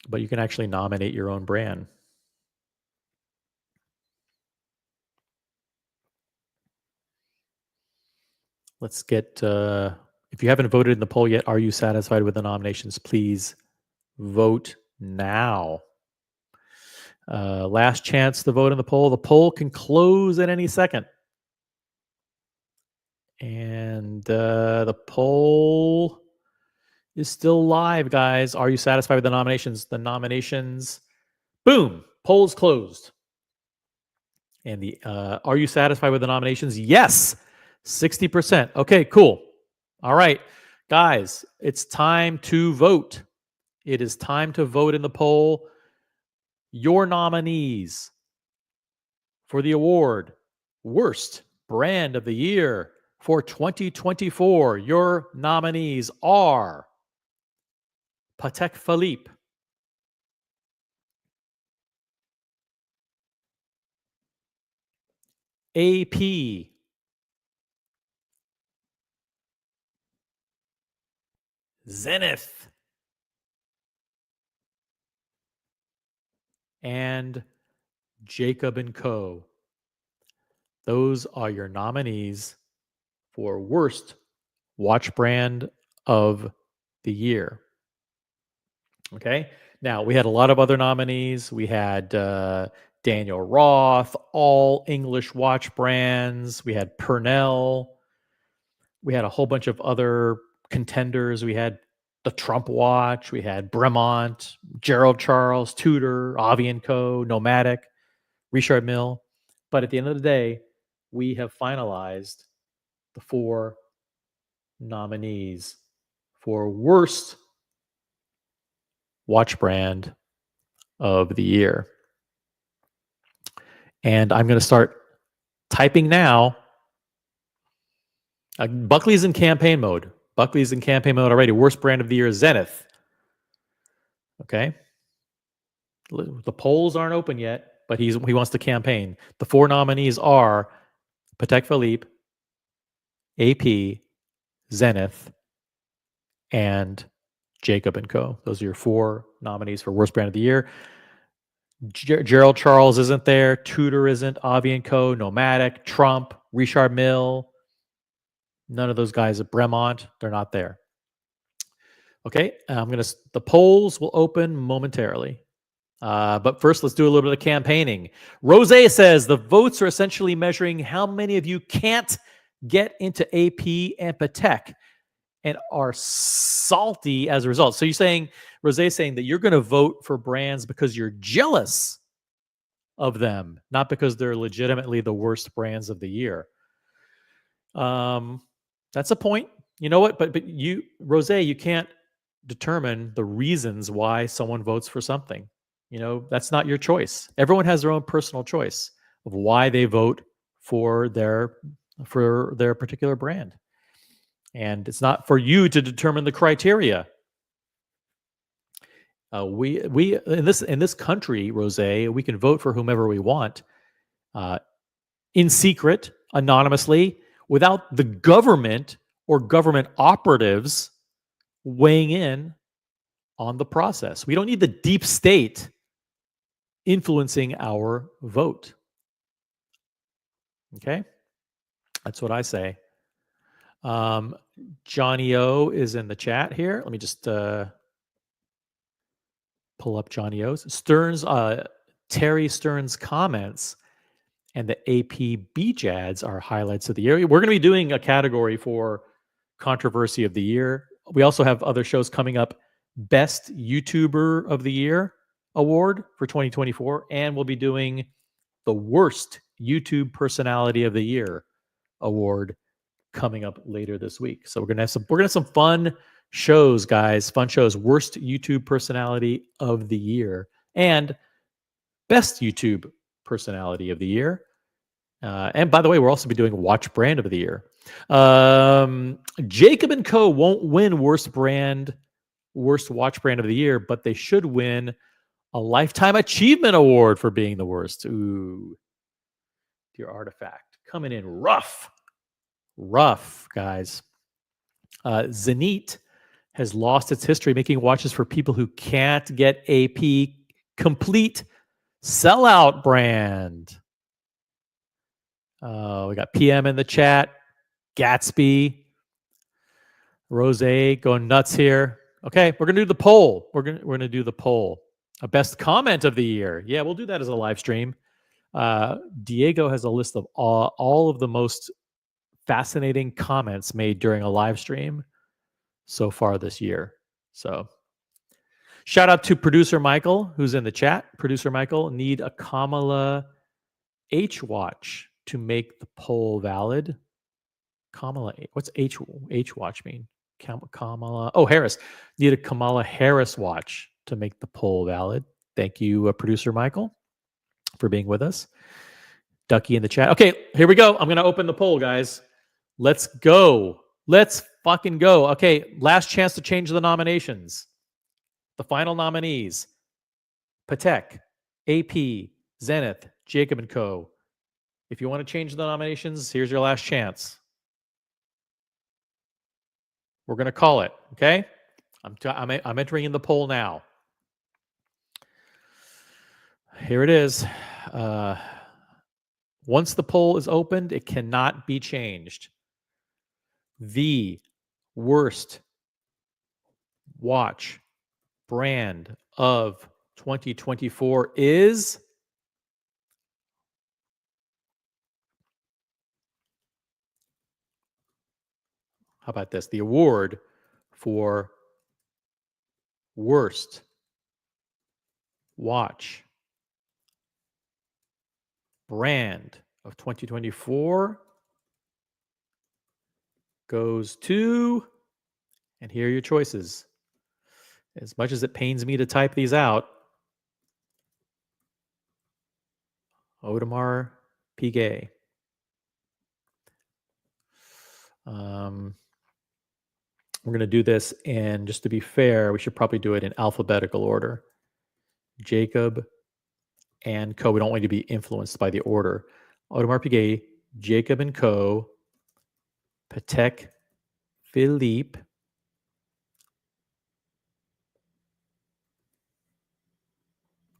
Speaker 1: But you can actually nominate your own brand. Let's get, if you haven't voted in the poll yet, are you satisfied with the nominations? Please vote now. Last chance to vote in the poll. The poll can close at any second. And the poll is still live, guys. Are you satisfied with the nominations? The nominations, boom, poll is closed. And the are you satisfied with the nominations? Yes, 60%. Okay, cool. All right, guys, it's time to vote. It is time to vote in the poll. Your nominees for the award Worst Brand of the Year for 2024. Your nominees are Patek Philippe, AP, Zenith, and Jacob Co. Those are your nominees for Worst Watch Brand of the Year. Okay. Now, we had a lot of other nominees. We had Daniel Roth, all English watch brands. We had Purnell. We had a whole bunch of other contenders. We had the Trump watch. We had Bremont, Gerald Charles, Tudor, Avi & Co., Nomadic, Richard Mille. But at the end of the day, we have finalized the 4 nominees for Worst Watch Brand of the Year. And I'm going to start typing now. Buckley's in campaign mode. Buckley's in campaign mode already. Worst brand of the year is Zenith. Okay. The polls aren't open yet, but he wants to campaign. The 4 nominees are Patek Philippe, AP, Zenith, and Jacob Co. Those are your 4 nominees for worst brand of the year. Gerald Charles isn't there. Tudor isn't. Avi & Co. Nomadic. Trump. Richard Mille. None of those guys at Bremont. They're not there. Okay. The polls will open momentarily. But first, let's do a little bit of campaigning. Rose says the votes are essentially measuring how many of you can't get into AP and Patek and are salty as a result. So you're saying, Rose is saying that you're going to vote for brands because you're jealous of them, not because they're legitimately the worst brands of the year. That's a point. You know what? But you, Rose, you can't determine the reasons why someone votes for something. You know, that's not your choice. Everyone has their own personal choice of why they vote for their particular brand. And it's not for you to determine the criteria. We in this country, Rose, we can vote for whomever we want, in secret, anonymously, without the government or government operatives weighing in on the process. We don't need the deep state influencing our vote. Okay, that's what I say. Johnny O is in the chat here. Let me just pull up Johnny O's. Terry Stern's comments and the AP BJads are highlights of the year. We're going to be doing a category for controversy of the year. We also have other shows coming up. Best YouTuber of the Year award for 2024, and we'll be doing the worst YouTube personality of the year award coming up later this week. So we're gonna have some fun shows, guys. Fun shows. Worst YouTube personality of the year and best YouTube personality of the year. And by the way, we'll also be doing watch brand of the year. Jacob Co. won't win worst watch brand of the year, but they should win a lifetime achievement award for being the worst. Ooh, dear Artifact coming in rough, guys. Zenith has lost its history making watches for people who can't get AP. Complete sellout brand. We got PM in the chat. Gatsby. Rose going nuts here. Okay, we're gonna do the poll. We're gonna do the poll. A best comment of the year. Yeah, we'll do that as a live stream. Diego has a list of all of the most fascinating comments made during a live stream so far this year. So shout out to producer Michael, who's in the chat. Producer Michael, need a Kamala H watch to make the poll valid. Kamala, what's H watch mean? Kamala, Harris. Need a Kamala Harris watch to make the poll valid. Thank you, producer Michael, for being with us. Ducky in the chat. Okay, here we go. I'm going to open the poll, guys. Let's go. Let's fucking go. Okay, last chance to change the nominations. The final nominees: Patek, AP, Zenith, Jacob Co. If you want to change the nominations, here's your last chance. We're going to call it, okay? I'm entering in the poll now. Here it is. Once the poll is opened, it cannot be changed. The worst watch brand of 2024 is... How about this? The award for worst watch brand of 2024 goes to, and here are your choices. As much as it pains me to type these out, Audemars Piguet. We're going to do this, and just to be fair, we should probably do it in alphabetical order. Jacob and Co. We don't want you to be influenced by the order. Audemars Piguet, Jacob and Co. Patek Philippe.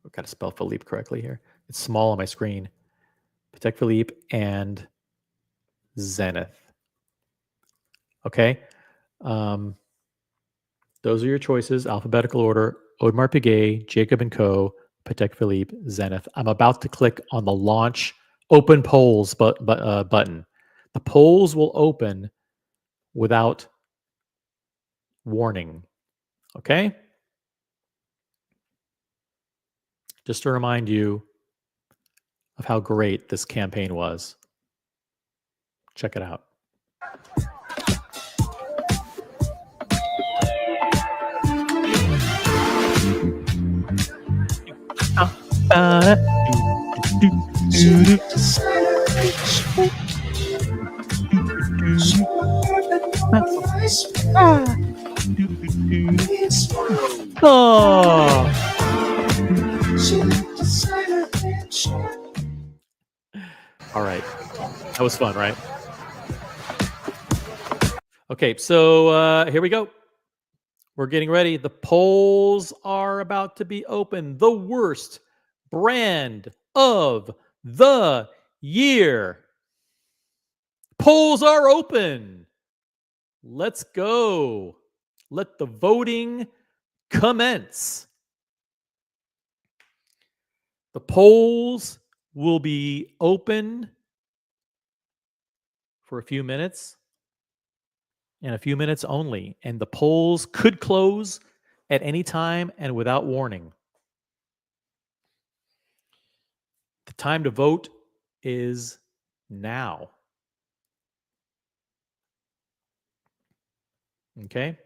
Speaker 1: I've got to spell Philippe correctly here. It's small on my screen. Patek Philippe and Zenith. Okay. Those are your choices, alphabetical order: Audemars Piguet, Jacob and Co., Patek Philippe, Zenith. I'm about to click on the launch open polls button. The polls will open without warning. Okay? Just to remind you of how great this campaign was. Check it out. Oh. All right. That was fun, right? Okay, so here we go. We're getting ready. The polls are about to be open. The worst brand of the year. Polls are open. Let's go. Let the voting commence. The polls will be open for a few minutes, and a few minutes only. And the polls could close at any time and without warning. The time to vote is now. Okay?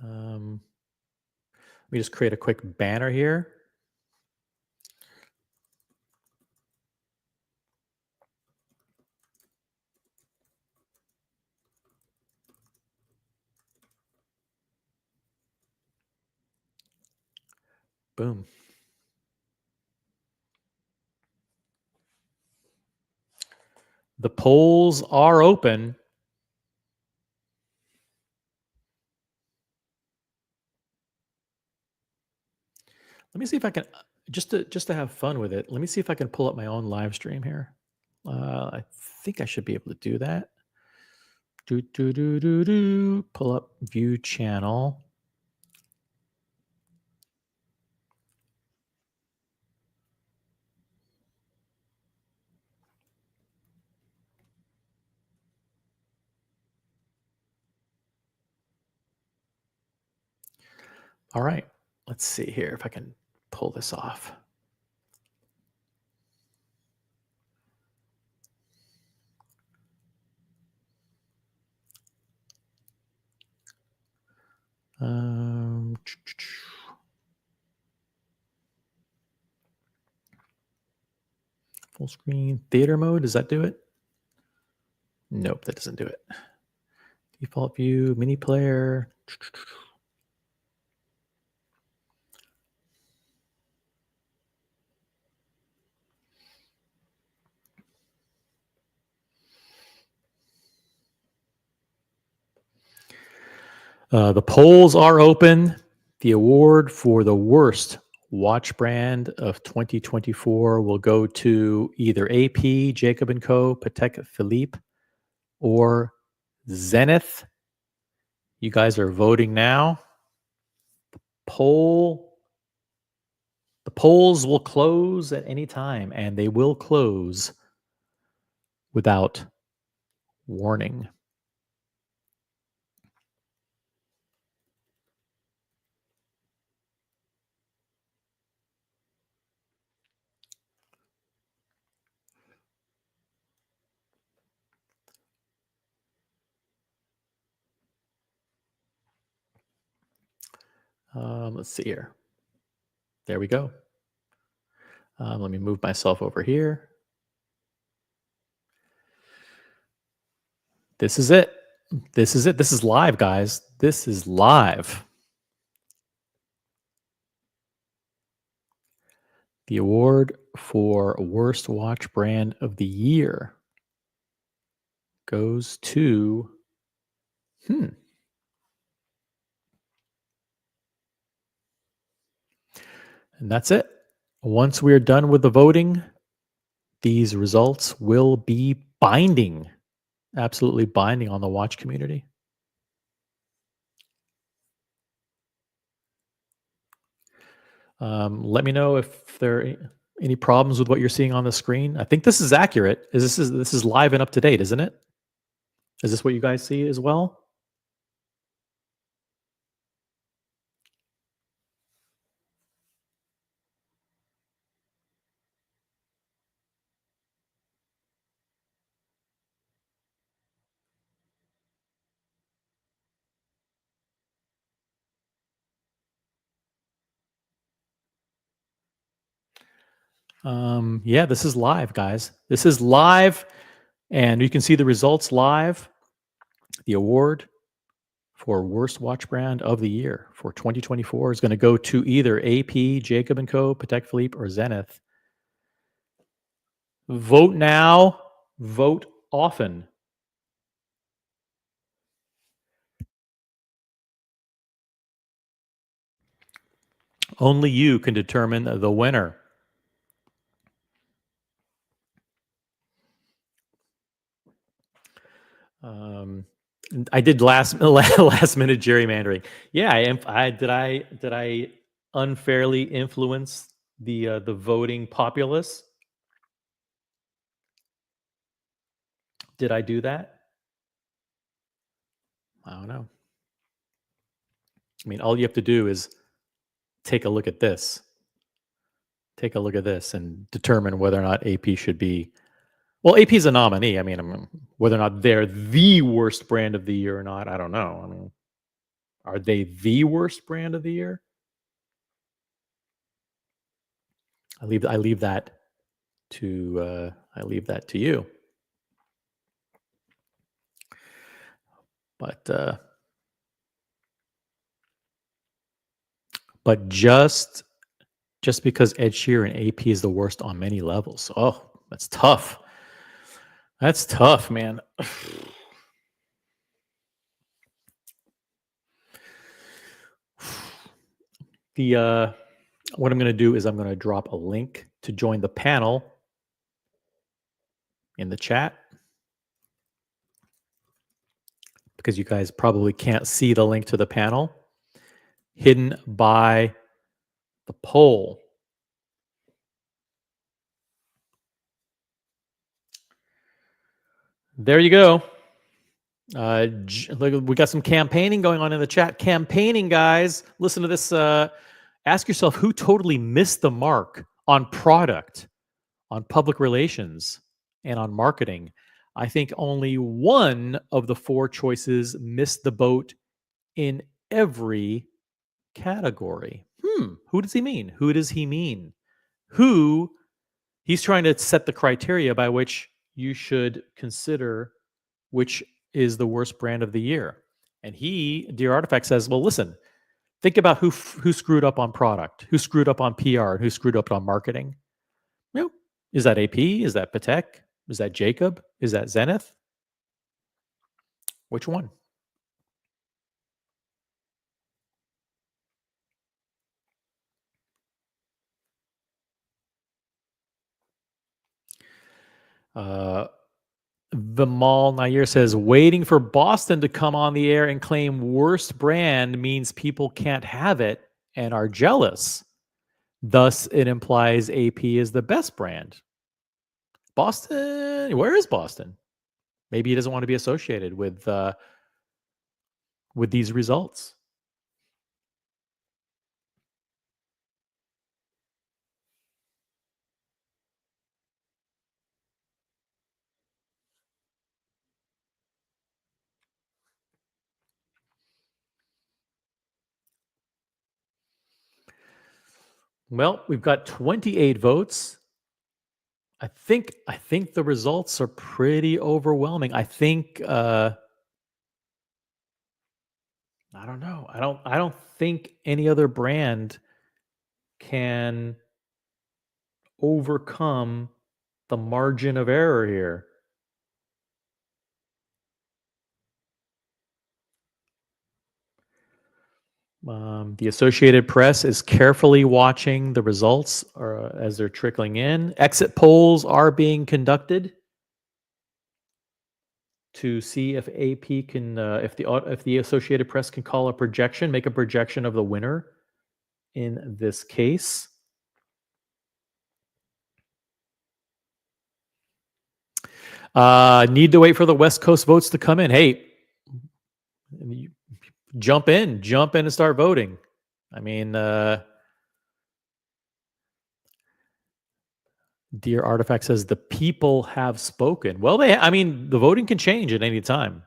Speaker 1: Let me just create a quick banner here. Boom. The polls are open. Let me see if I can, just to have fun with it, let me see if I can pull up my own live stream here. I think I should be able to do that. Pull up view channel. All right, let's see here if I can pull this off. Full screen theater mode. Does that do it? Nope, that doesn't do it. Default view, mini player. The polls are open. The award for the worst watch brand of 2024 will go to either AP, Jacob Co, Patek Philippe, or Zenith. You guys are voting now. The polls will close at any time, and they will close without warning. Let's see here. There we go. Let me move myself over here. This is it. This is it. This is live, guys. This is live. The award for worst watch brand of the year goes to and that's it. Once we're done with the voting, these results will be binding, absolutely binding on the watch community. Let me know if there are any problems with what you're seeing on the screen. I think this is accurate. This is live and up to date, isn't it? Is this what you guys see as well? Yeah, this is live, guys. This is live, and you can see the results live. The award for worst watch brand of the year for 2024 is going to go to either AP, Jacob Co, Patek Philippe, or Zenith. Vote now, vote often. Only you can determine the winner. I did last minute gerrymandering. Yeah, did I unfairly influence the voting populace? Did I do that? I don't know. I mean, all you have to do is take a look at this. Take a look at this and determine whether or not AP should be. Well, AP is a nominee. I mean, whether or not they're the worst brand of the year or not, I don't know. I mean, are they the worst brand of the year? I leave that to you. But just because Ed Sheeran AP is the worst on many levels. Oh, that's tough. That's tough, man. What I'm going to do is I'm going to drop a link to join the panel in the chat, because you guys probably can't see the link to the panel hidden by the poll. There you go. We got some campaigning going on in the chat. Campaigning, guys. Listen to this. Ask yourself, who totally missed the mark on product, on public relations, and on marketing? I think only one of the four choices missed the boat in every category. Who does he mean? Who does he mean? Who He's trying to set the criteria by which you should consider which is the worst brand of the year. And Dear Artifact, says, well, listen, think about who screwed up on product, who screwed up on PR, and who screwed up on marketing. You know, is that AP? Is that Patek? Is that Jacob? Is that Zenith? Which one? Vimal Nair says, waiting for Boston to come on the air and claim worst brand means people can't have it and are jealous. Thus, it implies AP is the best brand. Boston, where is Boston? Maybe he doesn't want to be associated with these results. Well, we've got 28 votes. I think the results are pretty overwhelming. I think I don't know. I don't think any other brand can overcome the margin of error here. The Associated Press is carefully watching the results as they're trickling in. Exit polls are being conducted to see if AP can, if the Associated Press can call a projection, make a projection of the winner in this case. Need to wait for the West Coast votes to come in. Hey, jump in and start voting. I mean, Dear Artifact says the people have spoken. Well, the voting can change at any time.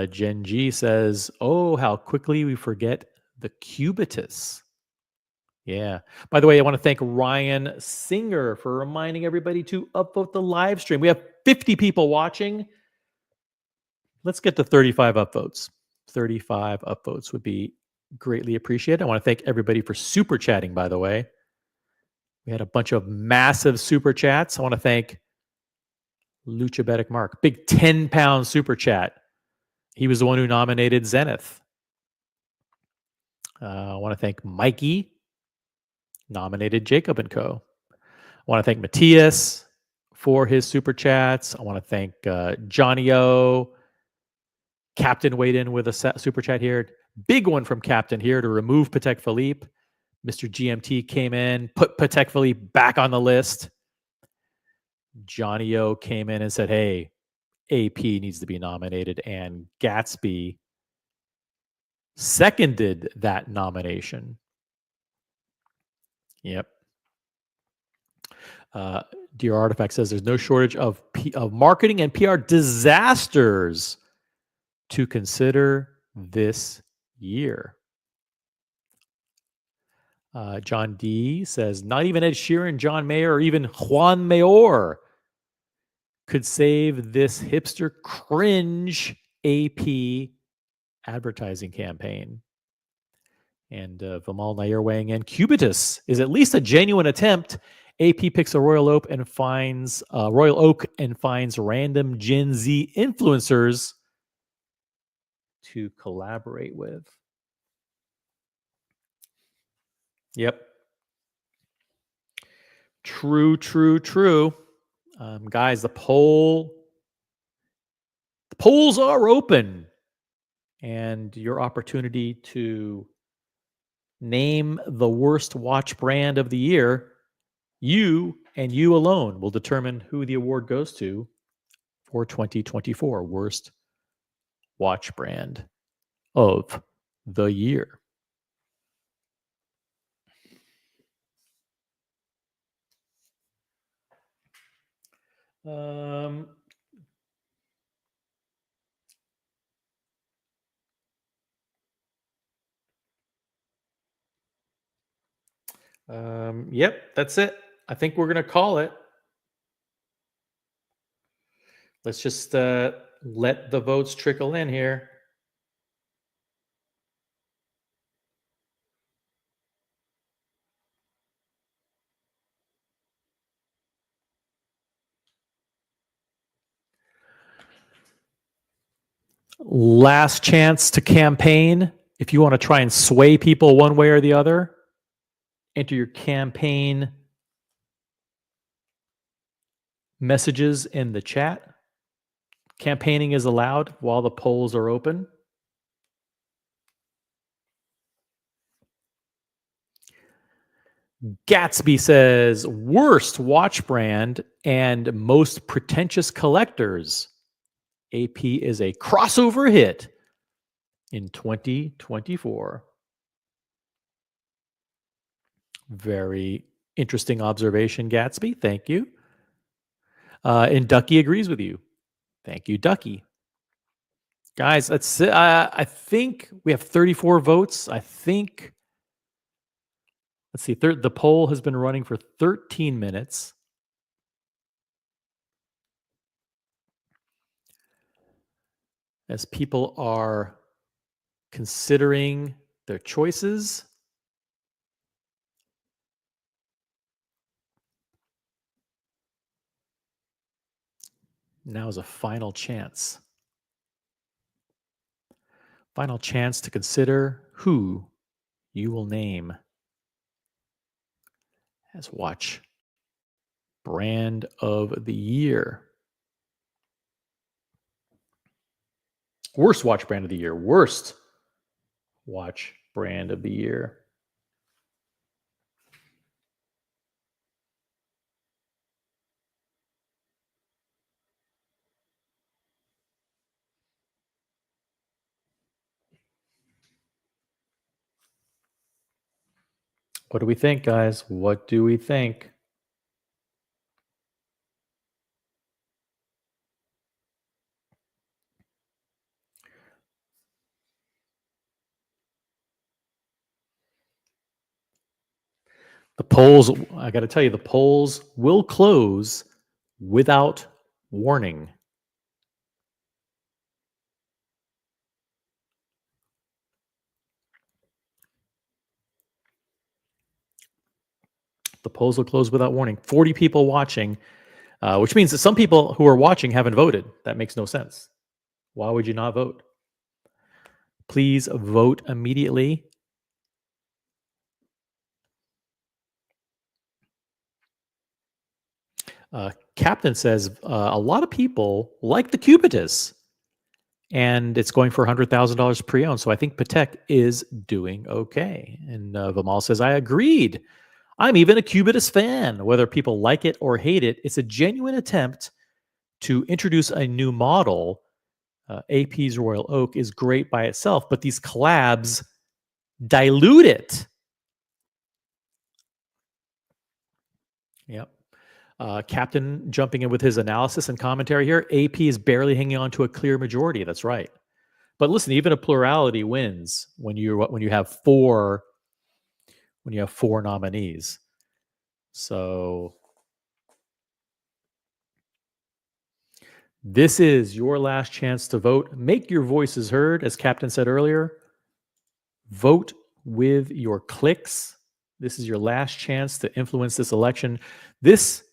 Speaker 1: Jen G says, oh, how quickly we forget the cubitus. Yeah. By the way, I want to thank Ryan Singer for reminding everybody to upvote the live stream. We have 50 people watching. Let's get to 35 upvotes. 35 upvotes would be greatly appreciated. I want to thank everybody for super chatting, by the way. We had a bunch of massive super chats. I want to thank Luchabetic Mark, big 10-pound super chat. He was the one who nominated Zenith. I want to thank Mikey, nominated Jacob Co. I want to thank Matthias for his super chats. I want to thank Johnny O. Captain weighed in with a super chat here. Big one from Captain here to remove Patek Philippe. Mr. GMT came in, put Patek Philippe back on the list. Johnny O came in and said, hey, AP needs to be nominated. And Gatsby seconded that nomination. Yep. Dear Artifact says there's no shortage of marketing and PR disasters to consider this year. John D says not even Ed Sheeran, John Mayer, or even Juan Mayor could save this hipster cringe AP advertising campaign. And Vimal Nair weighing in, Cubitus is at least a genuine attempt. AP picks a Royal Oak and finds random Gen Z influencers to collaborate with. Yep. True. Guys, the polls are open, and your opportunity to name the worst watch brand of the year, you and you alone will determine who the award goes to for 2024 worst watch brand of the year. Yep, that's it. I think we're going to call it. Let's just let the votes trickle in here. Last chance to campaign. If you want to try and sway people one way or the other, enter your campaign messages in the chat. Campaigning is allowed while the polls are open. Gatsby says, worst watch brand and most pretentious collectors. AP is a crossover hit in 2024. Very interesting observation, Gatsby. Thank you. And Ducky agrees with you. Thank you, Ducky. Guys, let's. I think we have 34 votes. I think. Let's see. The poll has been running for 13 minutes. As people are considering their choices. Now is a final chance. Final chance to consider who you will name as watch brand of the year. Worst watch brand of the year. Worst watch brand of the year. What do we think, guys? What do we think? The polls, I got to tell you, the polls will close without warning. The polls will close without warning. 40 people watching, which means that some people who are watching haven't voted. That makes no sense. Why would you not vote? Please vote immediately. Captain says a lot of people like the Cubitus, and it's going for $100,000 pre-owned. So I think Patek is doing okay. And Vimal says, I agreed. I'm even a Cubitus fan. Whether people like it or hate it, it's a genuine attempt to introduce a new model. AP's Royal Oak is great by itself, but these collabs dilute it. Yep. Captain jumping in with his analysis and commentary here. AP is barely hanging on to a clear majority. That's right. But listen, even a plurality wins when you have four nominees. So this is your last chance to vote. Make your voices heard, as Captain said earlier. Vote with your clicks. This is your last chance to influence this election. This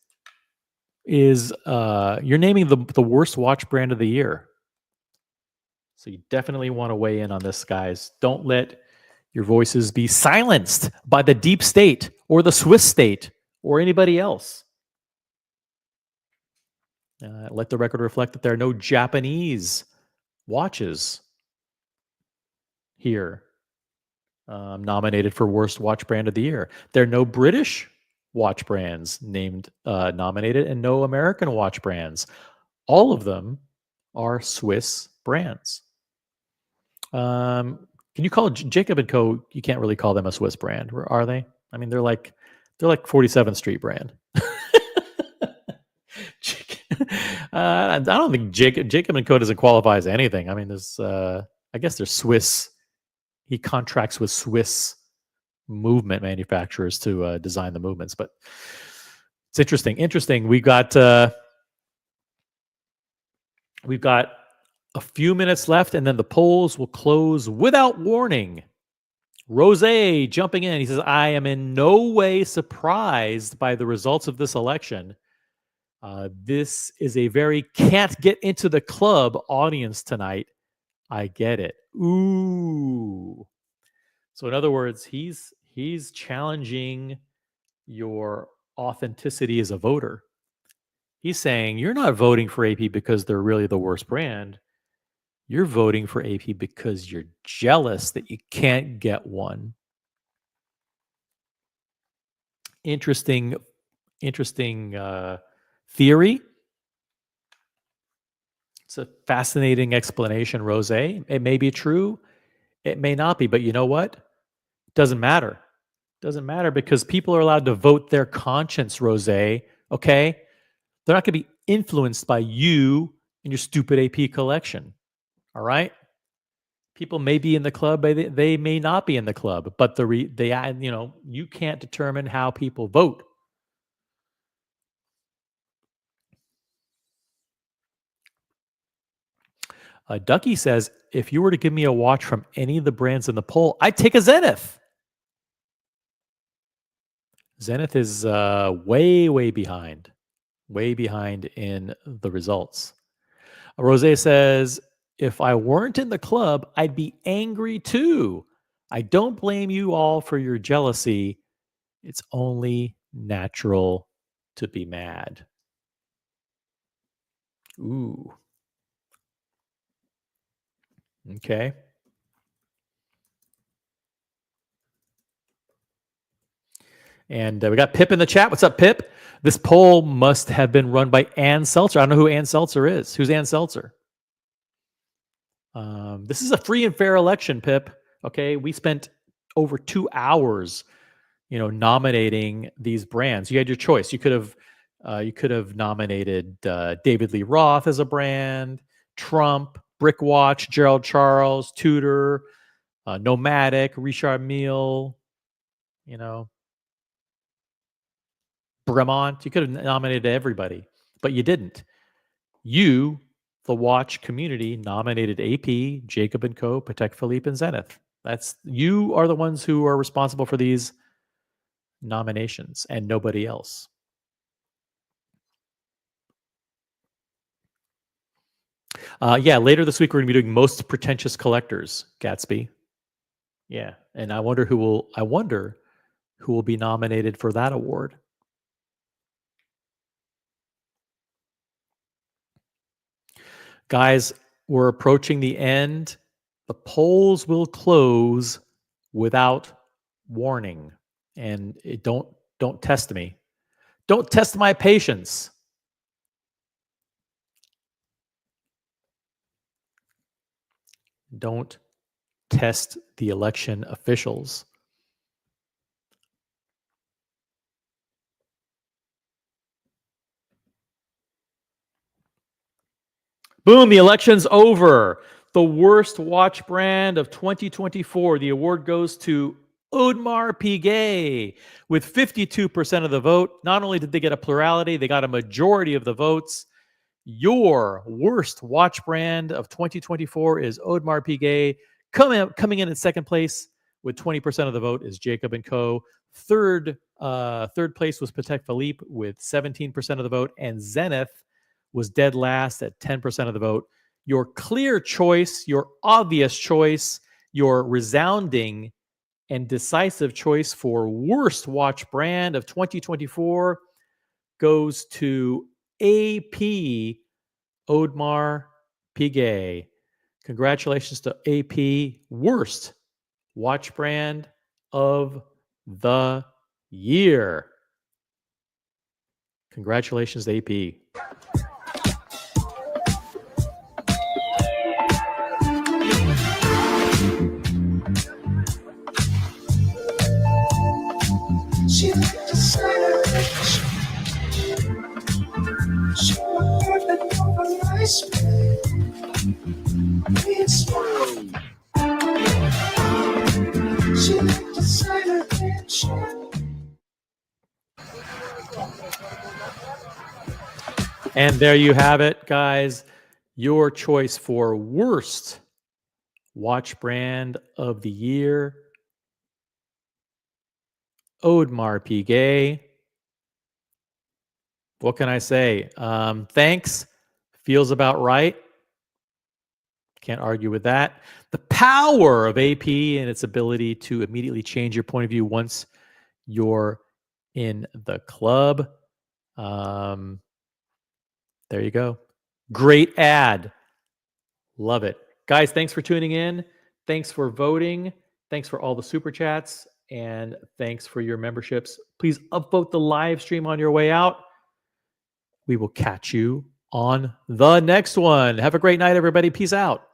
Speaker 1: is you're naming the worst watch brand of the year. So you definitely want to weigh in on this, guys. Don't let your voices be silenced by the deep state or the Swiss state or anybody else. Let the record reflect that there are no Japanese watches here nominated for worst watch brand of the year. There are no British watch brands named nominated, and no American watch brands. All of them are Swiss brands. Can you call Jacob Co? You can't really call them a Swiss brand, are they? I mean, they're like 47th Street brand. I don't think Jacob Co doesn't qualify as anything. I mean, there's I guess there's Swiss. He contracts with Swiss movement manufacturers to design the movements. But it's interesting. We've got a few minutes left, and then the polls will close without warning. Rose jumping in. He says, I am in no way surprised by the results of this election. This is a very can't get into the club audience tonight. I get it. Ooh. So in other words, he's challenging your authenticity as a voter. He's saying you're not voting for AP because they're really the worst brand. You're voting for AP because you're jealous that you can't get one. Interesting theory. It's a fascinating explanation, Rose. It may be true. It may not be. But you know what? Doesn't matter. Doesn't matter because people are allowed to vote their conscience, Rose. Okay? They're not going to be influenced by you and your stupid AP collection. All right? People may be in the club, but they may not be in the club. But you can't determine how people vote. Ducky says, if you were to give me a watch from any of the brands in the poll, I'd take a Zenith. Zenith is way behind in the results. Rose says, if I weren't in the club, I'd be angry too. I don't blame you all for your jealousy. It's only natural to be mad. Ooh. Okay. And we got Pip in the chat. What's up, Pip? This poll must have been run by Ann Seltzer. I don't know who Ann Seltzer is. Who's Ann Seltzer? This is a free and fair election, Pip. Okay, we spent over 2 hours, nominating these brands. You had your choice. You could have nominated David Lee Roth as a brand, Trump, Brickwatch, Gerald Charles, Tudor, Nomadic, Richard Mille, Bremont. You could have nominated everybody, but you didn't. You, the watch community, nominated AP, Jacob Co, Patek Philippe, and Zenith. You are the ones who are responsible for these nominations and nobody else. Later this week we're going to be doing most pretentious collectors, Gatsby. Yeah, and I wonder who will be nominated for that award. Guys, we're approaching the end. The polls will close without warning. And don't test me. Don't test my patience. Don't test the election officials. Boom, the election's over. The worst watch brand of 2024. The award goes to Audemars Piguet with 52% of the vote. Not only did they get a plurality, they got a majority of the votes. Your worst watch brand of 2024 is Audemars Piguet. Coming in second place with 20% of the vote is Jacob & Co. Third place was Patek Philippe with 17% of the vote, and Zenith was dead last at 10% of the vote. Your clear choice, your obvious choice, your resounding and decisive choice for worst watch brand of 2024 goes to AP Audemars Piguet. Congratulations to AP, worst watch brand of the year. Congratulations to AP.
Speaker 3: She like designer. She perfect over my spine. It's smile. She like designer.
Speaker 1: And there you have it, guys. Your choice for worst watch brand of the year, Audemars Piguet. What can I say? Thanks. Feels about right. Can't argue with that. The power of AP and its ability to immediately change your point of view once you're in the club. There you go. Great ad. Love it. Guys, thanks for tuning in. Thanks for voting. Thanks for all the super chats. And thanks for your memberships. Please upvote the live stream on your way out. We will catch you on the next one. Have a great night, everybody. Peace out.